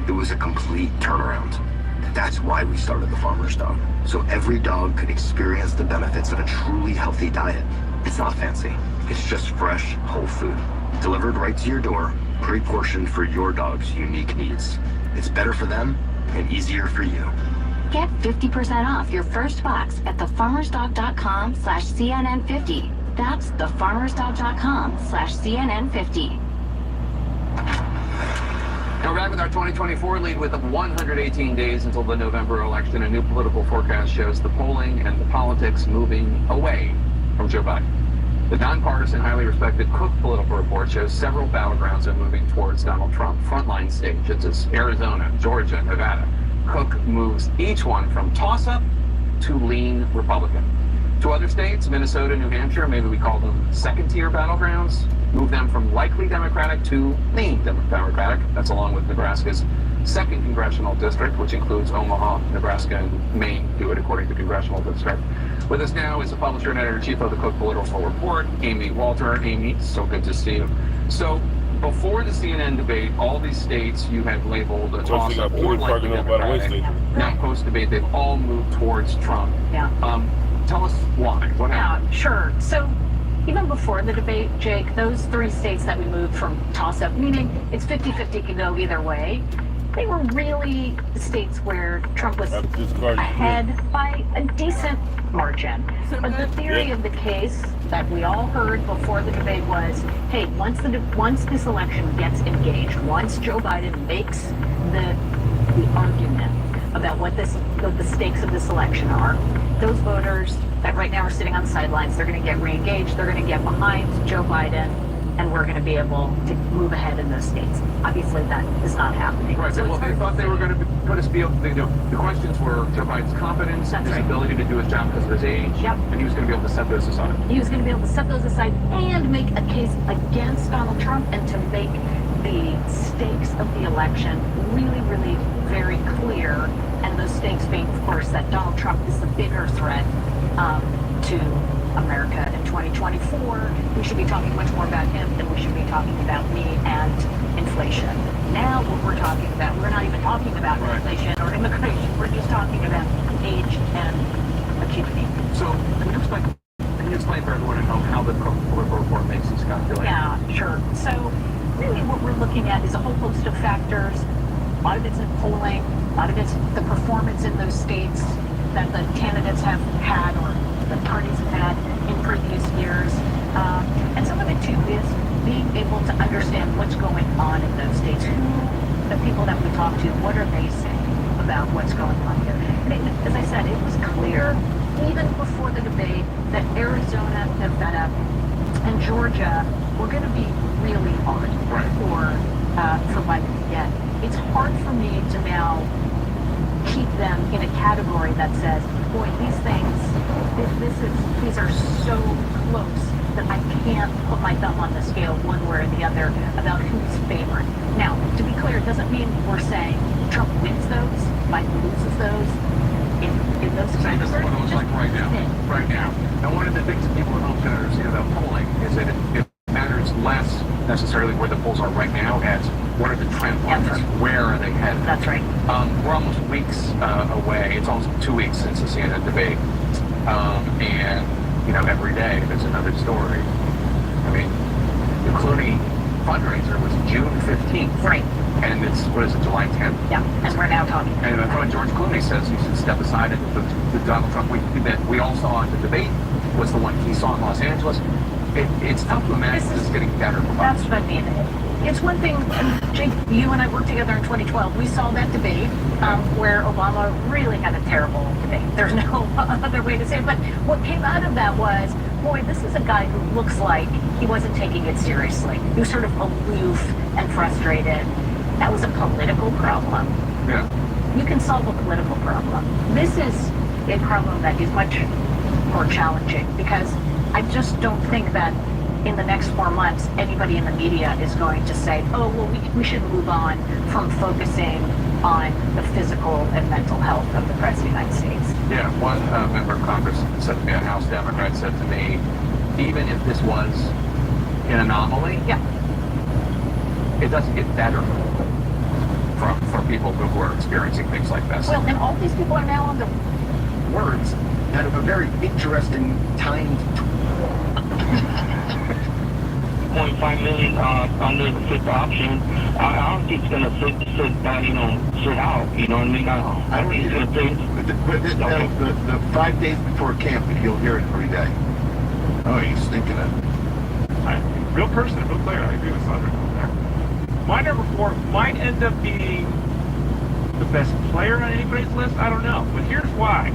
It was a complete turnaround. That's why we started The Farmer's Dog, so every dog could experience the benefits of a truly healthy diet. It's not fancy. It's just fresh, whole food, delivered right to your door, pre-portioned for your dog's unique needs. It's better for them and easier for you. Get 50% off your first box at thefarmersdog.com/CNN50. That's thefarmersdog.com/CNN50. Now we're back with our 2024 lead with 118 days until the November election. A new political forecast shows the polling and the politics moving away from Joe Biden. The nonpartisan, highly respected Cook Political Report shows several battlegrounds are moving towards Donald Trump. Frontline states such as Arizona, Georgia, Nevada. Cook moves each one from toss-up to lean Republican. To other states, Minnesota, New Hampshire, maybe we call them second-tier battlegrounds, move them from likely Democratic to lean Democratic. That's along with Nebraska's second congressional district, which includes Omaha, Nebraska, and Maine, do it according to congressional district. With us now is the publisher and editor-in-chief of the Cook Political Report, Amy Walter. Amy, so good to see you. So, before the CNN debate, all these states you had labeled a toss-up or likely Democratic. Now, post-debate, they've all moved towards Trump. Yeah. Tell us why. What happened? Yeah, sure. So even before the debate, Jake, those three states that we moved from toss-up, meaning it's 50-50 can go either way, they were really the states where Trump was ahead by a decent margin. But the theory of the case that we all heard before the debate was, hey, once this election gets engaged, once Joe Biden makes the argument about what the stakes of this election are, those voters that right now are sitting on the sidelines, they're going to get re-engaged, they're going to get behind Joe Biden, and we're going to be able to move ahead in those states. Obviously, that is not happening. Right. So well, they thought they were going to put us the questions were Joe Biden's competence, his ability to do his job because of his age, and he was going to be able to set those aside. He was going to be able to set those aside and make a case against Donald Trump and to make the stakes of the election really, really very clear. And those stakes being, of course, that Donald Trump is the bigger threat to America in 2024. We should be talking much more about him than we should be talking about me and inflation. Now what we're talking about, we're not even talking about inflation or immigration. We're just talking about age and acuity. So can you explain for everyone at home how the in those states that the candidates have had or the parties have had in previous years. And some of it too is being able to understand what's going on in those states. Who, the people that we talk to, what are they saying about what's going on here? And as I said, it was clear even before the debate that Arizona, Nevada, and Georgia were going to be really hard for Biden to get. It's hard for me to now keep them in a category that says, boy, these things, these are so close that I can't put my thumb on the scale one way or the other about who's favored. Now, to be clear, it doesn't mean we're saying Trump wins those, Biden loses those. In those Same as what it looks like right now. Right now. And one of the things that people don't understand about polling is that it matters less necessarily where the polls are right now as what are the trend lines? Where are they headed? That's right. We're almost weeks away. It's almost 2 weeks since the CNN debate. And, you know, every day there's another story. I mean, the Clooney fundraiser was June 15th. Right. And it's, what is it, July 10th? Yeah, and we're now talking. And that's what George Clooney says he should step aside. And the Donald Trump that we all saw at the debate was the one he saw in Los Angeles. It's tough to imagine this getting better. That's what I mean. It's one thing, Jake, you and I worked together in 2012. We saw that debate where Obama really had a terrible debate. There's no other way to say it. But what came out of that was, boy, this is a guy who looks like he wasn't taking it seriously. He was sort of aloof and frustrated. That was a political problem. Yeah. You can solve a political problem. This is a problem that is much more challenging because I just don't think that in the next 4 months, anybody in the media is going to say, oh, well, we should move on from focusing on the physical and mental health of the President of the United States. Yeah, one member of Congress said to me, a House Democrat said to me, even if this was an anomaly, it doesn't get better for people who are experiencing things like this. Well, and all these people are now on the words out of a very interesting timed 0.5 million under the fifth option. I don't think it's going to sit out. You know what I mean? I think it's going to take. The 5 days before camp, you'll hear it every day. Oh, he's thinking it. Real person, real player. I agree with Sandra there. My number 4 might end up being the best player on anybody's list. I don't know, but here's why.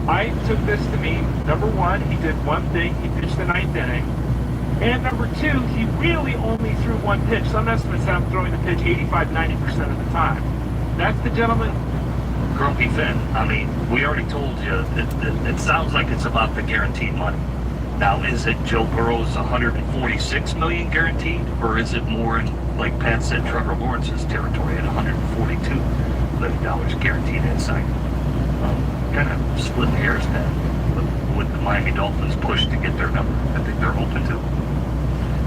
I took this to mean, number 1, he did one thing. He pitched the 9th inning. And number 2, he really only threw one pitch. Some estimates have him throwing the pitch 85-90% of the time. That's the gentleman. Grumpy Finn, I mean, we already told you, it sounds like it's about the guaranteed money. Now, is it Joe Burrow's $146 million guaranteed, or is it more in, like Pat said, Trevor Lawrence's territory at $142 million guaranteed inside? Kind of splitting hairs then. Would the Miami Dolphins push to get their number? I think they're hoping to.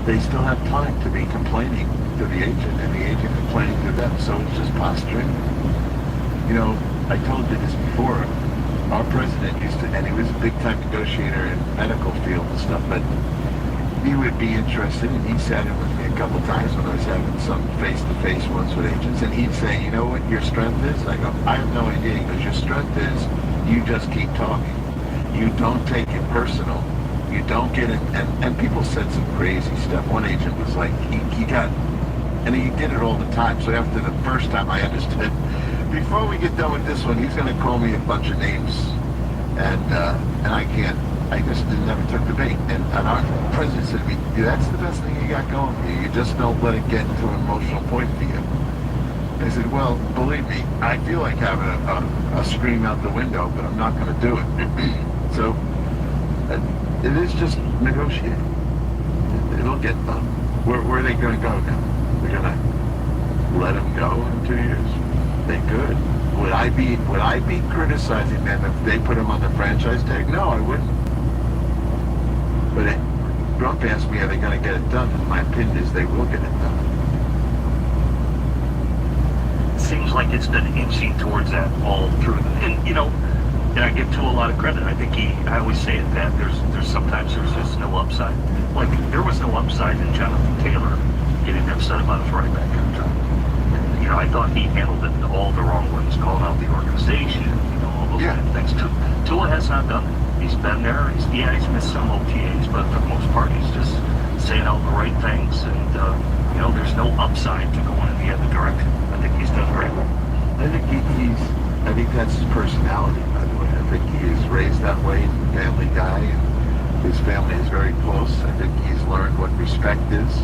They still have time to be complaining to the agent, and the agent complaining to them, so it's just posturing. You know, I told you this before. Our president used to, and he was a big-time negotiator in the medical field and stuff, but he would be interested, and he sat in with me a couple times when I was having some face-to-face ones with agents, and he'd say, you know what your strength is? I go, I have no idea. He goes, your strength is you just keep talking. You don't take it personal. You don't get it, and people said some crazy stuff. One agent was like, he got, and he did it all the time, so after the first time I understood, before we get done with this one, he's going to call me a bunch of names, and I can't. I just never took the bait. And our president said to me, that's the best thing you got going for you. You just don't let it get to an emotional point for you. I said, well, believe me, I feel like having a scream out the window, but I'm not going to do it. So it is just negotiating. It'll get done. Where are they going to go now? They're going to let him go in 2 years. They could. Would I be criticizing them if they put him on the franchise tag? No, I wouldn't. But Trump asked me, are they going to get it done? And my opinion is they will get it done. Seems like it's been inching towards that all through. And, you know, and I give Tua a lot of credit. I think I always say it, that there's sometimes there's just no upside. Like, there was no upside in Jonathan Taylor getting upset about his running back contract. You know, I thought he handled it all the wrong ways, calling out the organization, kind of things. Tua has not done it. He's been there. He's missed some OTAs, but for the most part, he's just saying all the right things. And, there's no upside to going in the other direction. I think he's done great. I think that's his personality, by the way. I think he is raised that way, family guy, and his family is very close. I think he's learned what respect is,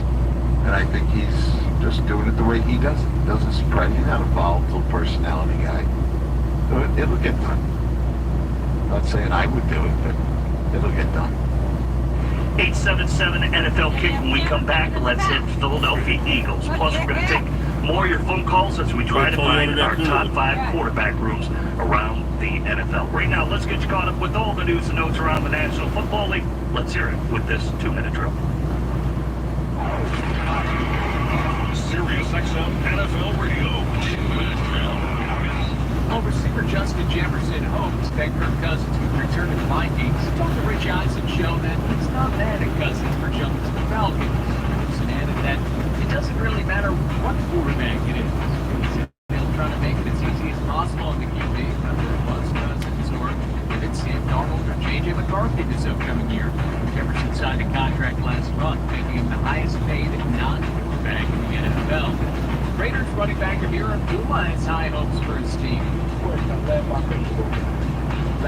and I think he's just doing it the way he does it. He doesn't spread. He's not a volatile personality guy. So it'll get done. I'm not saying I would do it, but it'll get done. 877 NFL Kick. When we come back, let's hit Philadelphia Eagles. Plus, we're going to take more of your phone calls as we try to find our top 5 quarterback rooms around the NFL. Right now, let's get you caught up with all the news and notes around the National Football League. Let's hear it with this 2-minute drill. Sirius XM NFL Radio. 2-minute drill. Receiver Justin Jefferson hopes that Kirk Cousins would return to the Vikings. Told the Rich Eisen show that it's not mad at Cousins for jumping to the Falcons. Jefferson added that it doesn't really matter what quarterback it is. They'll try to make it as easy as possible on the QB, whether it was Cousins or if it's Sam Darnold or J.J. McCarthy this upcoming year. Jefferson signed a contract last month, making him the highest paid non-quarterback in the NFL. Raiders running back Amir Abdullah has high hopes for his team. I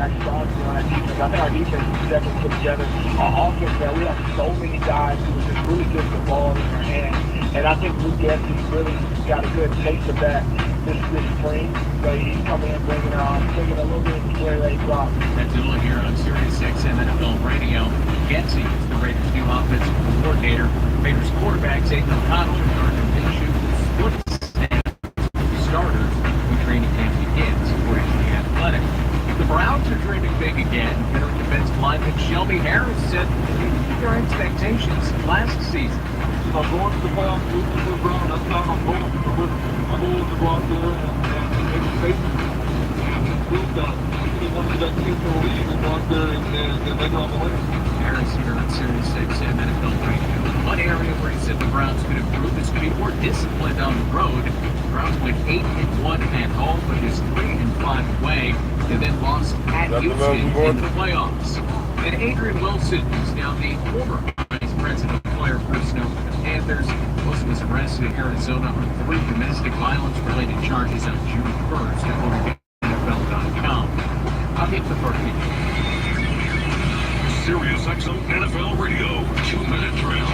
think our defense is definitely put together. Our offense, man, we have so many guys who are just really good with the ball in their hands. And I think Luke Getson's really got a good taste of that this spring. So he's coming in bringing a little bit of the play that he brought. Abdullah here on Sirius XM NFL Radio. Getsy is the Raiders' new offensive coordinator. Raiders quarterbacks Aiden O'Connell and Gardner Minshew will split snaps with starters when training camp begins, according to The Athletic. The Browns are dreaming big again. Veteran defensive lineman Shelby Harris said they beat their expectations last season. Going to the playoffs, losing to the Browns, that's not my goal. My goal is to go out there and make a statement. Prove that we want to that team to the league and go out there and make it on the way. Harris here on Sirius XM NFL Radio. One area where he said the Browns could improve is to be more disciplined on the road. The Browns went 8-1 at home, but just 3-5 away. They then lost at Houston in the playoffs. And Adrian Wilson is now the former vice president of player personnel for the Panthers. Wilson was arrested in Arizona on 3 domestic violence-related charges on June 1st, according to NFL.com. I'll get the first one. Sirius XM NFL Radio. 2-minute drill.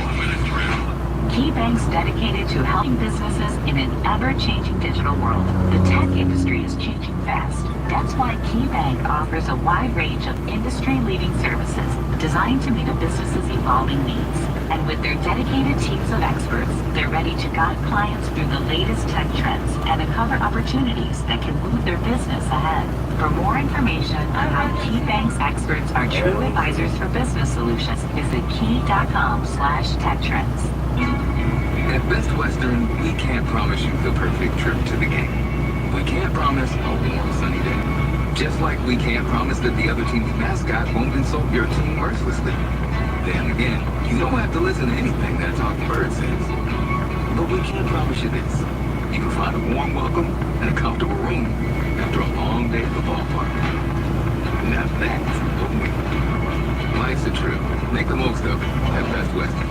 KeyBank's dedicated to helping businesses in an ever-changing digital world. The tech industry is changing fast. That's why KeyBank offers a wide range of industry-leading services designed to meet a business's evolving needs. And with their dedicated teams of experts, they're ready to guide clients through the latest tech trends and uncover opportunities that can move their business ahead. For more information on how KeyBank's experts are true advisors for business solutions, visit key.com/techtrends. At Best Western, we can't promise you the perfect trip to the game. We can't promise a warm, sunny day. Just like we can't promise that the other team's mascot won't insult your team mercilessly. Then again, you don't have to listen to anything that Talking Bird says. But we can promise you this. You can find a warm welcome and a comfortable room after a long day at the ballpark. Now that's a win. Life's a trip. Make the most of it at Best Western.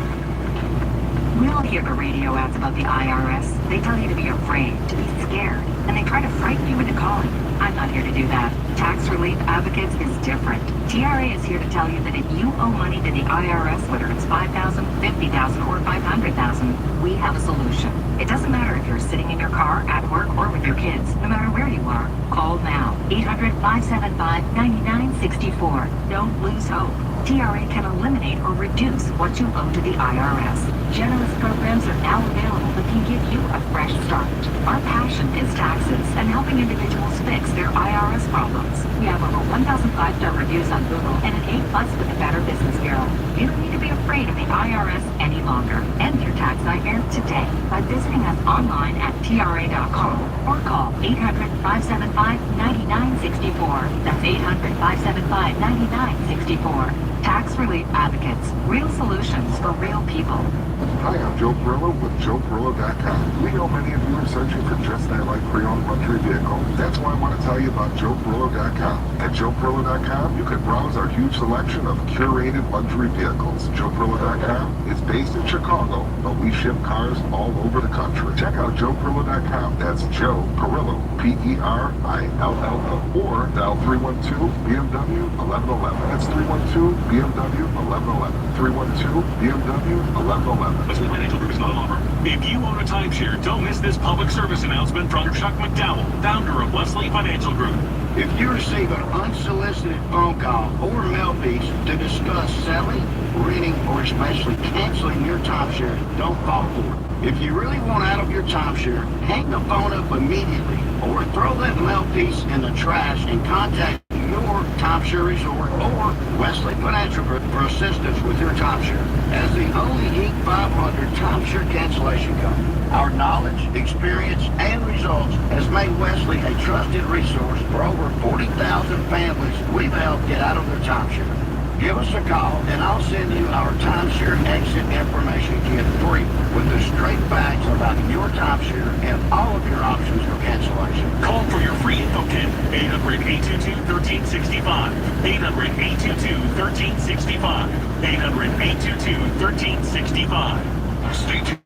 We all hear the radio ads about the IRS. They tell you to be afraid, to be scared, and they try to frighten you into calling. I'm not here to do that. Tax Relief Advocates is different. TRA is here to tell you that if you owe money to the IRS, whether it's $5,000, $50,000, or $500,000, we have a solution. It doesn't matter if you're sitting in your car, at work, or with your kids. No matter where you are, call now. 800-575-9964. Don't lose hope. TRA can eliminate or reduce what you owe to the IRS. Generous programs are now available that can give you a fresh start. Our passion is taxes and helping individuals fix their IRS problems. We have over 1,000 5-star reviews on Google and an A+ with the Better Business Bureau. You don't need to be afraid of the IRS any longer. End your tax nightmare today by visiting us online at TRA.com or call 800-575-9964. That's 800-575-9964. Tax Relief Advocates. Real solutions for real people. Hi, I'm Joe Perillo with JoePerillo.com. We know many of you are searching for just that like pre-owned luxury vehicle. That's why I want to tell you about JoePerillo.com. JoePerillo.com. At JoePerillo.com, you can browse our huge selection of curated luxury vehicles. JoePerillo.com is based in Chicago, but we ship cars all over the country. Check out JoePerillo.com. That's Joe Perillo, Perillo, or dial 312-BMW 1111. That's 312-BMW 1111. 312-BMW 1111. Wesley Financial Group is not an offer. If you own a timeshare, don't miss this public service announcement from Chuck McDowell, founder of Wesley Financial Group. If you receive an unsolicited phone call or mail piece to discuss selling, renting, or especially canceling your timeshare, don't fall for it. If you really want out of your timeshare, hang the phone up immediately or throw that mail piece in the trash and contact your timeshare resort or Wesley Financial Group for assistance with your timeshare. As the only Inc. 500 timeshare cancellation company, our knowledge, experience, and results has made Wesley a trusted resource for over 40,000 families we've helped get out of their timeshare. Give us a call and I'll send you our timeshare exit information kit free with the straight facts about your timeshare and all of your options for cancellation. Call for your free info kit, 800-822-1365, 800-822-1365, 800-822-1365. Stay tuned.